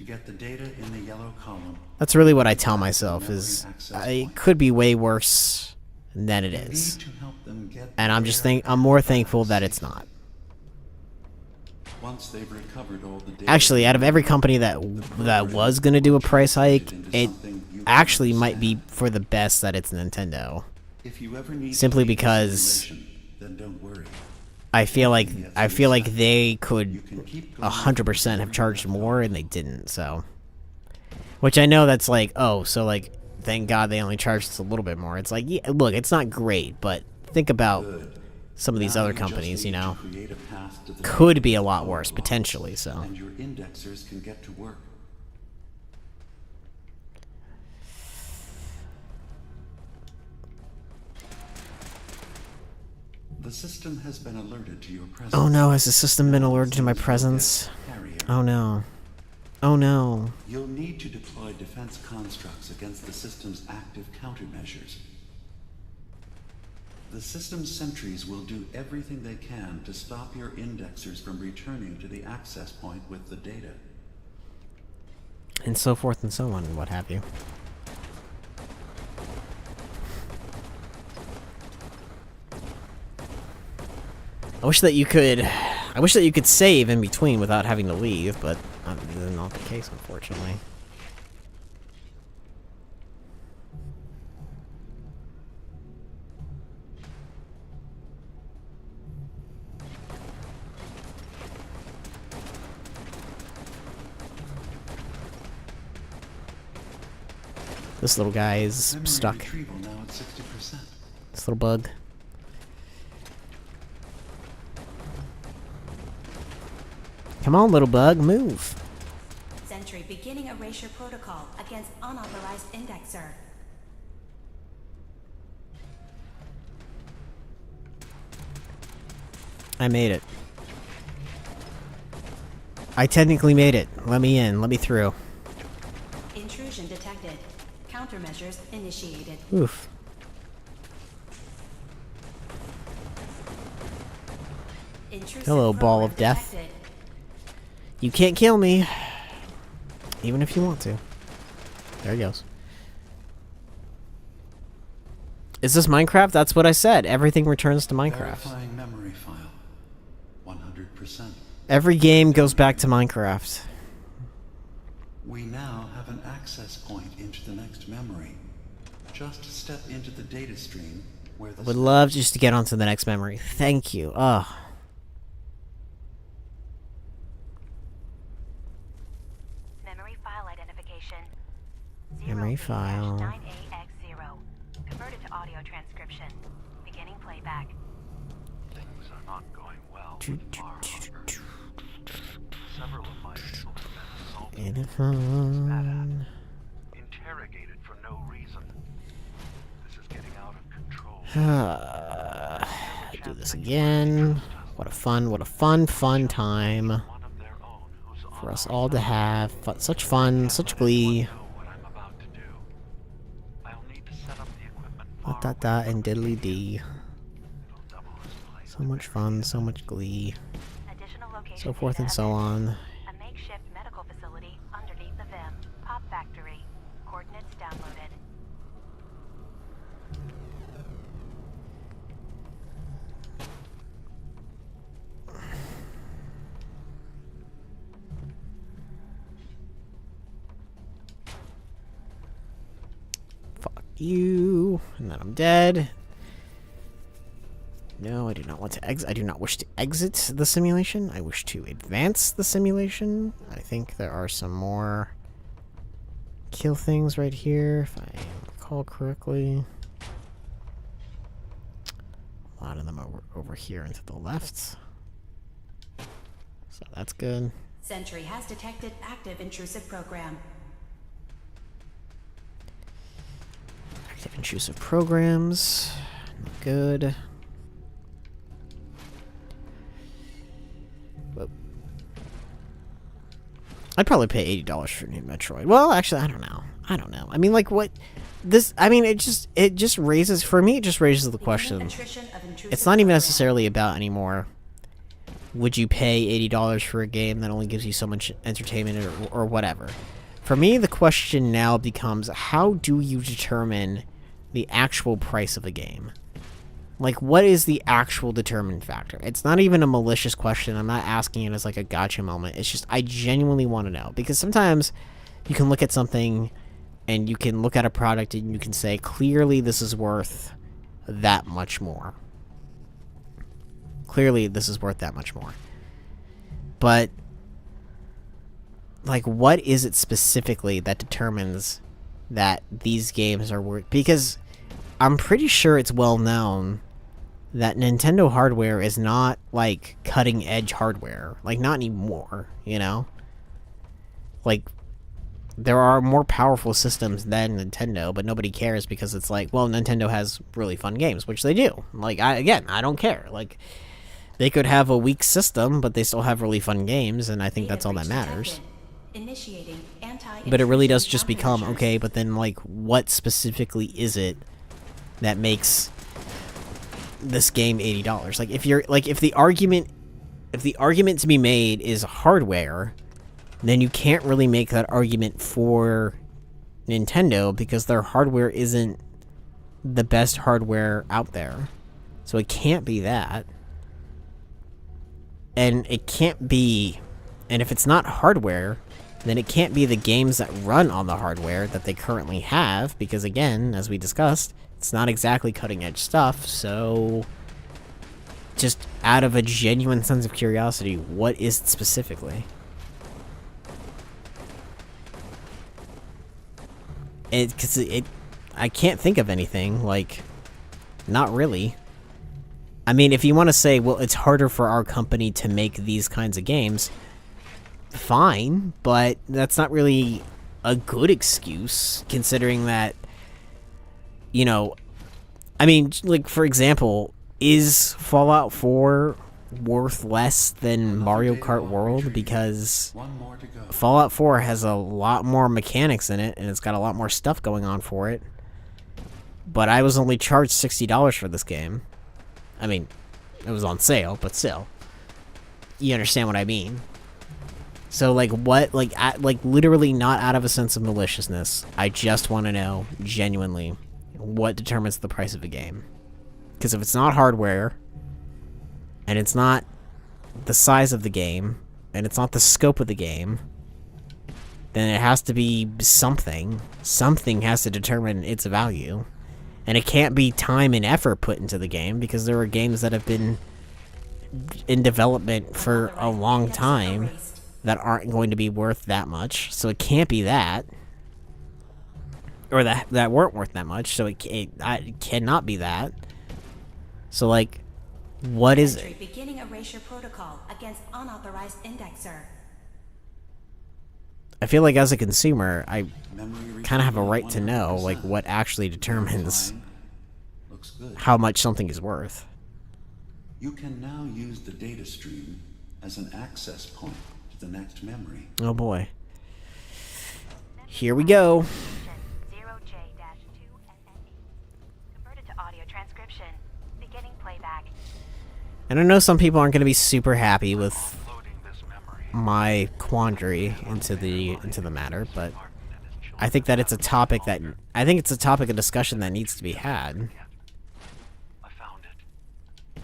really what I tell myself is it could be way worse than it is, and I'm more thankful that it's not. Once they've recovered all the data, Actually, out of every company that was gonna do a price hike, it actually might be for the best that it's Nintendo. if you ever need Simply because then don't worry. I feel like they could 100% have charged more and they didn't. So, which I know that's like, oh, so like thank God they only charged us a little bit more. It's like, yeah, look, it's not great, but think about some of these other companies, you know, could be a lot worse potentially. So. And your indexers can get to work. The system has been alerted to your presence. Oh no, has the system been alerted to my presence? Oh no. Oh no. You'll need to deploy defense constructs against the system's active countermeasures. The system's sentries will do everything they can to stop your indexers from returning to the access point with the data. And so forth and so on and what have you. I wish that you could save in between without having to leave, but that's not the case, unfortunately. This little guy is stuck. This little bug. Come on, little bug, move. Sentry beginning erasure protocol against unauthorized indexer. I made it. I technically made it. Let me in. Let me through. Intrusion detected. Countermeasures initiated. Oof. Intrusive Hello, ball of program death. detected. You can't kill me. Even if you want to. There he goes. Is this Minecraft? That's what I said. Everything returns to Minecraft. Verifying memory file. 100%. Every game goes back to Minecraft. We now have an access point into the next memory. Just step into the data stream where the Would love just to get onto the next memory. Thank you. Ugh. Memory file identification. Memory file. 9AX0. Converted to audio transcription. Beginning playback. Things are not going well with Far Harbor. Several of my children have been assaulted, Interrogated for no reason. Do this again. What a fun time for us all to have. Such fun, such glee. Da and diddly dee. So much fun, so much glee. So forth and so on. A makeshift medical facility underneath the VIM. Pop factory. Coordinates downloaded. Fuck you. And then I'm dead. No, I do not want to exit. I do not wish to exit the simulation. I wish to advance the simulation. I think there are some more kill things right here, if I recall correctly. A lot of them are over here and to the left. So that's good. Sentry has detected active intrusive program. Active intrusive programs. Not good. I'd probably pay $80 for a new Metroid. Well, actually, I don't know. I mean, like, what... This... I mean, it just raises... For me, it just raises the question. It's not even necessarily about anymore. Would you pay $80 for a game that only gives you so much entertainment or whatever? For me, the question now becomes, how do you determine the actual price of a game? Like, what is the actual determining factor? It's not even a malicious question. I'm not asking it as, like, a gotcha moment. It's just, I genuinely want to know. Because sometimes you can look at something and you can look at a product and you can say, clearly this is worth that much more. Clearly this is worth that much more. But, like, what is it specifically that determines that these games are worth... Because I'm pretty sure it's well known that Nintendo hardware is not, like, cutting-edge hardware. Like, not anymore, you know? Like, there are more powerful systems than Nintendo, but nobody cares because it's like, well, Nintendo has really fun games, which they do. Like, I don't care. Like, they could have a weak system, but they still have really fun games, and I think that's all that matters. But it really does just become, okay, but then, like, what specifically is it that makes this game $80? Like, if you're like, if the argument to be made is hardware, then you can't really make that argument for Nintendo because their hardware isn't the best hardware out there. So it can't be that. And it can't be, and if it's not hardware, then it can't be the games that run on the hardware that they currently have, because again, as we discussed, it's not exactly cutting-edge stuff, so just out of a genuine sense of curiosity, what is it specifically? I can't think of anything, like, not really. I mean, if you want to say, well, it's harder for our company to make these kinds of games, fine, but that's not really a good excuse, considering that, you know, I mean, like, for example, is Fallout 4 worth less than Mario Kart World? Because Fallout 4 has a lot more mechanics in it, and it's got a lot more stuff going on for it. But I was only charged $60 for this game. I mean, it was on sale, but still. You understand what I mean? So, like, what, like, literally not out of a sense of maliciousness, I just want to know, genuinely, what determines the price of a game. Because if it's not hardware, and it's not the size of the game, and it's not the scope of the game, then it has to be something. Something has to determine its value. And it can't be time and effort put into the game, because there are games that have been in development for a long time that aren't going to be worth that much. So it can't be that. Or that weren't worth that much, so it cannot be that. So, like, what is it? Beginning erasure protocol against unauthorized indexer. I feel like as a consumer, I kind of have a right to know, like, what actually determines Good. how much something is worth. You can now use the data stream as an access point to the next memory. Oh boy. Here we go. 0J-2NNE. Converted to audio transcription. Beginning playback. And I know some people aren't going to be super happy with my quandary into the matter, but I think that it's a topic of discussion that needs to be had.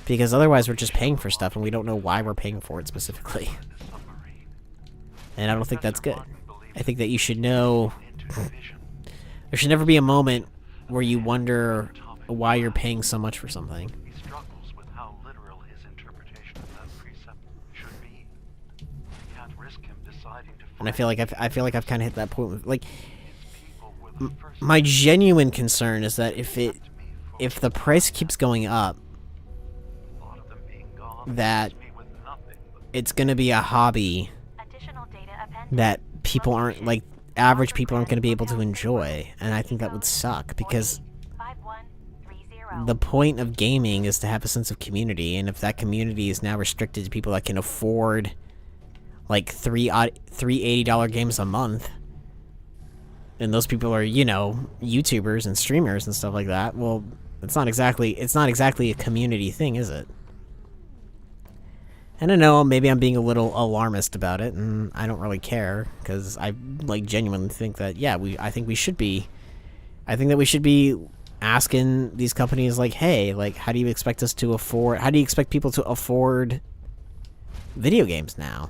Because otherwise we're just paying for stuff and we don't know why we're paying for it specifically. And I don't think that's good. I think that you should know... There should never be a moment where you wonder why you're paying so much for something. And I feel like I've kind of hit that point with, like, my genuine concern is that if the price keeps going up, that it's going to be a hobby that people aren't, like, average people aren't going to be able to enjoy, and I think that would suck, because the point of gaming is to have a sense of community, and if that community is now restricted to people that can afford, like, three $80 games a month, and those people are, you know, YouTubers and streamers and stuff like that, well, it's not exactly a community thing, is it? And I know maybe I'm being a little alarmist about it, and I don't really care, because I, like, genuinely think that, yeah, I think that we should be asking these companies, like, hey, like, how do you expect people to afford video games now?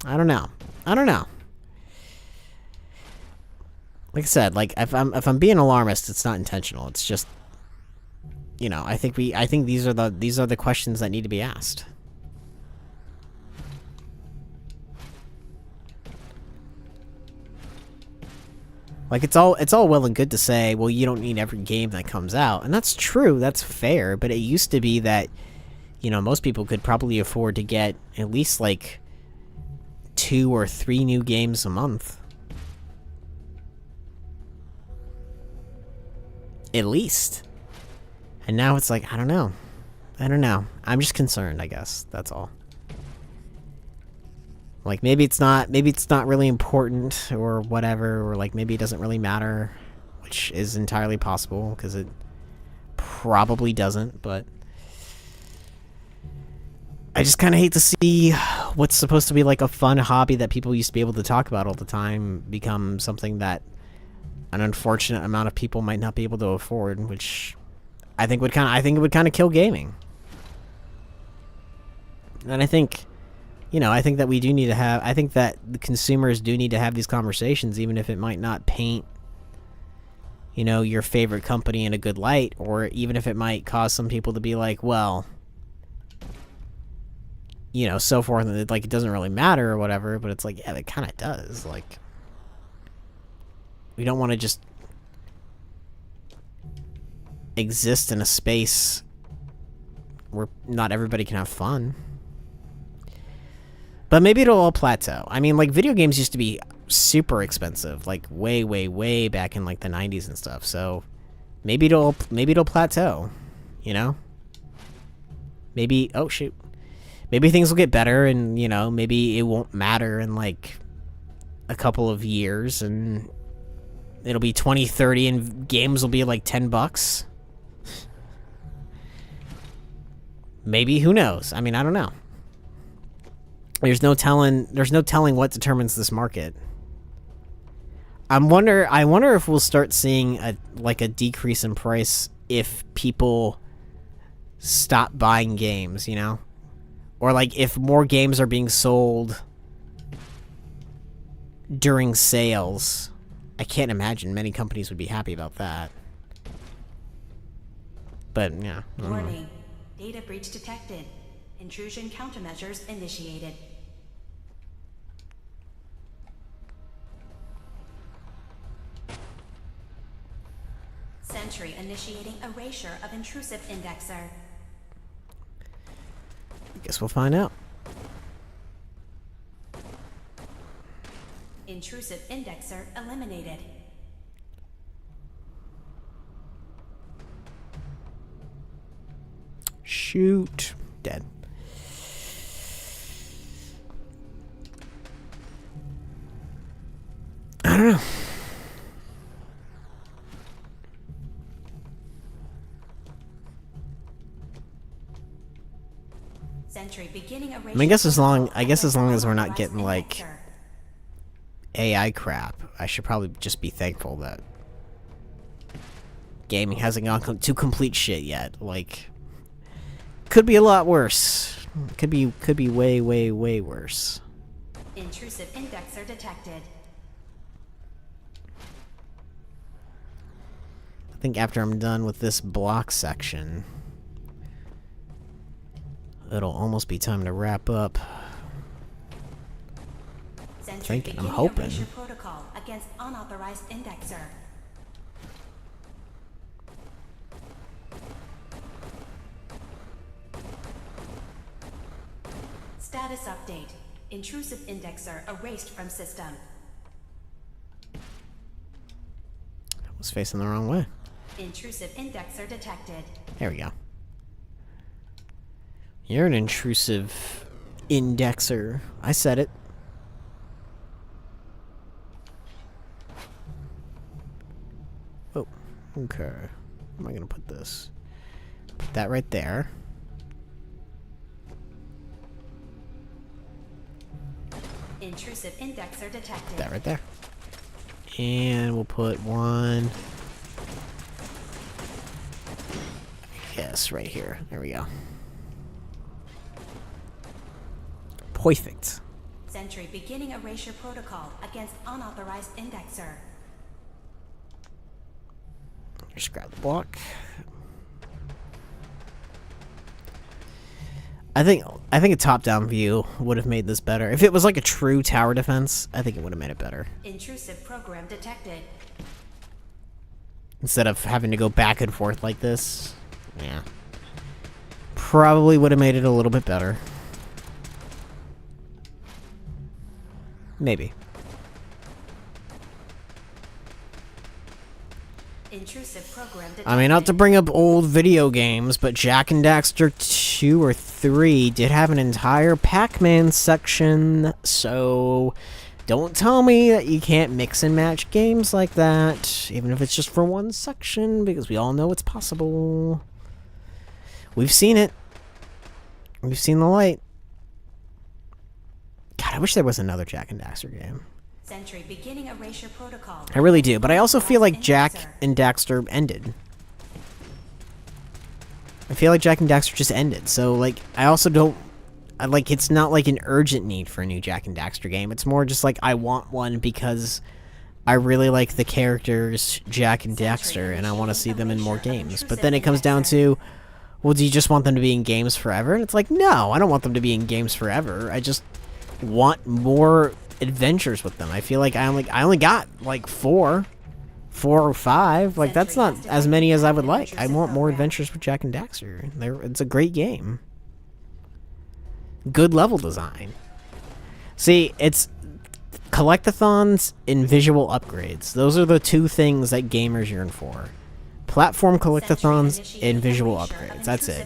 I don't know. Like I said, like, if I'm being alarmist, it's not intentional. It's just, you know, I think these are the questions that need to be asked. Like, it's all well and good to say, well, you don't need every game that comes out, and that's true, that's fair, but it used to be that, you know, most people could probably afford to get at least, like, 2 or 3 new games a month. At least. And now it's like, I don't know. I'm just concerned, I guess. That's all. Like, maybe it's not really important or whatever, or like maybe it doesn't really matter, which is entirely possible, because it probably doesn't, but I just kind of hate to see what's supposed to be like a fun hobby that people used to be able to talk about all the time become something that an unfortunate amount of people might not be able to afford, which I think it would kind of kill gaming. And I think, you know, I think that the consumers do need to have these conversations, even if it might not paint, you know, your favorite company in a good light, or even if it might cause some people to be like, well, you know, so forth, and like, it doesn't really matter or whatever, but it's like, yeah, it kind of does. Like, we don't want to just exist in a space where not everybody can have fun. But maybe it'll all plateau. I mean, like, video games used to be super expensive, like, way, way, way back in, like, the 90s and stuff, so maybe it'll plateau, you know? Maybe, oh, shoot. Maybe things will get better, and, you know, maybe it won't matter in, like, a couple of years, and it'll be 2030, and games will be, like, $10. Maybe, who knows? I mean, I don't know. There's no telling what determines this market. I wonder if we'll start seeing a decrease in price if people stop buying games, you know? Or like if more games are being sold during sales. I can't imagine many companies would be happy about that. But yeah. Warning. Data breach detected. Intrusion countermeasures initiated. Sentry initiating erasure of intrusive indexer. I guess we'll find out. Intrusive indexer eliminated. Shoot. Dead. I don't know. Sentry beginning I mean, I guess as long as we're not getting like AI crap, I should probably just be thankful that gaming hasn't gone to complete shit yet. Like, could be a lot worse. Could be way, way, way worse. Intrusive indexer detected. I think after I'm done with this block section, it'll almost be time to wrap up. I'm hoping. Protocol against unauthorized indexer. Status update. Intrusive indexer erased from system. I was facing the wrong way. Intrusive indexer detected. There we go. You're an intrusive indexer. I said it. Oh, okay. Where am I gonna put this? Put that right there. Intrusive indexer detected. That right there. And we'll put one. Yes, right here. There we go. Perfect. Sentry beginning erasure protocol against unauthorized indexer. Just grab the block. I think a top-down view would have made this better. If it was like a true tower defense, I think it would have made it better. Intrusive program detected. Instead of having to go back and forth like this. Yeah. Probably would have made it a little bit better. Maybe. Intrusive program detected. I mean, not to bring up old video games, but Jak and Daxter 2 or 3 did have an entire Pac-Man section, so don't tell me that you can't mix and match games like that, even if it's just for one section, because we all know it's possible. We've seen it. We've seen the light. God, I wish there was another Jak and Daxter game. Sentry beginning erasure protocol. I really do, but I also feel like Jak and Daxter ended. I feel like Jak and Daxter just ended, so, like, I also don't... it's not, like, an urgent need for a new Jak and Daxter game. It's more just, like, I want one because I really like the characters Jak and Daxter, and I want to see them in more games. But then it comes down to, well, do you just want them to be in games forever? And it's like, no, I don't want them to be in games forever. I just want more adventures with them. I feel like I only got like four or five. Like, that's not as many as I would like. I want more adventures with Jak and Daxter. It's a great game. Good level design. See, it's collectathons and visual upgrades. Those are the two things that gamers yearn for. Platform collectathons and visual upgrades. That's it.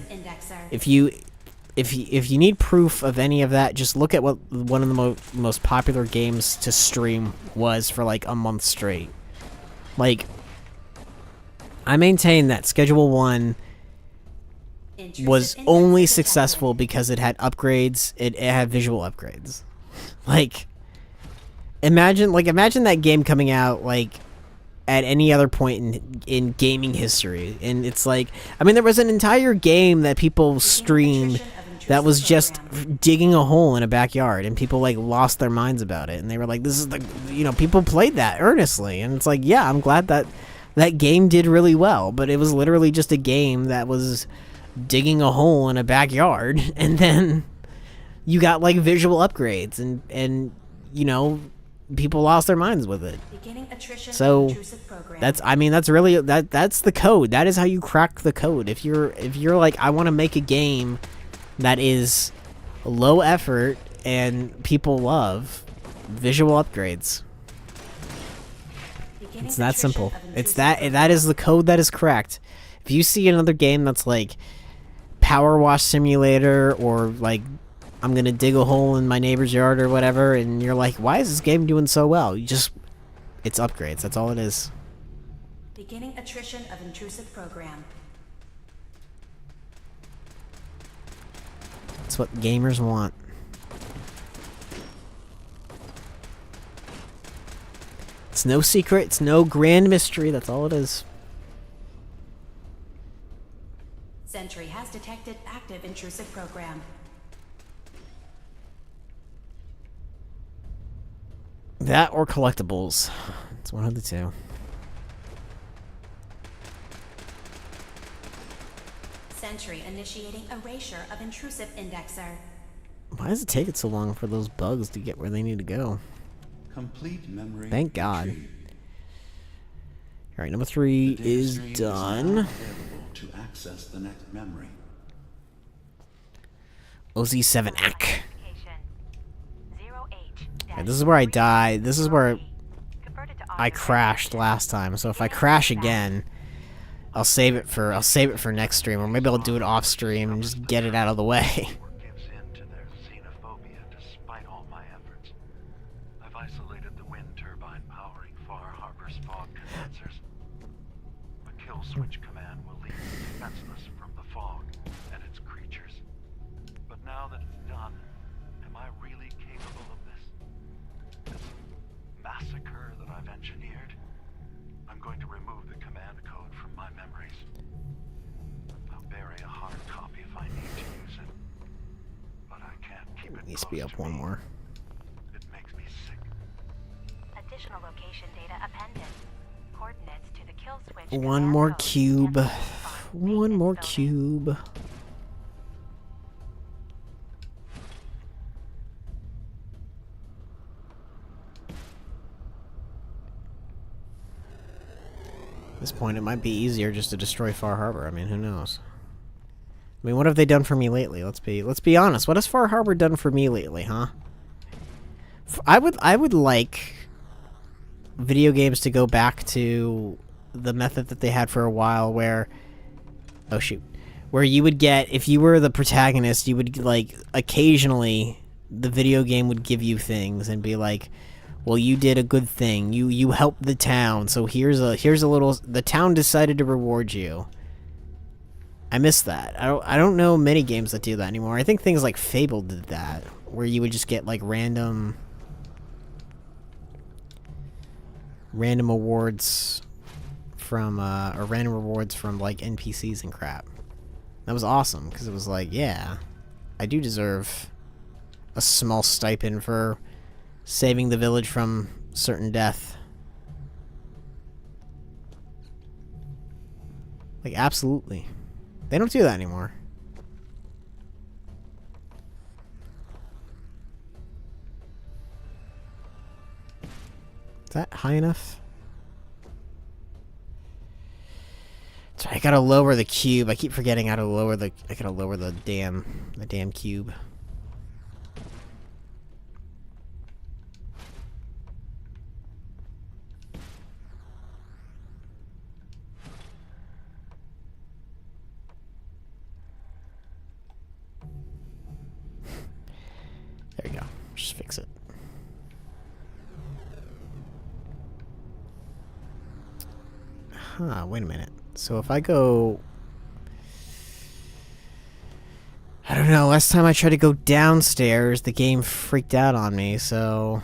If you need proof of any of that, just look at what one of the most popular games to stream was for like a month straight. Like, I maintain that Schedule 1 was only successful because it had upgrades, it had visual upgrades. Like, imagine that game coming out, like, at any other point in gaming history. And it's like, I mean, there was an entire game that people streamed that was just digging a hole in a backyard, and people, like, lost their minds about it. And they were like, this is the, people played that earnestly. And it's like, yeah, I'm glad that that game did really well, but it was literally just a game that was digging a hole in a backyard, and then you got, like, visual upgrades, and people lost their minds with it. So that's really that's the code. That is how you crack the code. If you're like, I want to make a game that is low effort and people love, visual upgrades. It's that simple. It's that is the code that is cracked. If you see another game that's like power wash simulator, or like I'm gonna dig a hole in my neighbor's yard or whatever, and you're like, why is this game doing so well? It's upgrades, that's all it is. Beginning attrition of intrusive program. That's what gamers want. It's no secret, it's no grand mystery, that's all it is. Sentry has detected active intrusive program. That or collectibles. It's one of the two. Sentry initiating erasure of intrusive indexer. Why does it take it so long for those bugs to get where they need to go? Complete memory. Thank God. retrieved. Alright, number 3 The data is stream done. now available to access the next memory. OZ7AK. Alright, this is where I died. This is where I crashed last time. So if I crash again, I'll save it for next stream, or maybe I'll do it off stream and just get it out of the way. Gives in to their xenophobia despite all my efforts. I've isolated the wind turbine powering Far Harbor's fog condensers. A kill switch command will leave me defenseless from the fog and its creatures. But now that it's done, am I really capable of this? This massacre that I've engineered? I'm going to remove the command code from my memories. I'll bury a hard copy if I need to use it. But I can't keep it. Needs to be up one more. It makes me sick. Additional location data appended. Coordinates to the kill switch. One more cube. One more cube. At this point, it might be easier just to destroy Far Harbor. I mean, who knows? I mean, what have they done for me lately? Let's be honest. What has Far Harbor done for me lately, huh? I would like video games to go back to the method that they had for a while, where where you would get, if you were the protagonist, you would, like, occasionally the video game would give you things and be like, well, you did a good thing. You helped the town, so here's a little. The town decided to reward you. I miss that. I don't know many games that do that anymore. I think things like Fable did that, where you would just get like random awards from or random rewards from like NPCs and crap. That was awesome, because it was like, yeah, I do deserve a small stipend for saving the village from certain death. Like, absolutely. They don't do that anymore. Is that high enough? Sorry, I gotta lower the cube. I keep forgetting how to lower the. I gotta lower the damn cube. There you go. Just fix it. Huh, wait a minute. So if I go... I don't know, last time I tried to go downstairs, the game freaked out on me, so...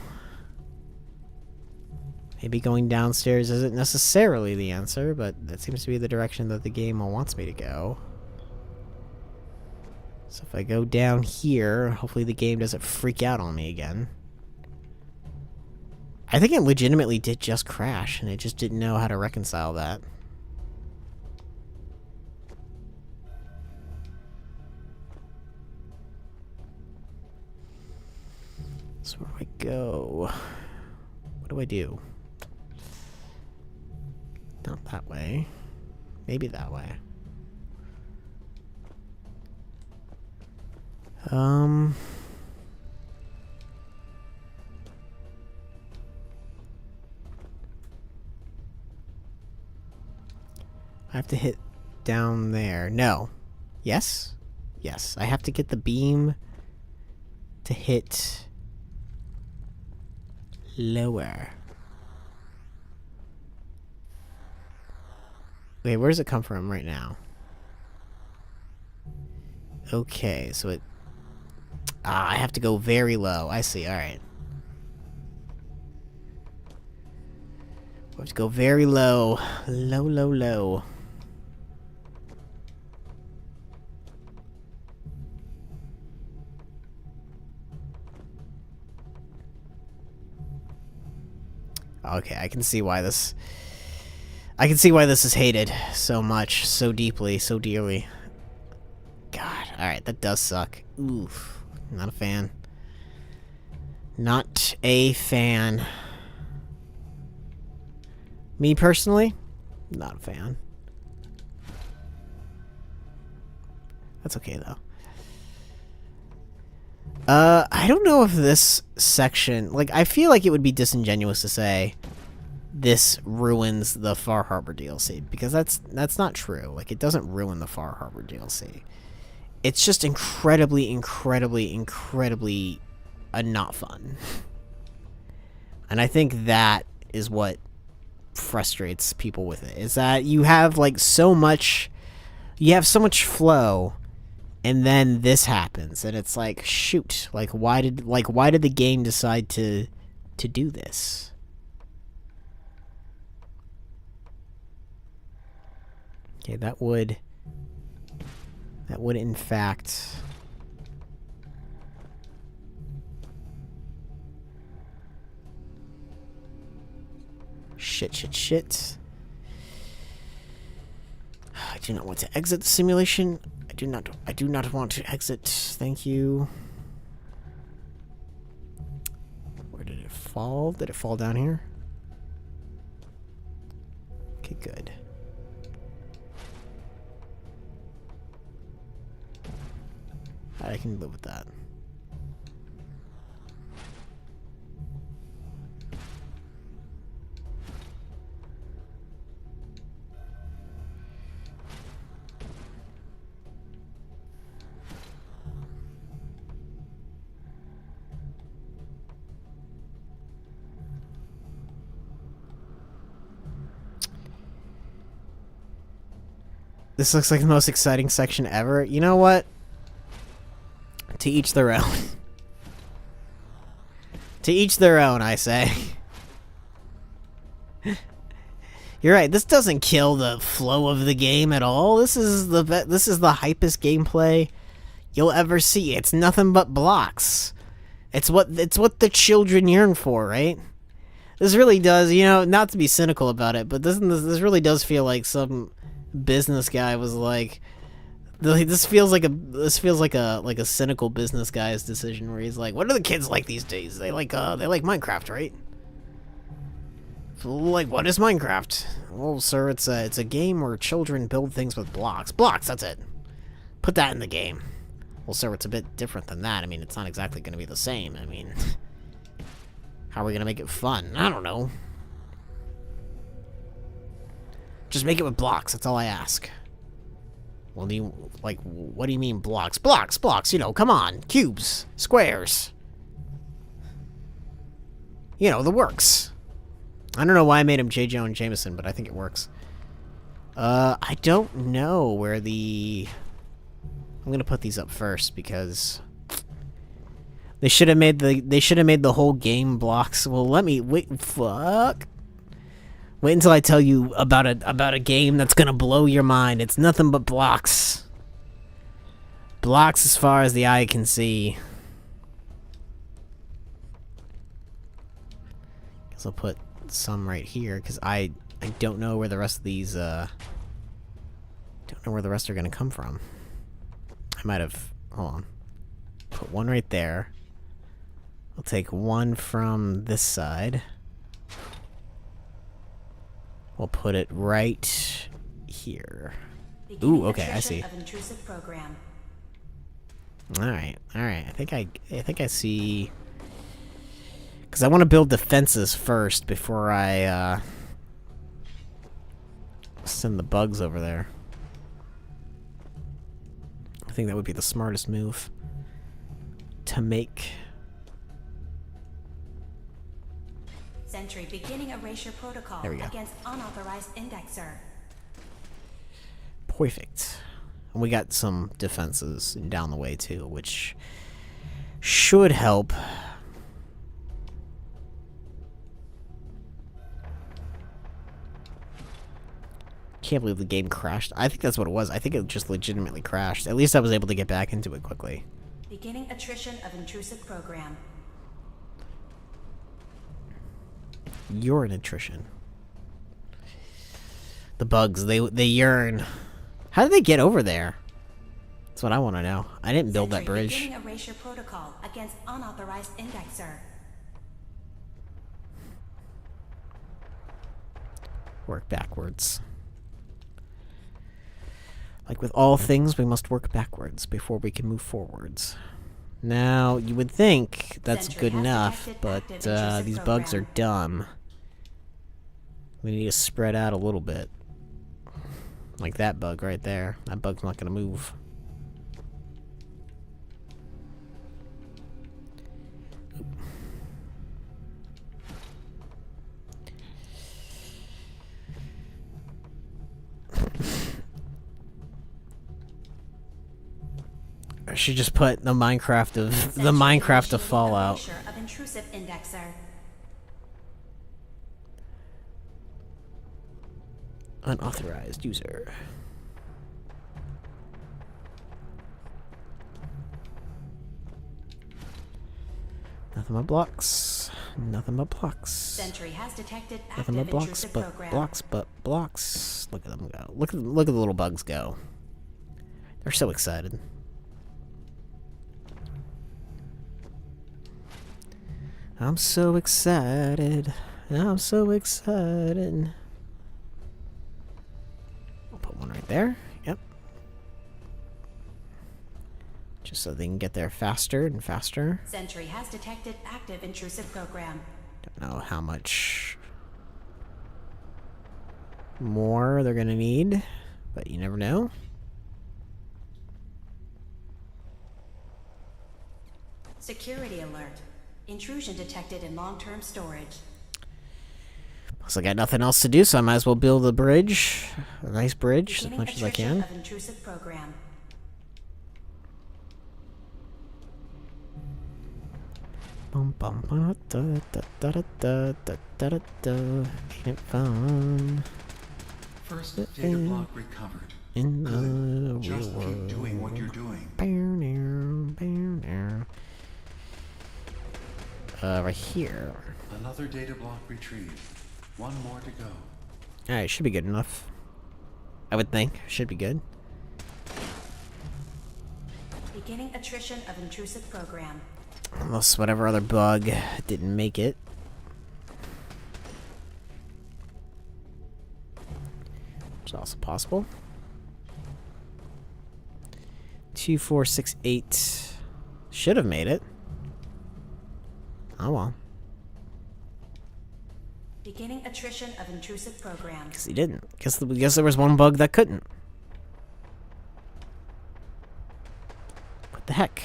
Maybe going downstairs isn't necessarily the answer, but that seems to be the direction that the game wants me to go. So if I go down here, hopefully the game doesn't freak out on me again. I think it legitimately did just crash, and it just didn't know how to reconcile that. So where do I go? What do I do? Not that way. Maybe that way. I have to hit down there. No. Yes? Yes, I have to get the beam to hit lower. Wait, where does it come from right now? Okay, so it... I have to go very low. I see, alright. I have to go very low. Low, low, low. Okay, I can see why this... I can see why this is hated so much, so deeply, so dearly. God, alright, that does suck. Oof. Not a fan. Not a fan. Me personally, not a fan. That's okay, though. I don't know if this section... Like, I feel like it would be disingenuous to say this ruins the Far Harbor DLC, because that's not true. Like, it doesn't ruin the Far Harbor DLC. It's just incredibly, incredibly, incredibly not fun. And I think that is what frustrates people with it, is that you have, like, so much... You have so much flow, and then this happens, and it's like, shoot, like, why did the game decide to do this? Okay, that would in fact shit. I do not want to exit the simulation. I do not want to exit. Thank you. Where did it fall? Did it fall down here? Okay, good. I can live with that. This looks like the most exciting section ever. You know what? To each their own. To each their own, I say. You're right. This doesn't kill the flow of the game at all. This is the hypest gameplay you'll ever see. It's nothing but blocks. It's what the children yearn for, right? This really does, you know, not to be cynical about it, but this really does feel like some business guy was like, this feels like a cynical business guy's decision where he's like, what do the kids like these days? They like Minecraft, right? Like, what is Minecraft? Well, sir, it's a game where children build things with blocks. Blocks, that's it. Put that in the game. Well, sir, it's a bit different than that. I mean, it's not exactly going to be the same. I mean, how are we going to make it fun? I don't know. Just make it with blocks, that's all I ask. Well, what do you mean blocks? Blocks, you know, come on. Cubes, squares. You know, the works. I don't know why I made him J. Jonah Jameson, but I think it works. I don't know where the... I'm gonna put these up first, because... They should have made the whole game blocks. Well, let me... Wait, fuck. Wait until I tell you about a game that's gonna blow your mind. It's nothing but blocks. Blocks as far as the eye can see. Guess I'll put some right here, because I don't know where the rest of these, don't know where the rest are gonna come from. I might have... Hold on. Put one right there. I'll take one from this side. We'll put it right here. Ooh, okay, I see. Alright. I think I see... Because I want to build defenses first before I, send the bugs over there. I think that would be the smartest move to make. Sentry beginning erasure protocol There we go. against unauthorized indexer. Perfect. And we got some defenses down the way too, which should help. Can't believe the game crashed. I think that's what it was. I think it just legitimately crashed. At least I was able to get back into it quickly. Beginning attrition of intrusive program. You're an attrition. The bugs, they yearn. How did they get over there? That's what I want to know. I didn't build that bridge. Beginning erasure protocol against unauthorized indexer. Work backwards. Like with all things, we must work backwards before we can move forwards. Now, you would think that's good enough, but these bugs are dumb. We need to spread out a little bit. Like that bug right there. That bug's not going to move. I should just put the Minecraft of Fallout. Of intrusive indexer. Unauthorized user. Nothing but blocks. Nothing but blocks. Sentry has detected Nothing but active blocks, intrusive but program. blocks, but blocks. Look at them go. Look at the little bugs go. They're so excited. I'm so excited. I'm so excited. I'll put one right there. Yep. Just so they can get there faster and faster. Sentry has detected active intrusive program. Don't know how much more they're gonna need, but you never know. Security alert. Intrusion detected in long-term storage. Plus I got nothing else to do, so I might as well build a bridge. A nice bridge, as much as I can. Of intrusive program. Bum bum ba da da da da da da da da. Ain't it fun? First data block recovered. In Good. the real Just world. keep doing what you're doing. Right here. Another data block retrieved. One more to go. Alright, should be good enough. I would think. Should be good. Beginning attrition of intrusive program. Unless whatever other bug didn't make it. Which is also possible. 2468 should have made it. Oh well. Beginning attrition of intrusive program. Because he didn't. Guess there was one bug that couldn't. What the heck?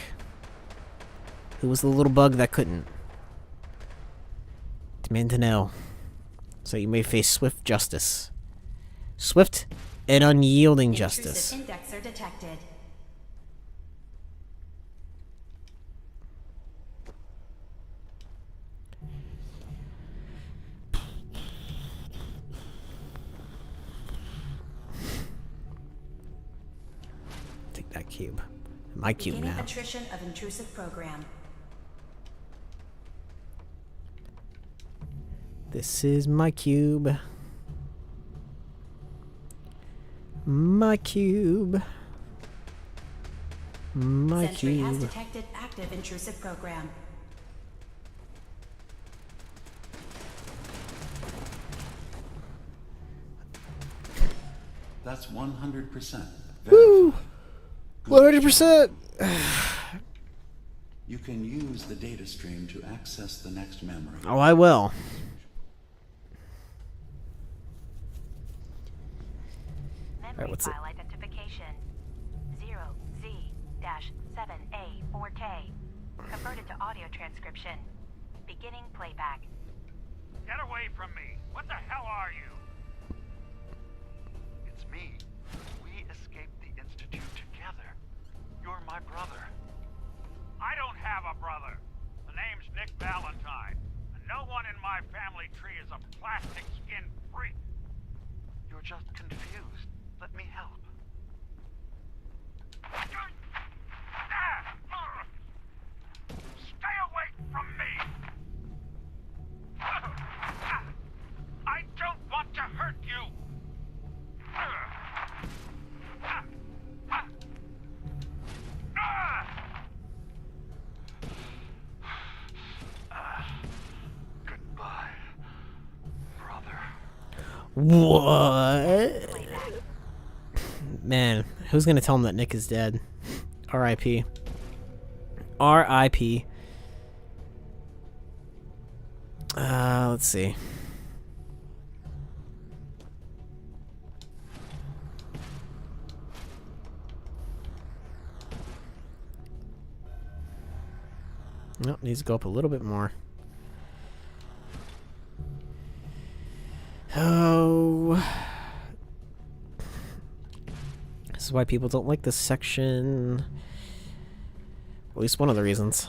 Who was the little bug that couldn't? Demand to know. So you may face swift justice. Swift and unyielding justice. Intrusive indexer detected. Take that cube. My cube Beginning now. attrition of intrusive program. This is my cube. My cube. My Sentry has cube. detected active intrusive program. That's 100%. Woo! 100%. You can use the data stream to access the next memory. Oh, I will. Memory Alright, what's it? file identification 0Z 3-7A4K. Converted to audio transcription. Beginning playback. Get away from me! What the hell are you? It's me. We escaped the Institute together. You're my brother. I don't have a brother. The name's Nick Valentine. And no one in my family tree is a plastic skin freak. You're just confused. Let me help. Stay away from me! I don't want to hurt you! Goodbye, brother. What? Man, who's gonna tell him that Nick is dead? R.I.P. R.I.P. Let's see. Nope, needs to go up a little bit more. Oh. This is why people don't like this section. At least one of the reasons.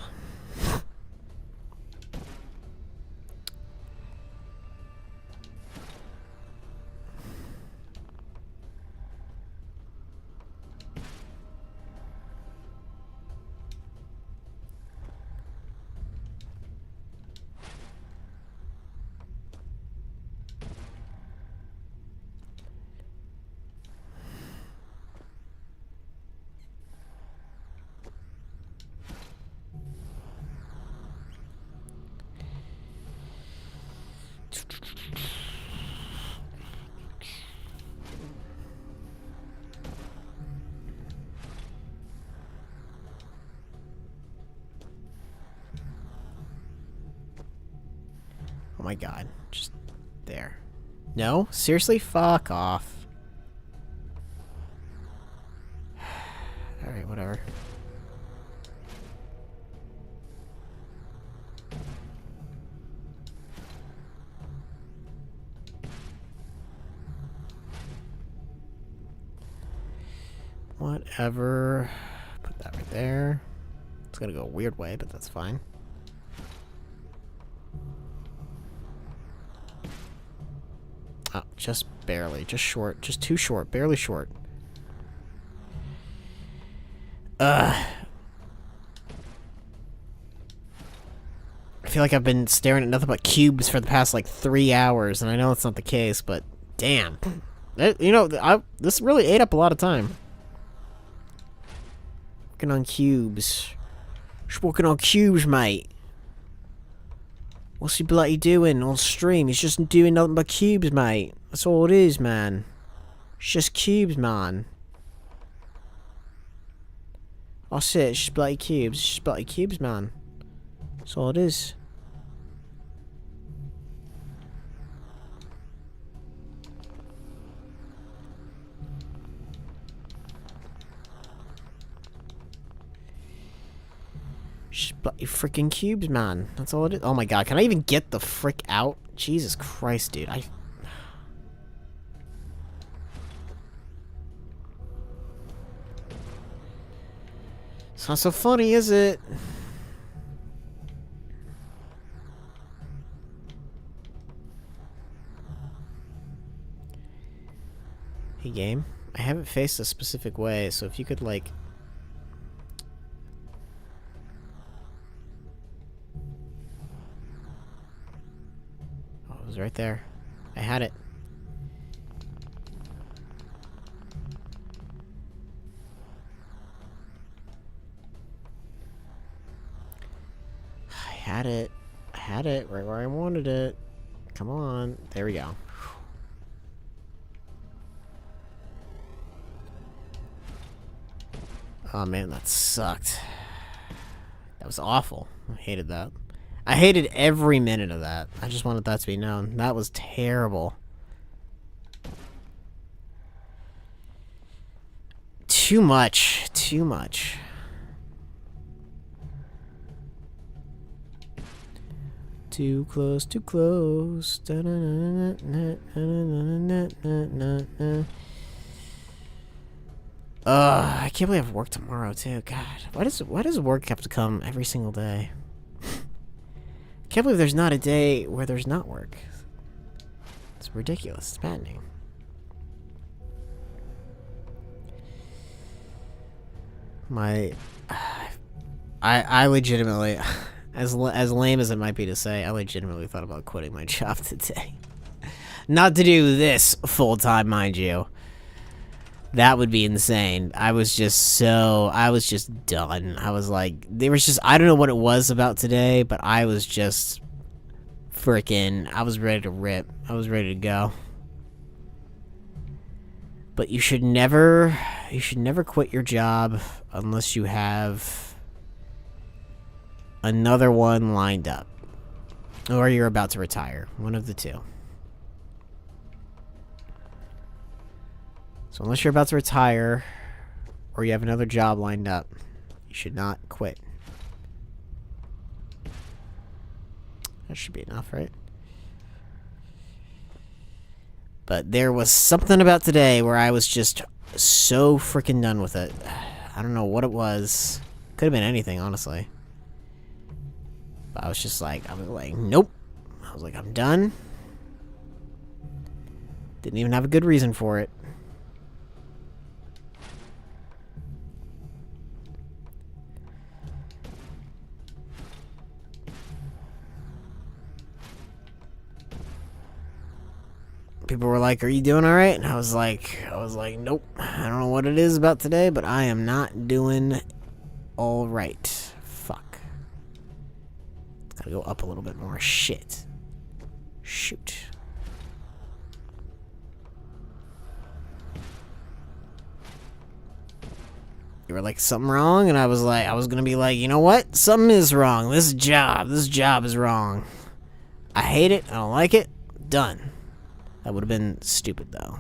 Oh my god. Just there. No? Seriously? Fuck off. Alright, whatever. Whatever. Put that right there. It's gonna go a weird way, but that's fine. Oh, just barely. Just short. Just too short. Barely short. I feel like I've been staring at nothing but cubes for the past, like, 3 hours, and I know it's not the case, but damn. You know, this really ate up a lot of time. Working on cubes. Just working on cubes, mate. What's he bloody doing on stream? He's just doing nothing but cubes, mate. That's all it is, man. It's just cubes, man. That's it. It's just bloody cubes. It's just bloody cubes, man. That's all it is. Just bloody freaking cubes, man. That's all it is. Oh my god, can I even get the frick out? Jesus Christ, dude. It's not so funny, is it? Hey, game. I haven't faced a specific way, so if you could, like... Oh, it was right there. I had it. I had it. I had it right where I wanted it. Come on. There we go. Oh man, that sucked. That was awful. I hated that. I hated every minute of that. I just wanted that to be known. That was terrible. Too much. Too much. Too close, too close. I can't believe I have work tomorrow too. God, why does work have to come every single day? Can't believe there's not a day where there's not work. It's ridiculous. It's maddening. I legitimately, as lame as it might be to say, I legitimately thought about quitting my job today. Not to do this full time, mind you. That would be insane. I was just done. I was like, I don't know what it was about today, but I was just freaking, I was ready to rip. I was ready to go. But you should never quit your job unless you have another one lined up. Or you're about to retire. One of the two. So unless you're about to retire, or you have another job lined up, you should not quit. That should be enough, right? But there was something about today where I was just so freaking done with it. I don't know what it was. Could have been anything, honestly. But I was just like, nope. I was like, I'm done. Didn't even have a good reason for it. People were like, are you doing all right? And I was like, nope. I don't know what it is about today, but I am not doing all right. Fuck. It's gotta go up a little bit more. Shit. Shoot. You were like, something wrong? And I was gonna be like, you know what? Something is wrong. This job is wrong. I hate it. I don't like it. Done. That would have been stupid, though.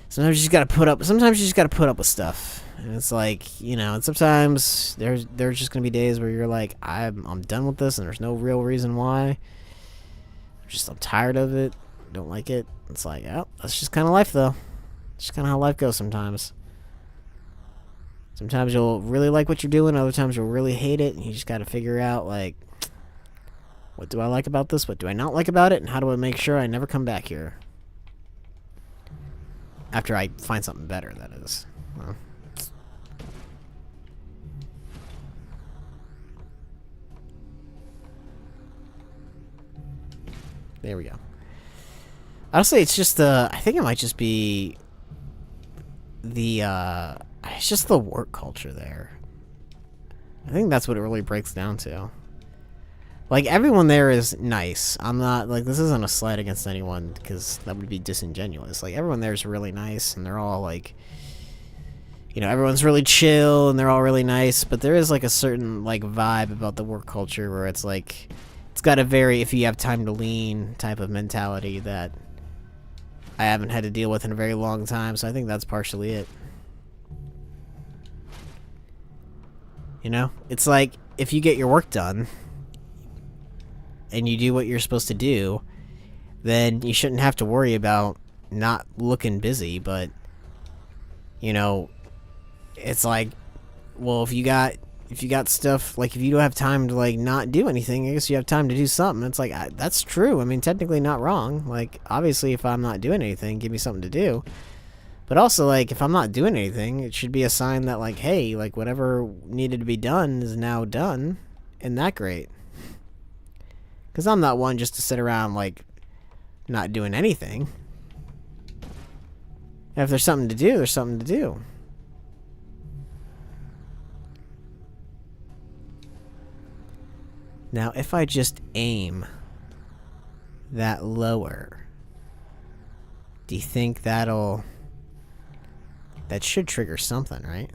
Sometimes you just gotta put up with stuff. And it's like, you know, and sometimes there's just gonna be days where you're like, I'm done with this and there's no real reason why. I'm tired of it. Don't like it. It's like, oh, that's just kinda life though. It's just kinda how life goes sometimes. Sometimes you'll really like what you're doing, other times you'll really hate it, and you just gotta figure out, like, what do I like about this? What do I not like about it? And how do I make sure I never come back here? After I find something better, that is. Well. There we go. Honestly, it's just I think it might just be it's just the work culture there. I think that's what it really breaks down to. Like, everyone there is nice. I'm not, like, this isn't a slight against anyone, because that would be disingenuous. Like, everyone there is really nice, and they're all, like, you know, everyone's really chill, and they're all really nice, but there is, like, a certain, like, vibe about the work culture where it's, like, it's got a very, if you have time to lean type of mentality that I haven't had to deal with in a very long time, so I think that's partially it. You know? It's like, if you get your work done and you do what you're supposed to do, then you shouldn't have to worry about not looking busy, but, you know, it's like, well, if you got stuff, like, if you don't have time to, like, not do anything, I guess you have time to do something. It's like, that's true. I mean, technically not wrong. Like, obviously, if I'm not doing anything, give me something to do. But also, like, if I'm not doing anything, it should be a sign that, like, hey, like, whatever needed to be done is now done. Isn't that great? Because I'm not one just to sit around, like, not doing anything. And if there's something to do, there's something to do. Now, if I just aim that lower, do you think that should trigger something, right?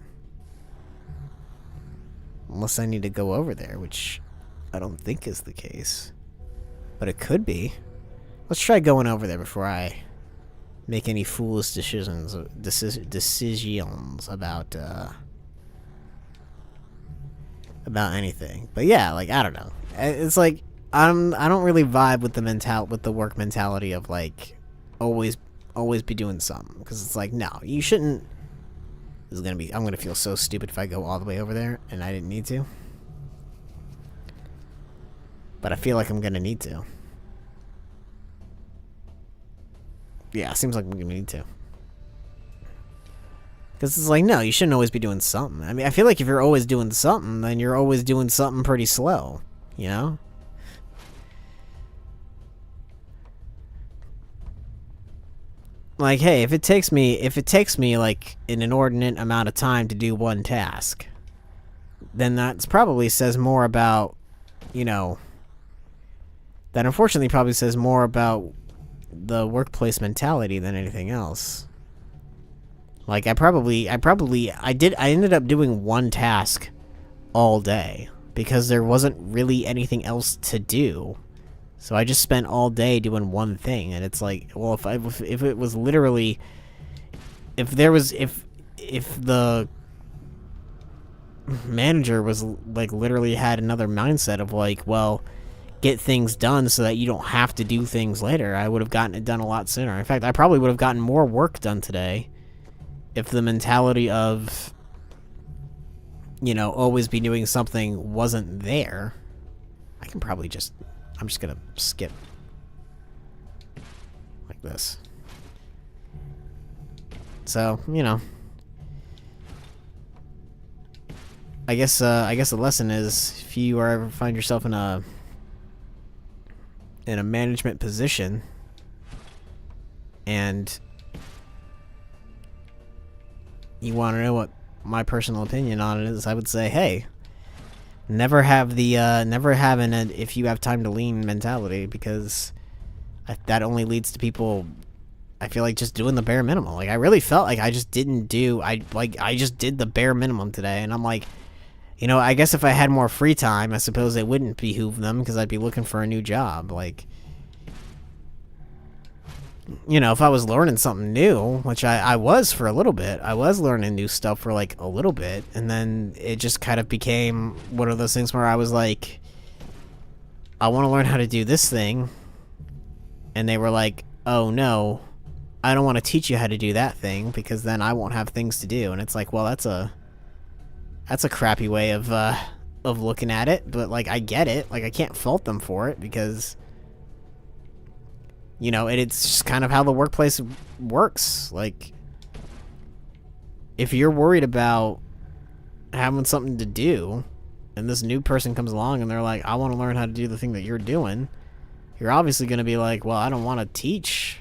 Unless I need to go over there, which I don't think is the case. But it could be. Let's try going over there before I make any foolish decisions about about anything. But yeah, like, I don't know. It's like, I don't really vibe with the work mentality of, like, always be doing something. Because it's like, no, you shouldn't. I'm gonna feel so stupid if I go all the way over there and I didn't need to. But I feel like I'm gonna need to. Yeah, seems like I'm gonna need to. Because it's like, no, you shouldn't always be doing something. I mean, I feel like if you're always doing something, then you're always doing something pretty slow, you know? Like, hey, if it takes me like an inordinate amount of time to do one task, then that's probably says more about, you know, that unfortunately probably says more about the workplace mentality than anything else. Like, I ended up doing one task all day because there wasn't really anything else to do. So I just spent all day doing one thing, and it's like, well, if it was literally, if the manager was like literally had another mindset of like, well, get things done so that you don't have to do things later, I would have gotten it done a lot sooner. In fact, I probably would have gotten more work done today if the mentality of, you know, always be doing something wasn't there. I'm just gonna skip like this. So, you know, I guess the lesson is, if you ever find yourself in a management position and you want to know what my personal opinion on it is, I would say, hey, never have an if you have time to lean mentality, because that only leads to people, I feel like, just doing the bare minimum. Like, I really felt like I just did the bare minimum today, and I'm like, you know, I guess if I had more free time, I suppose it wouldn't behoove them, because I'd be looking for a new job. Like, you know, if I was learning something new, which I was for a little bit, I was learning new stuff for like a little bit, and then it just kind of became one of those things where I was like, I want to learn how to do this thing, and they were like, oh no, I don't want to teach you how to do that thing, because then I won't have things to do. And it's like, well, that's a crappy way of looking at it, but like, I get it. Like, I can't fault them for it, because, you know, it's just kind of how the workplace works. Like, if you're worried about having something to do, and this new person comes along and they're like, I want to learn how to do the thing that you're doing, you're obviously going to be like, well, I don't want to teach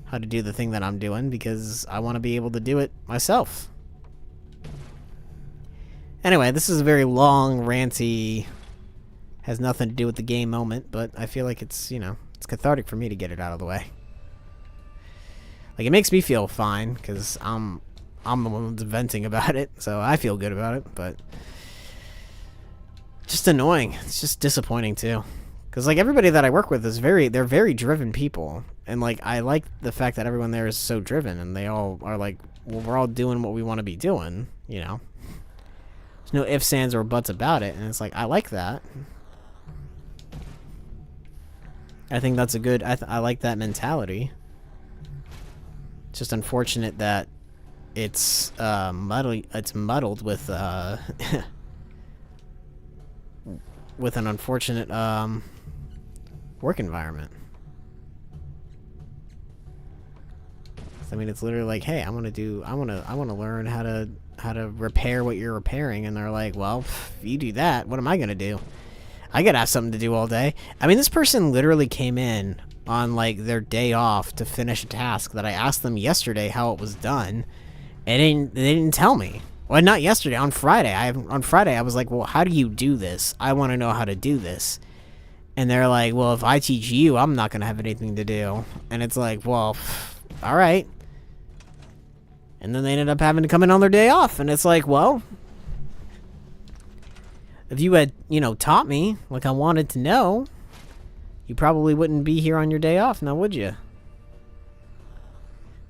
how to do the thing that I'm doing, because I want to be able to do it myself. Anyway, this is a very long, ranty, has nothing to do with the game moment, but I feel like it's, you know, it's cathartic for me to get it out of the way. Like, it makes me feel fine, because I'm the one that's venting about it, so I feel good about it, but just annoying. It's just disappointing, too. Because, like, everybody that I work with is they're very driven people, and, like, I like the fact that everyone there is so driven, and they all are like, well, we're all doing what we want to be doing, you know? There's no ifs, ands, or buts about it, and it's like, I like that. I think that's a good, I like that mentality. It's just unfortunate that it's muddled with with an unfortunate work environment. I mean, it's literally like, hey, I want to learn how to repair what you're repairing, and they're like, well, if you do that, what am I gonna do? I gotta have something to do all day. I mean, this person literally came in on, like, their day off to finish a task that I asked them yesterday how it was done, and they didn't tell me. Well, not yesterday, on Friday. On Friday, I was like, well, how do you do this? I want to know how to do this. And they're like, well, if I teach you, I'm not gonna have anything to do. And it's like, well, all right. And then they ended up having to come in on their day off, and it's like, well, if you had, you know, taught me like I wanted to know, you probably wouldn't be here on your day off now, would you?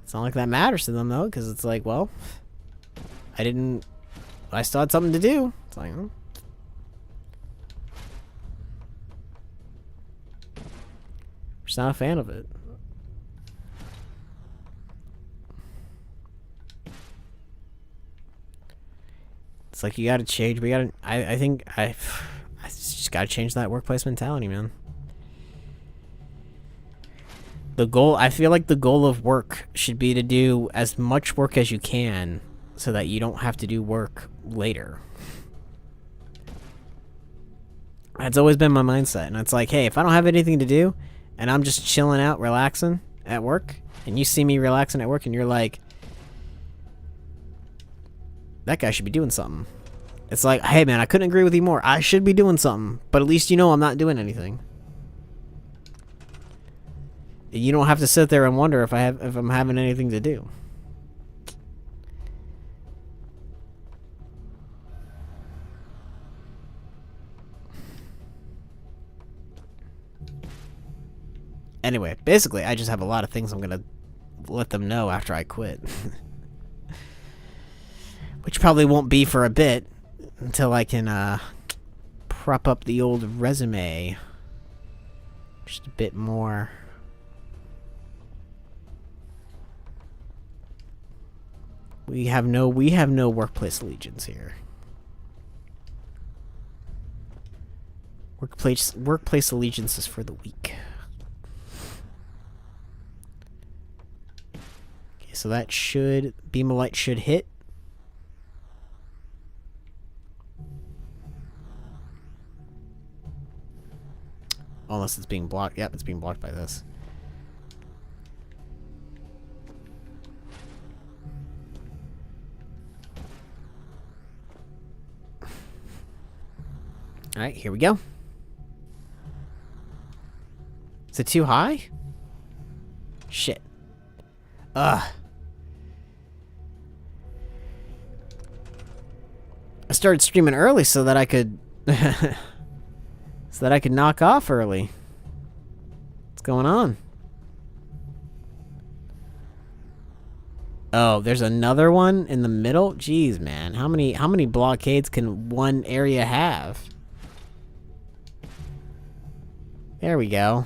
It's not like that matters to them, though, because it's like, well, I still had something to do. It's like, Just not a fan of it. It's like you gotta change. We gotta. I think I just gotta change that workplace mentality, man. The goal. I feel like the goal of work should be to do as much work as you can, so that you don't have to do work later. That's always been my mindset, and it's like, hey, if I don't have anything to do, and I'm just chilling out, relaxing at work, and you see me relaxing at work, and you're like, that guy should be doing something. It's like, hey man, I couldn't agree with you more. I should be doing something, but at least you know I'm not doing anything. You don't have to sit there and wonder if I'm having anything to do. Anyway, basically, I just have a lot of things I'm gonna let them know after I quit. Which probably won't be for a bit, until I can, prop up the old resume. Just a bit more. We have no workplace allegiance here. Workplace allegiance is for the weak. Okay, so that should, beam of light should hit. Unless it's being blocked. Yep, it's being blocked by this. Alright, here we go. Is it too high? Shit. Ugh. I started streaming early so that I could... so that I could knock off early. What's going on? Oh, there's another one in the middle? Jeez, man. How many blockades can one area have? There we go.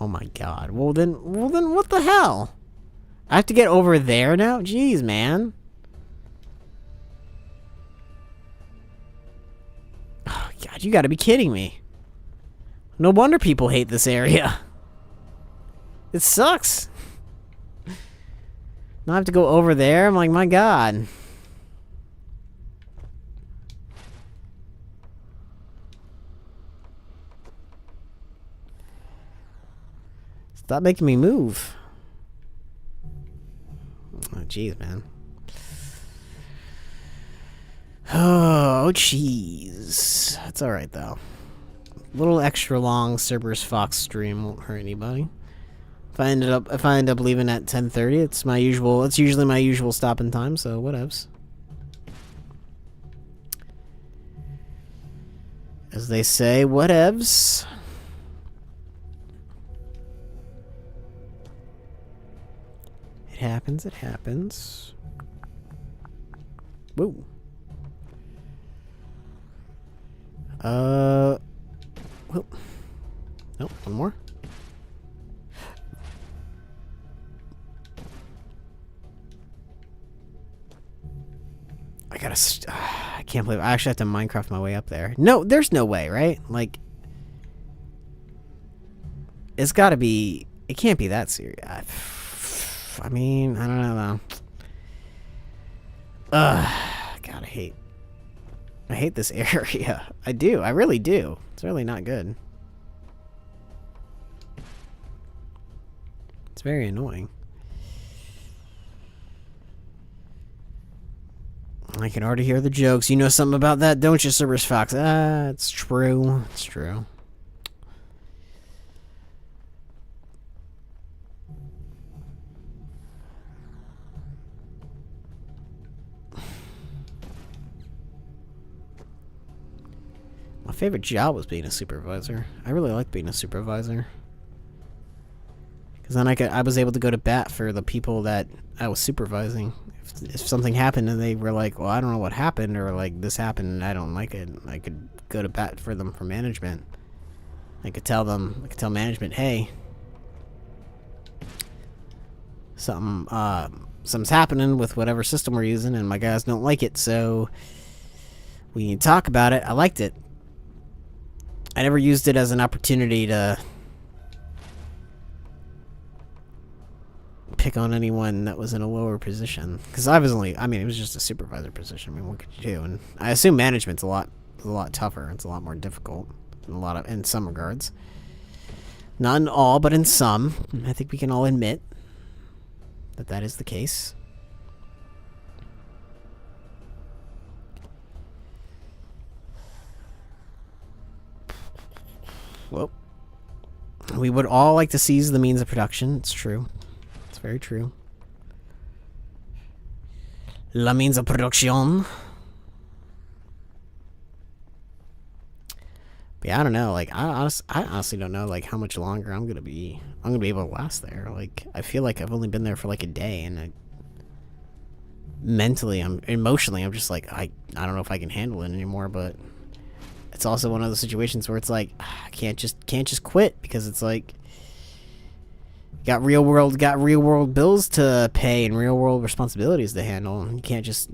Oh my god. Well then what the hell? I have to get over there now? Jeez, man. Oh god, you gotta be kidding me. No wonder people hate this area. It sucks. Now I have to go over there? I'm like, my god. Stop making me move. Oh, jeez, man. Oh, jeez. That's alright, though. A little extra long CerberusFox stream won't hurt anybody. If I end up leaving at 10:30, it's usually my usual stopping time, so whatevs. As they say, whatevs. It happens, it happens. Woo. Well. Nope, one more. I can't believe I actually have to Minecraft my way up there. No, there's no way, right? Like, it's gotta be, it can't be that serious. I mean, I don't know though. God, I hate this area. I do, I really do. It's really not good. It's very annoying. I can already hear the jokes. You know something about that, don't you, CerberusFox? Ah, it's true. It's true. My favorite job was being a supervisor. I really like being a supervisor. Because then I was able to go to bat for the people that I was supervising. If something happened and they were like, well, I don't know what happened, or like this happened and I don't like it, I could go to bat for them for management. I could tell management, hey, something's happening with whatever system we're using and my guys don't like it, so we need to talk about it. I liked it. I never used it as an opportunity to pick on anyone that was in a lower position, because it was just a supervisor position. I mean, what could you do? And I assume management's a lot tougher. It's a lot more difficult in some regards. Not in all, but in some. I think we can all admit that is the case. Well, we would all like to seize the means of production. It's true. It's very true. La means of production. But yeah, I don't know. Like, I honestly don't know, like, how much longer I'm gonna be able to last there. Like, I feel like I've only been there for like a day, and emotionally, I'm just like, I don't know if I can handle it anymore. But it's also one of those situations where it's like, I can't just quit, because it's like, got real world bills to pay and real world responsibilities to handle. You can't just,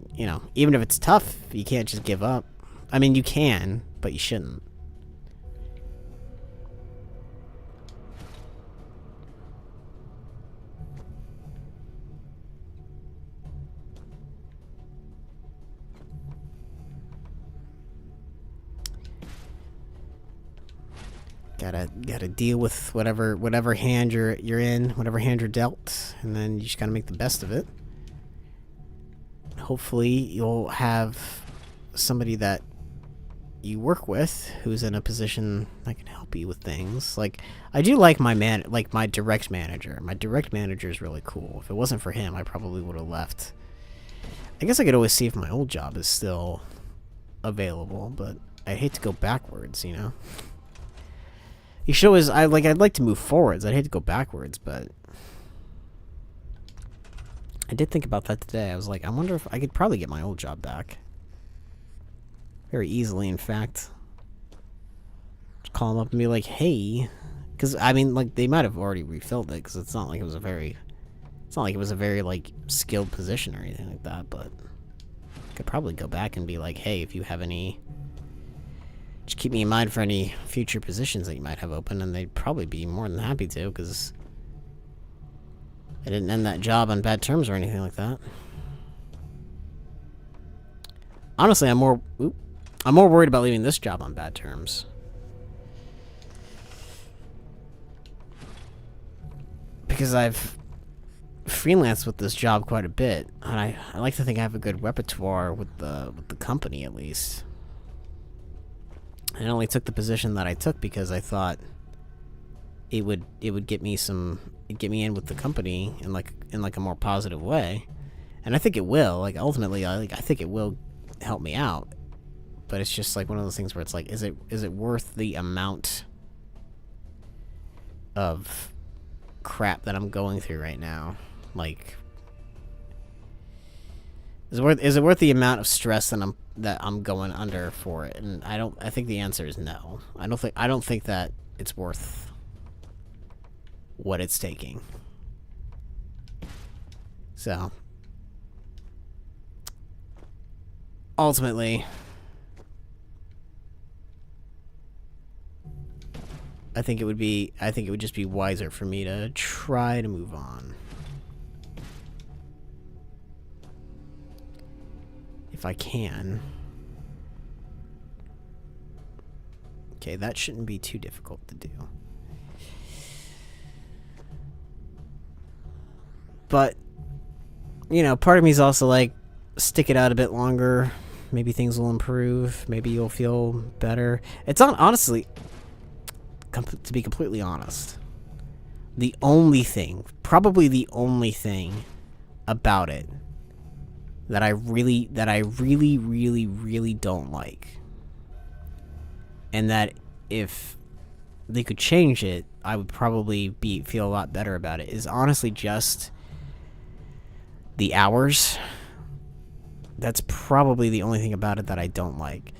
even if it's tough, you can't just give up. I mean, you can, but you shouldn't. Gotta deal with whatever hand you're in, whatever hand you're dealt, and then you just gotta make the best of it. Hopefully, you'll have somebody that you work with who's in a position that can help you with things. Like, I do like my direct manager. My direct manager is really cool. If it wasn't for him, I probably would have left. I guess I could always see if my old job is still available, but I hate to go backwards, You should always, I'd like to move forwards. I'd hate to go backwards, but I did think about that today. I was like, I wonder if I could probably get my old job back. Very easily, in fact. Just call them up and be like, hey. Because, I mean, like, they might have already refilled it, because it's not like it was a very, like, skilled position or anything like that, but I could probably go back and be like, hey, if you have any, just keep me in mind for any future positions that you might have open, and they'd probably be more than happy to, because I didn't end that job on bad terms or anything like that. Honestly, I'm more worried about leaving this job on bad terms. Because I've freelanced with this job quite a bit, and I like to think I have a good repertoire with the company, at least. I only took the position that I took because I thought it would get me in with the company in like a more positive way, and I think it will. Like, ultimately, I think it will help me out. But it's just like one of those things where it's like, is it worth the amount of crap that I'm going through right now? Like, is it worth the amount of stress that I'm going under for it? And I think the answer is no. I don't think that it's worth what it's taking. So, ultimately, I think it would just be wiser for me to try to move on. If I can. Okay, that shouldn't be too difficult to do. But, part of me is also like, stick it out a bit longer. Maybe things will improve. Maybe you'll feel better. It's honestly, to be completely honest, probably the only thing about it that I really don't like, and that if they could change it, I would probably feel a lot better about it is honestly just the hours. That's probably the only thing about it that I don't like.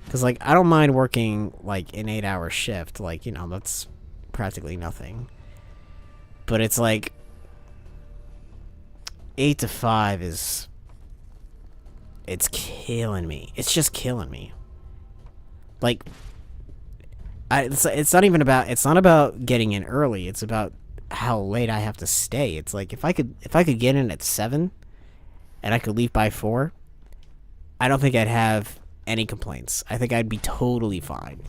Because, like, I don't mind working, like, an 8-hour shift. Like, you know, that's practically nothing. But it's like 8 to 5 is... It's killing me. It's just killing me. Like, it's not even about... It's not about getting in early. It's about how late I have to stay. It's like, if I could get in at 7 and I could leave by 4, I don't think I'd have any complaints. I think I'd be totally fine.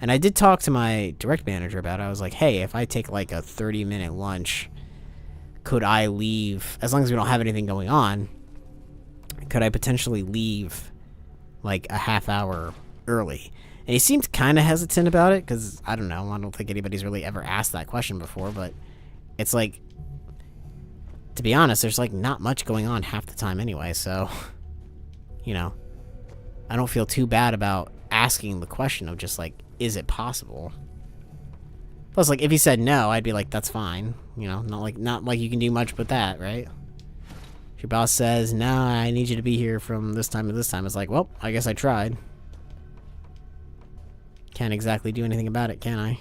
And I did talk to my direct manager about it. I was like, hey, if I take like a 30-minute lunch, could I leave, as long as we don't have anything going on, could I potentially leave like a half hour early? And he seemed kind of hesitant about it, because, I don't know, I don't think anybody's really ever asked that question before, but it's like, to be honest, there's like not much going on half the time anyway, so, you know, I don't feel too bad about asking the question of just like, is it possible? Plus, like, if he said no, I'd be like, that's fine. You know, not like you can do much with that, right? If your boss says, no, I need you to be here from this time to this time, it's like, well, I guess I tried. Can't exactly do anything about it, can I?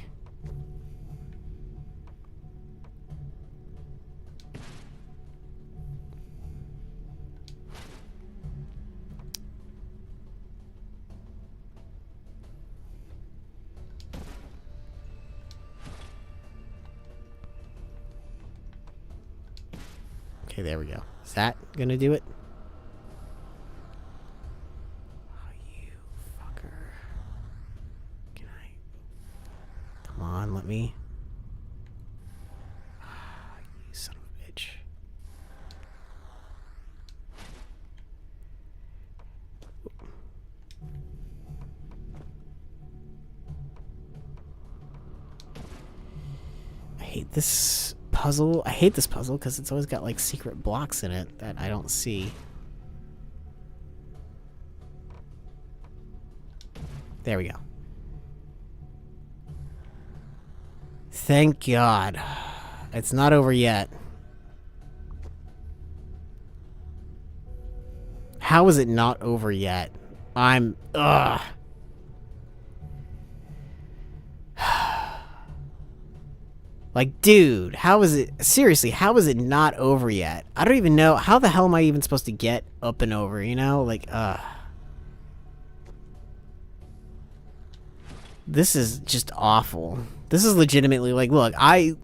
Okay, there we go. Is that gonna do it? Oh, you fucker. Can I... Come on, let me... You son of a bitch. I hate this puzzle. I hate this puzzle because it's always got like secret blocks in it that I don't see. There we go. Thank God. It's not over yet. How is it not over yet? Ugh. Like, dude, how is it... Seriously, how is it not over yet? I don't even know... How the hell am I even supposed to get up and over, you know? Like, This is just awful. This is legitimately, like, look, I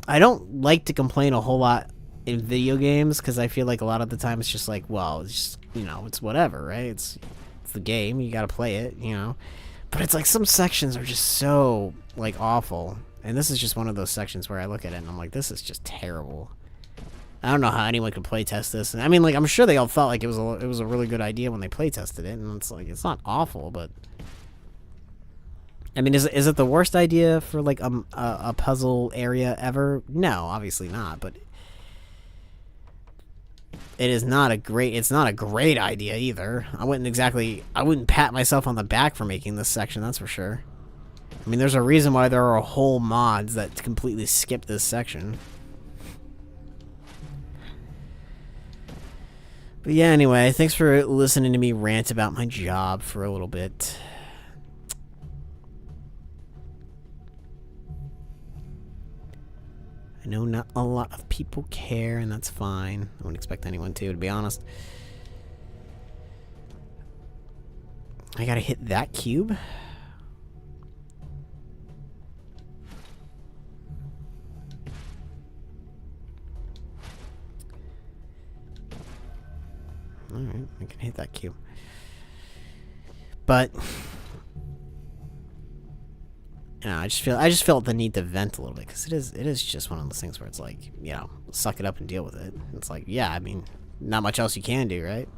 don't like to complain a whole lot in video games, because I feel like a lot of the time it's just like, well, it's just, you know, it's whatever, right? It's the game, you gotta play it, you know? But it's like, some sections are just so, like, awful. And this is just one of those sections where I look at it and I'm like, this is just terrible. I don't know how anyone could playtest this. And I mean, like, I'm sure they all felt like it was a really good idea when they playtested it. And it's like, it's not awful, but... I mean, is it the worst idea for, like, a puzzle area ever? No, obviously not, but... It's not a great idea either. I wouldn't pat myself on the back for making this section, that's for sure. I mean, there's a reason why there are whole mods that completely skip this section. But yeah, anyway, thanks for listening to me rant about my job for a little bit. I know not a lot of people care, and that's fine. I wouldn't expect anyone to be honest. I gotta hit that cube. Alright, I can hit that cube. But yeah, I just felt the need to vent a little bit, because it is just one of those things where it's like, you know, suck it up and deal with it. It's like, yeah, I mean, not much else you can do, right?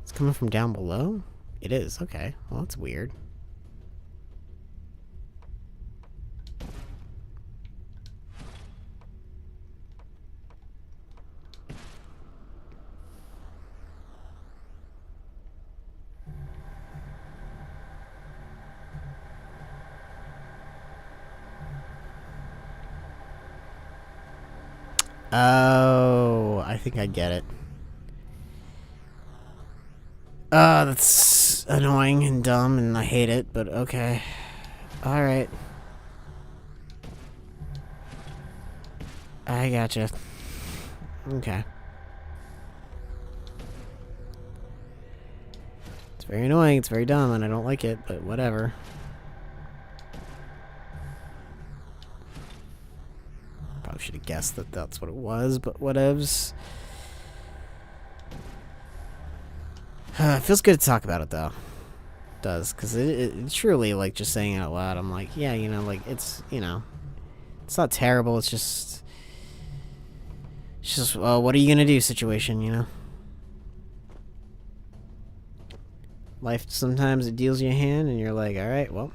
It's coming from down below? It is, okay. Well, that's weird. Oh, I think I get it. That's annoying and dumb, and I hate it, but okay. Alright. I gotcha. Okay. It's very annoying, it's very dumb, and I don't like it, but whatever. Probably should have guessed that that's what it was, but whatevs. It feels good to talk about it, though. It does, because it truly, like, just saying it out loud, I'm like, yeah, you know, like, it's, you know, it's not terrible, it's just, well, what are you gonna do situation, you know? Life, sometimes it deals you a hand, and you're like, alright, well.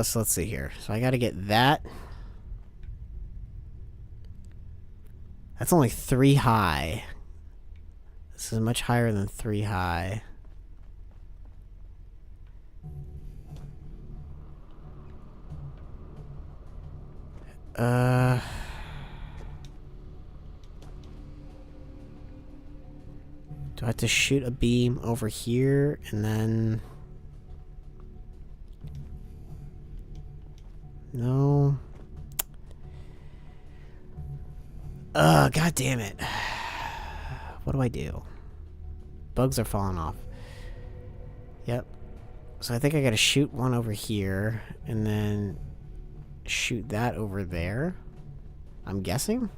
So let's see here. So I gotta get that. That's only 3 high. This is much higher than 3 high. Do I have to shoot a beam over here and then... No. God damn it. What do I do? Bugs are falling off. Yep. So I think I gotta shoot one over here and then shoot that over there. I'm guessing?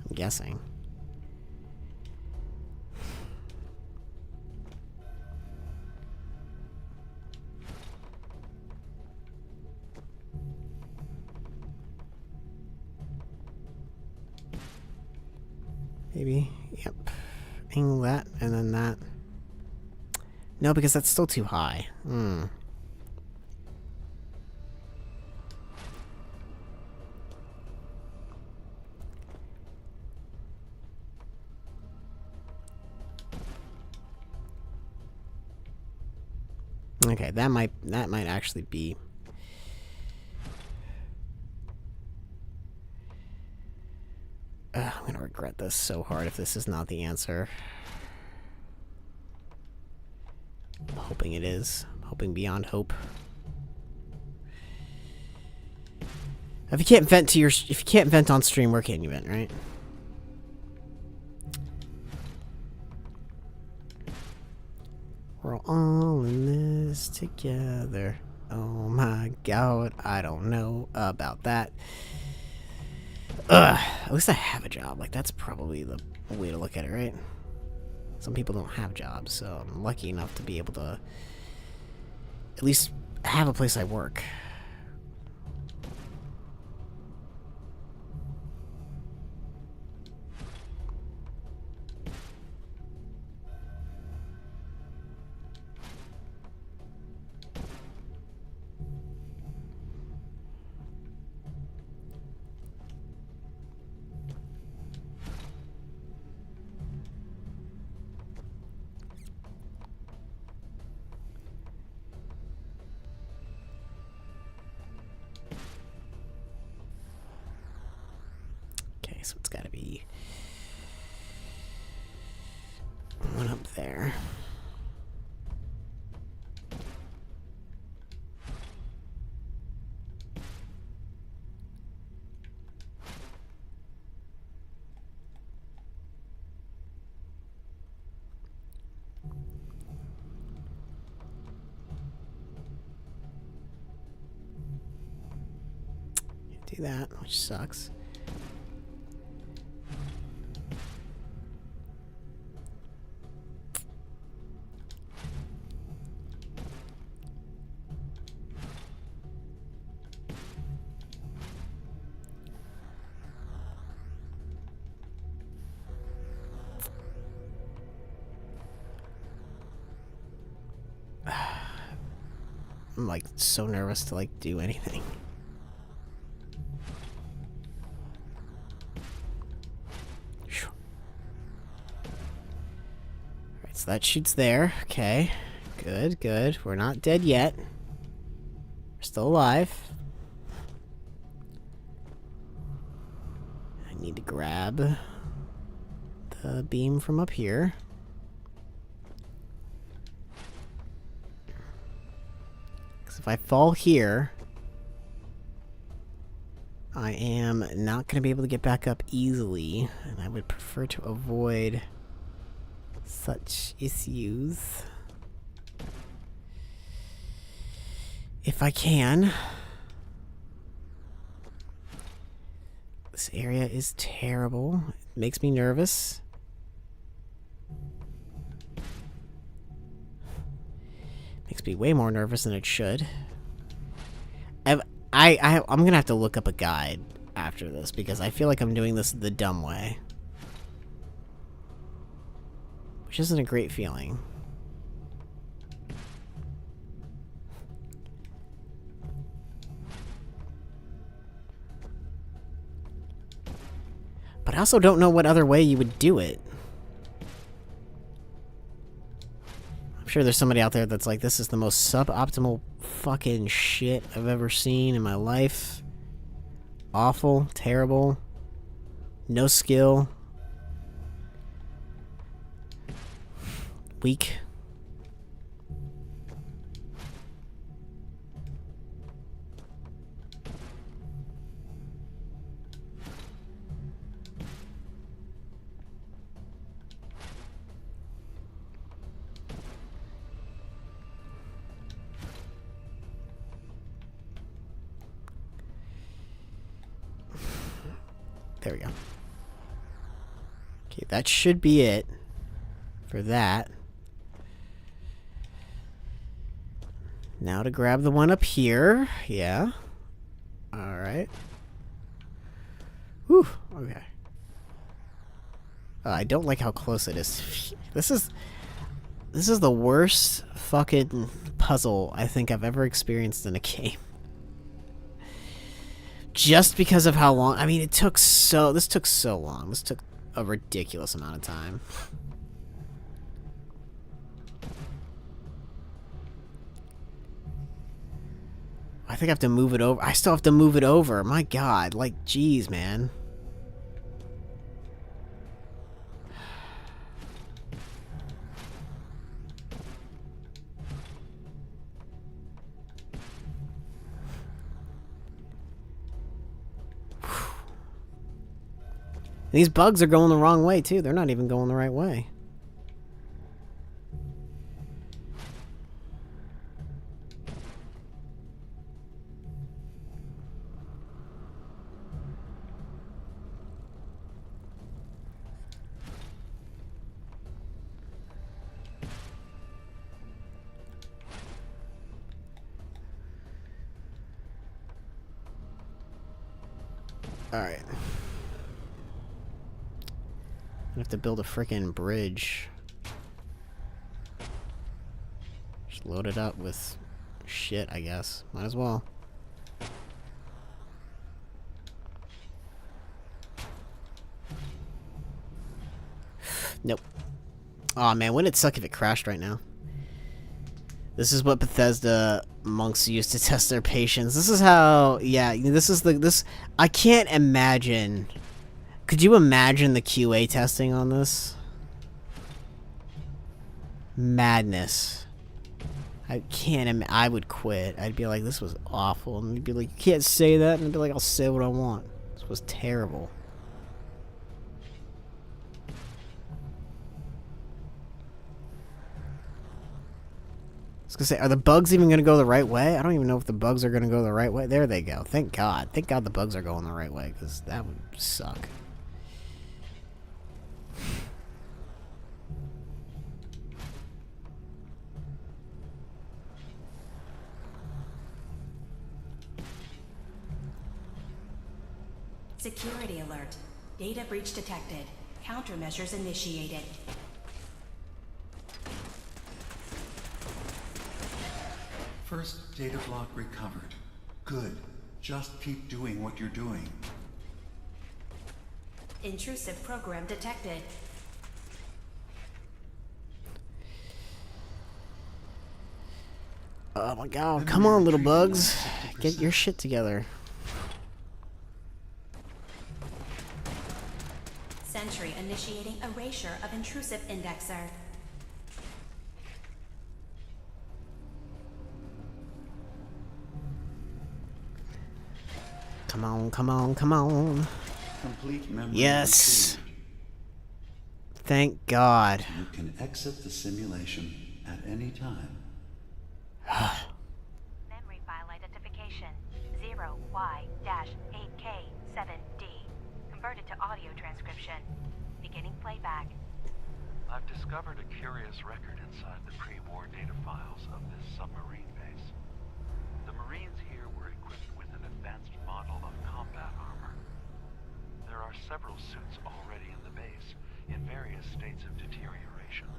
I'm guessing. Maybe. Yep. Angle that, and then that. No, because that's still too high. Okay, that might actually be... I'm gonna regret this so hard if this is not the answer. I'm hoping it is. I'm hoping beyond hope. If you can't vent on stream, where can you vent, right? We're all in this together. Oh my god, I don't know about that. At least I have a job. Like, that's probably the way to look at it, right? Some people don't have jobs, so I'm lucky enough to be able to at least have a place I work. So it's got to be one up there. Can't do that, which sucks. I'm like so nervous to like do anything. So that chute's there. Okay. Good, good. We're not dead yet. We're still alive. I need to grab the beam from up here. Because if I fall here, I am not going to be able to get back up easily, and I would prefer to avoid such issues if I can. This area is terrible. It makes me nervous. Makes me way more nervous than it should. I'm gonna have to look up a guide after this because I feel like I'm doing this the dumb way. Which isn't a great feeling. But I also don't know what other way you would do it. I'm sure there's somebody out there that's like, this is the most suboptimal fucking shit I've ever seen in my life. Awful, terrible, no skill, weak. There we go. Okay, that should be it for that. Now to grab the one up here. Yeah. Alright. Whew. Okay. I don't like how close it is. This is the worst fucking puzzle I think I've ever experienced in a game. Just because of how long. I mean, this took so long. This took a ridiculous amount of time. I think I have to move it over. I still have to move it over. My God. Like, geez, man. These bugs are going the wrong way, too. They're not even going the right way. Alright. I have to build a frickin' bridge. Just load it up with shit, I guess. Might as well. Nope. Aw, man, wouldn't it suck if it crashed right now? This is what Bethesda monks use to test their patience. This is how, yeah, this, I can't imagine. Could you imagine the QA testing on this? Madness. I can't I would quit. I'd be like, this was awful. And they'd be like, you can't say that. And I'd be like, I'll say what I want. This was terrible. I was gonna say, are the bugs even gonna go the right way? I don't even know if the bugs are gonna go the right way. There they go. Thank God. Thank God the bugs are going the right way, because that would suck. Security alert. Data breach detected. Countermeasures initiated. First data block recovered. Good. Just keep doing what you're doing. Intrusive program detected. Oh my god, come on, little bugs. Get your shit together. Sentry initiating erasure of intrusive indexer. Come on, come on, come on. Complete memory. Yes. Thank God. You can exit the simulation at any time. Memory file identification 0Y-8K7D. Converted to audio transcription. Beginning playback. I've discovered a curious record inside the pre-war data files of this submarine base. The Marines here were equipped with an advanced model of combat armor. There are several suits already in the base, in various states of deterioration.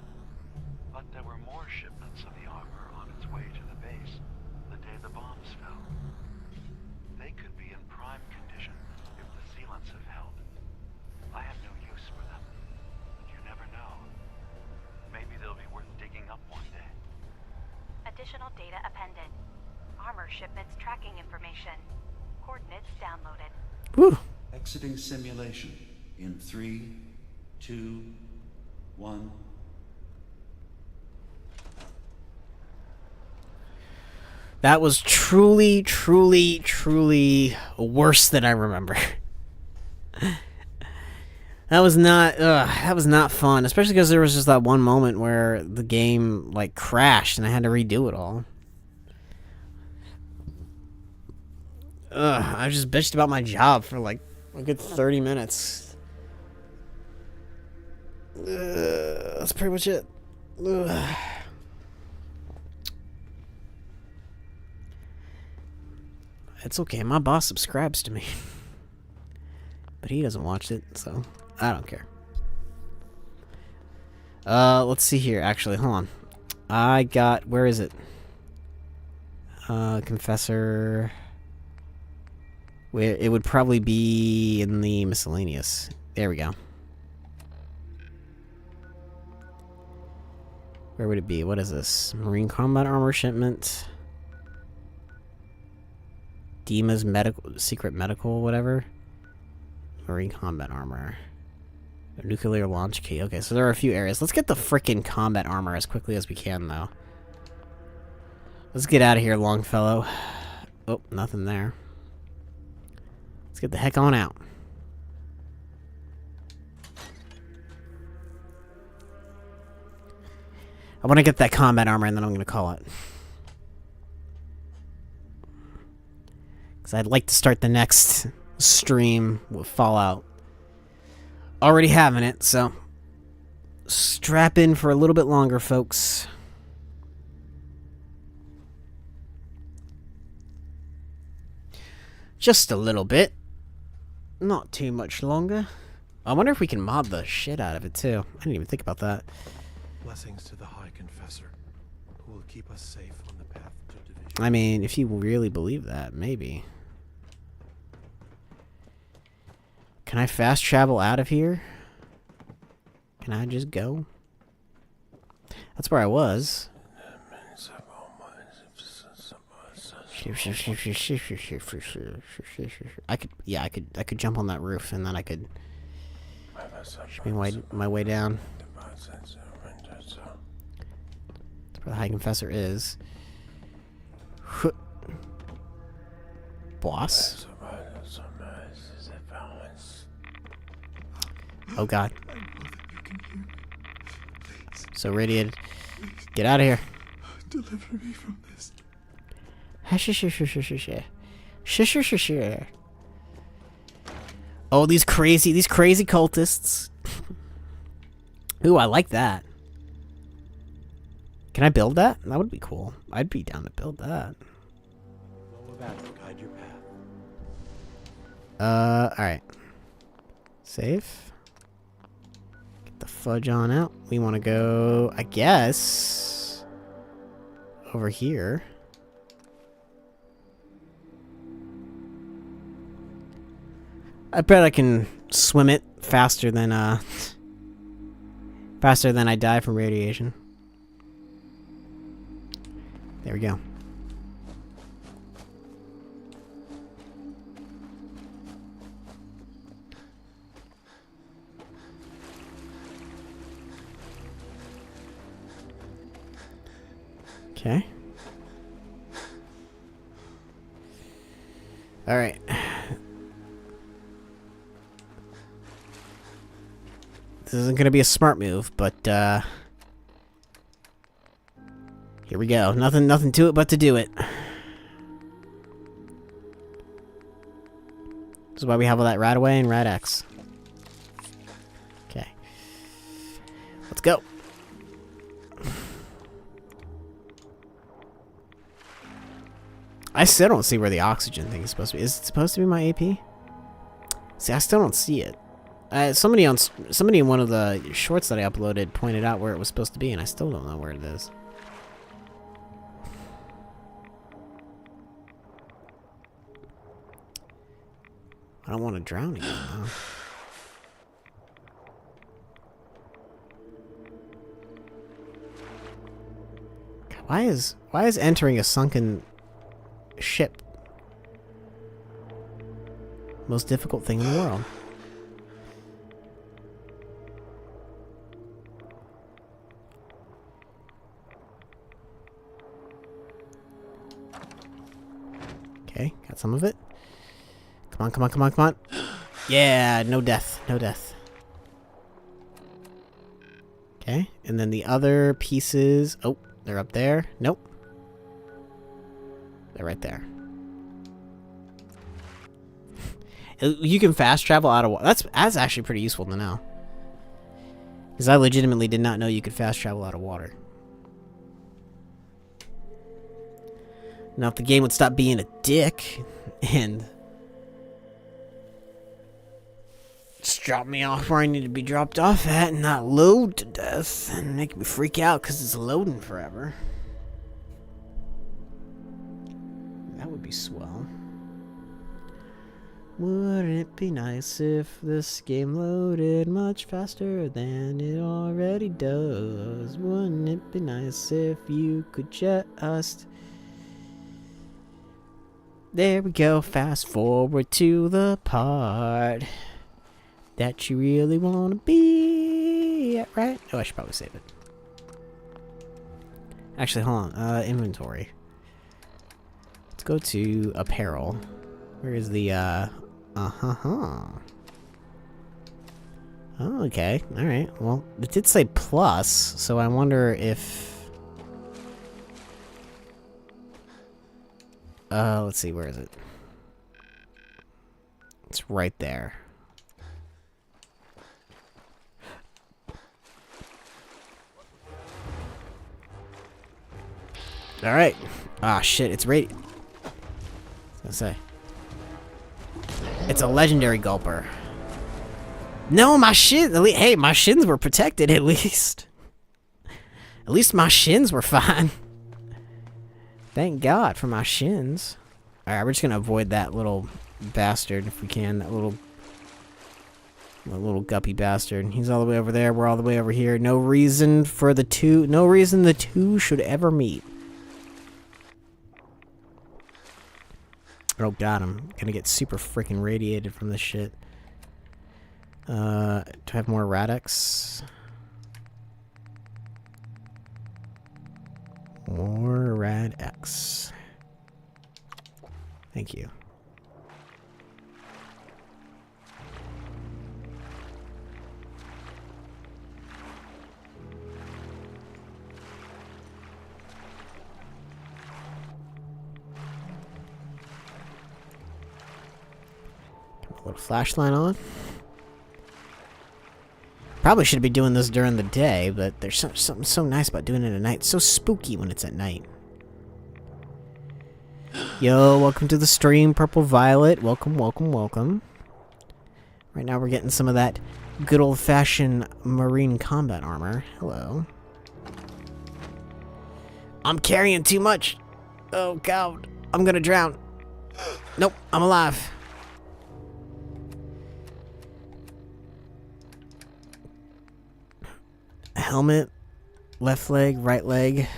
But there were more shipments of the armor on its way to the base the day the bombs fell. They could be in prime condition if the sealants have held. I have no use for them, but you never know. Maybe they'll be worth digging up one day. Additional data appended. Armor shipments tracking information. Coordinates downloaded. Woo. Exiting simulation in 3, 2, 1. That was truly, truly, truly worse than I remember. That was not fun, especially because there was just that one moment where the game like crashed and I had to redo it all. I just bitched about my job for like a good 30 minutes. That's pretty much it. It's okay, my boss subscribes to me. But he doesn't watch it, so I don't care. Let's see here. Actually, hold on. I got... Where is it? Confessor... Where it would probably be in the miscellaneous. There we go. Where would it be? What is this? Marine combat armor shipment. Dima's secret medical, whatever. Marine combat armor. Nuclear launch key. Okay, so there are a few areas. Let's get the frickin' combat armor as quickly as we can, though. Let's get out of here, Longfellow. Oh, nothing there. Let's get the heck on out. I want to get that combat armor, and then I'm going to call it. Because I'd like to start the next stream with Fallout. Already having it, so strap in for a little bit longer, folks. Just a little bit. Not too much longer. I wonder if we can mod the shit out of it, too. I didn't even think about that. Blessings to the High Confessor, who will keep us safe on the path to division. I mean, if you really believe that, maybe. Can I fast travel out of here? Can I just go? That's where I was. I could jump on that roof and then I could make my way down. That's where the High Confessor is. Boss? Oh god. So radiated. Get out of here. Deliver me from this. Oh, these crazy cultists. Ooh, I like that. Can I build that? That would be cool. I'd be down to build that. Guide your path. Alright. Save. Get the fudge on out. We want to go, I guess, over here. I bet I can swim it faster than I die from radiation. There we go. Okay. Alright. This isn't gonna be a smart move, but here we go. Nothing to it but to do it. This is why we have all that Rad Away and Rad X. Okay. Let's go. I still don't see where the oxygen thing is supposed to be. Is it supposed to be my AP? See, I still don't see it. Somebody in one of the shorts that I uploaded pointed out where it was supposed to be, and I still don't know where it is. I don't want to drown again, though. God, why is entering a sunken ship most difficult thing in the world? Okay, got some of it. Come on, come on, come on, come on. Yeah, no death, no death. Okay, and then the other pieces... Oh, they're up there. Nope. They're right there. You can fast travel out of water. That's actually pretty useful to know. Because I legitimately did not know you could fast travel out of water. Now, if the game would stop being a dick and just drop me off where I need to be dropped off at and not load to death and make me freak out because it's loading forever. That would be swell. Wouldn't it be nice if this game loaded much faster than it already does? Wouldn't it be nice if you could just... There we go, fast forward to the part that you really want to be at, right? Oh, I should probably save it. Actually, hold on. Inventory. Let's go to apparel. Where is the, Oh, okay. Alright. Well, it did say plus, so I wonder if... let's see, where is it? It's right there. Alright. Ah, shit, it's ready. I was gonna say. It's a legendary gulper. No, my shins. Hey, my shins were protected at least. At least my shins were fine. Thank God for my shins. Alright, we're just gonna avoid that little bastard if we can. That little guppy bastard. He's all the way over there. We're all the way over here. No reason the two should ever meet. Oh god, I'm gonna get super freaking radiated from this shit. Do I have more Radix? More Rad-X. Thank you. Put a flashlight on. Probably should be doing this during the day, but there's something so nice about doing it at night. It's so spooky when it's at night. Yo, welcome to the stream, Purple Violet. Welcome, welcome, welcome. Right now we're getting some of that good old-fashioned marine combat armor. Hello. I'm carrying too much. Oh, God. I'm gonna drown. Nope, I'm alive. Helmet, left leg, right leg.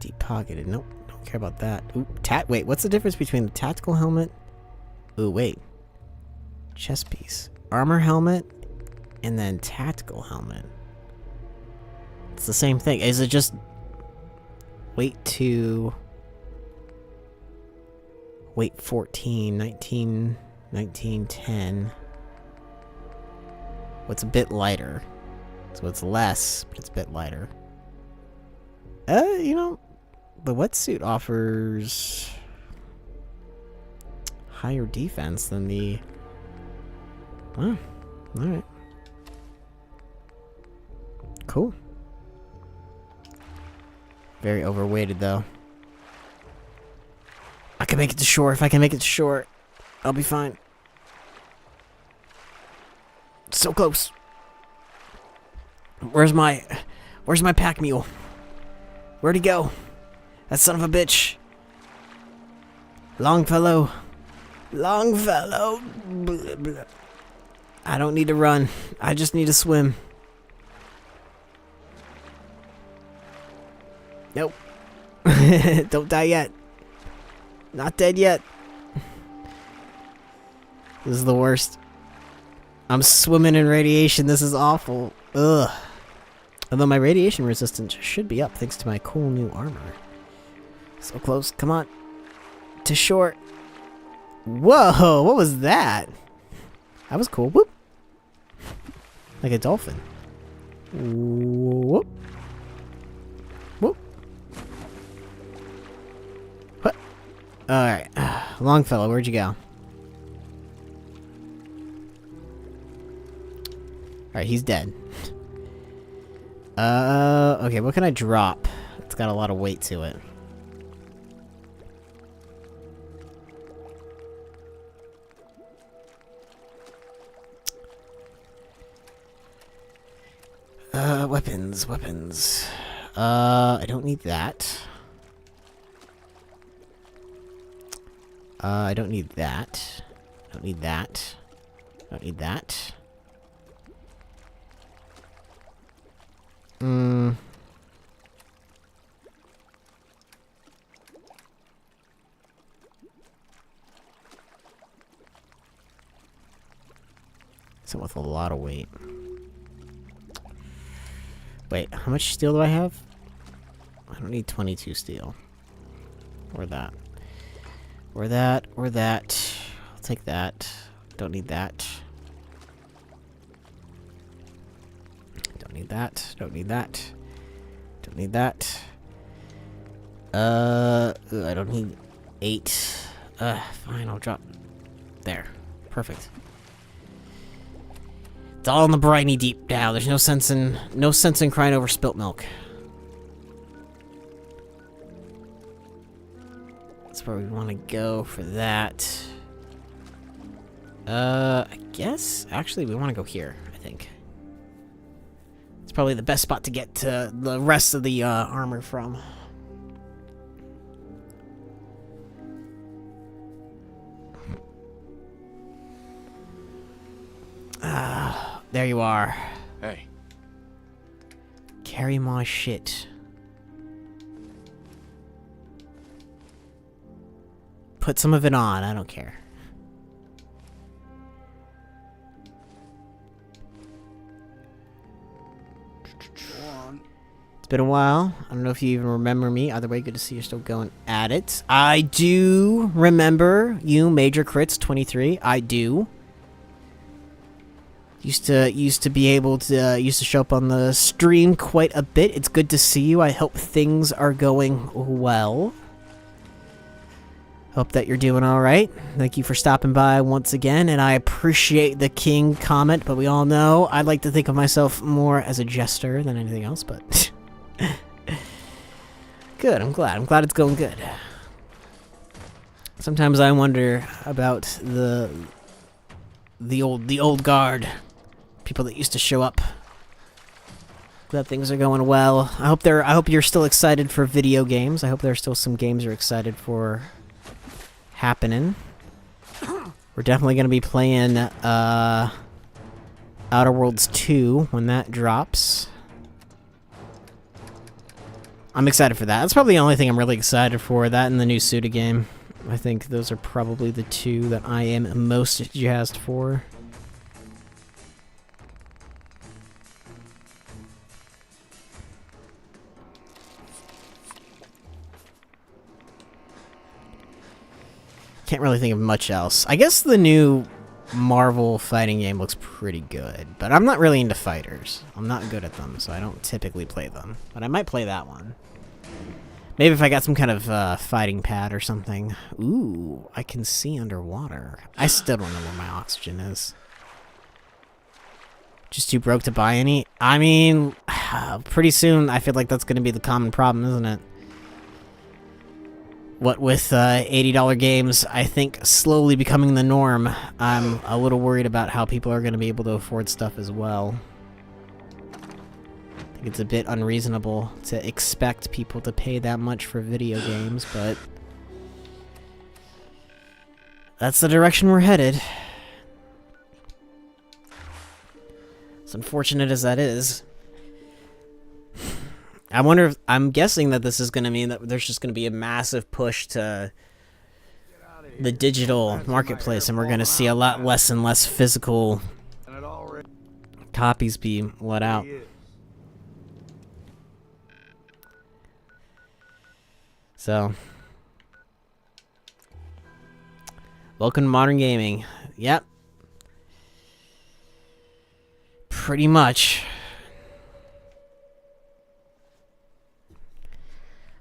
Deep pocketed. Nope, don't care about that. Ooh, wait, what's the difference between the tactical helmet? Ooh, wait. Chest piece. Armor helmet, and then tactical helmet. It's the same thing. Is it just... Wait 14, 19, 19, 10. What's a bit lighter? So it's less, but it's a bit lighter. You know, the wetsuit offers higher defense than the... Oh, alright. Cool. Very overweighted, though. I can make it to shore. If I can make it to shore, I'll be fine. So close. Where's my pack mule? Where'd he go? That son of a bitch. Longfellow. Longfellow. Blah, blah. I don't need to run. I just need to swim. Nope. Don't die yet. Not dead yet. This is the worst. I'm swimming in radiation. This is awful. Ugh. Although my radiation resistance should be up thanks to my cool new armor. So close. Come on. To shore. Whoa. What was that? That was cool. Whoop. Like a dolphin. Whoop. Whoop. What? Alright. Longfellow, where'd you go? Alright, he's dead. Okay, what can I drop? It's got a lot of weight to it. Weapons. I don't need that. I don't need that. Don't need that. Don't need that. So with a lot of weight. Wait, how much steel do I have? I don't need 22 steel. Or that. Or that. Or that. I'll take that. Don't need that. Don't need that. Don't need that. Don't need that. I don't need 8. Fine, I'll drop. There. Perfect. It's all in the briny deep now. There's no sense in crying over spilt milk. That's where we want to go for that. I guess actually we want to go here, I think. It's probably the best spot to get to the rest of the armor from. There you are. Hey. Carry my shit. Put some of it on, I don't care. It's been a while. I don't know if you even remember me. Either way, good to see you're still going at it. I do remember you, Major Crits 23. I do. Used to be able to used to show up on the stream quite a bit. It's good to see you. I hope things are going well. Hope that you're doing all right. Thank you for stopping by once again, and I appreciate the King comment. But we all know I like to think of myself more as a jester than anything else. But good. I'm glad. I'm glad it's going good. Sometimes I wonder about the old guard. People that used to show up. Glad things are going well. I hope you're still excited for video games. I hope there's still some games you're excited for happening. We're definitely gonna be playing Outer Worlds 2 when that drops. I'm excited for that. That's probably the only thing I'm really excited for. That and the new Suda game. I think those are probably the two that I am most jazzed for. Can't really think of much else. I guess the new Marvel fighting game looks pretty good, but I'm not really into fighters. I'm not good at them, so I don't typically play them. But I might play that one. Maybe if I got some kind of fighting pad or something. Ooh, I can see underwater. I still don't know where my oxygen is. Just too broke to buy any? I mean, pretty soon I feel like that's going to be the common problem, isn't it? What with $80 games, I think, slowly becoming the norm, I'm a little worried about how people are going to be able to afford stuff as well. I think it's a bit unreasonable to expect people to pay that much for video games, but that's the direction we're headed. As unfortunate as that is. I wonder if, I'm guessing that this is going to mean that there's just going to be a massive push to the digital marketplace, and we're going to see a lot less and less physical copies be let out. So, welcome to modern gaming. Yep. Pretty much.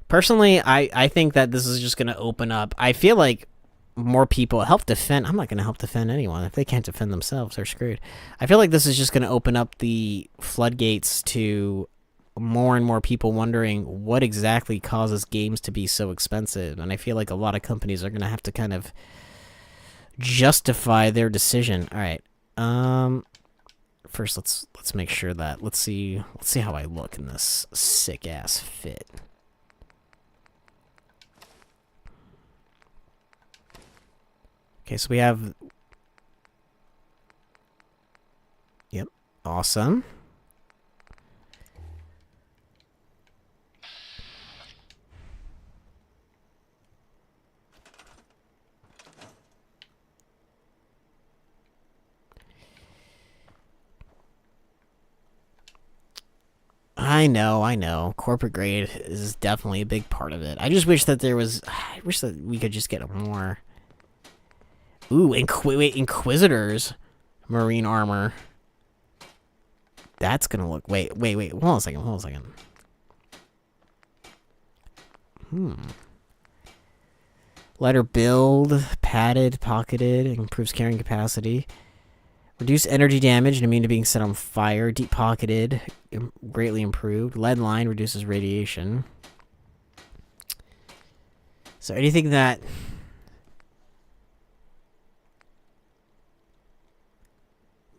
Personally, I think that this is just going to open up. I feel like more people help defend. I'm not going to help defend anyone. If they can't defend themselves, they're screwed. I feel like this is just going to open up the floodgates to more and more people wondering what exactly causes games to be so expensive. And I feel like a lot of companies are going to have to kind of justify their decision. All right. First, let's make sure that let's see how I look in this sick ass fit. Okay, so we have... Yep, awesome. I know. Corporate grade is definitely a big part of it. I just wish that there was... I wish that we could just get more... Ooh, wait, Inquisitors marine armor. That's gonna look... Wait. Hold on a second. Lighter build, padded, pocketed, improves carrying capacity. Reduce energy damage and immune to being set on fire. Deep pocketed, greatly improved. Lead line reduces radiation. So anything that...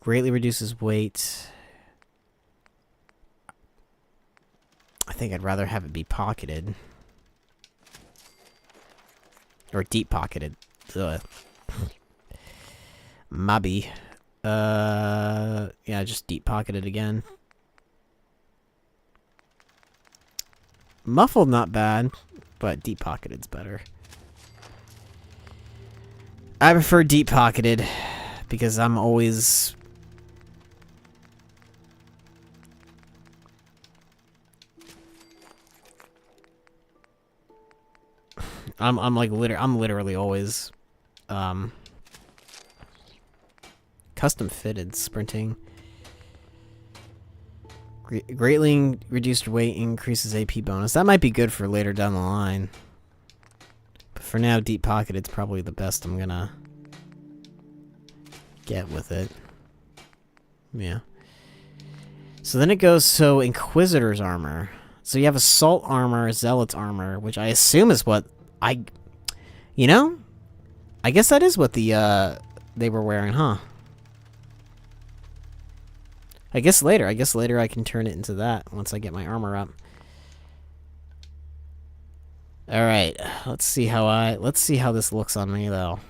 greatly reduces weight. I think I'd rather have it be pocketed. Or deep pocketed. Ugh. Mobby. Yeah, just deep pocketed again. Muffled, not bad, but deep pocketed's better. I prefer deep pocketed because I'm always... I'm literally always custom fitted sprinting. Greatly reduced weight increases AP bonus. That might be good for later down the line. But for now, deep pocketed's probably the best I'm gonna get with it. Yeah. So then it goes, so Inquisitor's armor. So you have Assault armor, Zealot's armor, which I assume is what I guess that is what the, they were wearing, huh? I guess later I can turn it into that once I get my armor up. Alright, let's see how this looks on me, though.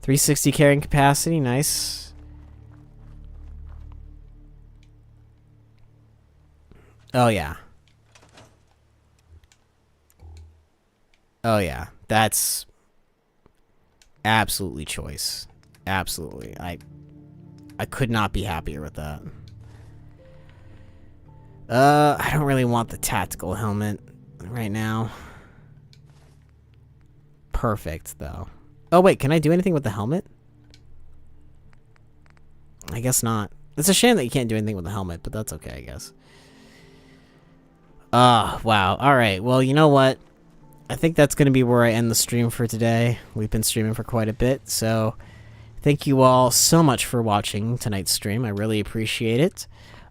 360 carrying capacity, nice. Oh, yeah. Oh, yeah. That's absolutely choice. Absolutely. I could not be happier with that. I don't really want the tactical helmet right now. perfect, though. Oh, wait, can I do anything with the helmet? I guess not. It's a shame that you can't do anything with the helmet, but that's okay, I guess. Wow. Alright, well, you know what? I think that's going to be where I end the stream for today. We've been streaming for quite a bit, so thank you all so much for watching tonight's stream. I really appreciate it.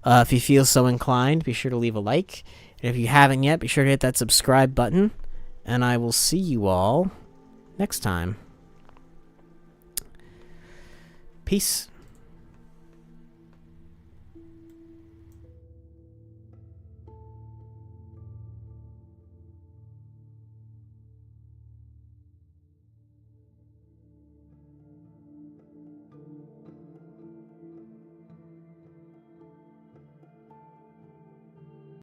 If you feel so inclined, be sure to leave a like. And if you haven't yet, be sure to hit that subscribe button. And I will see you all next time. Peace.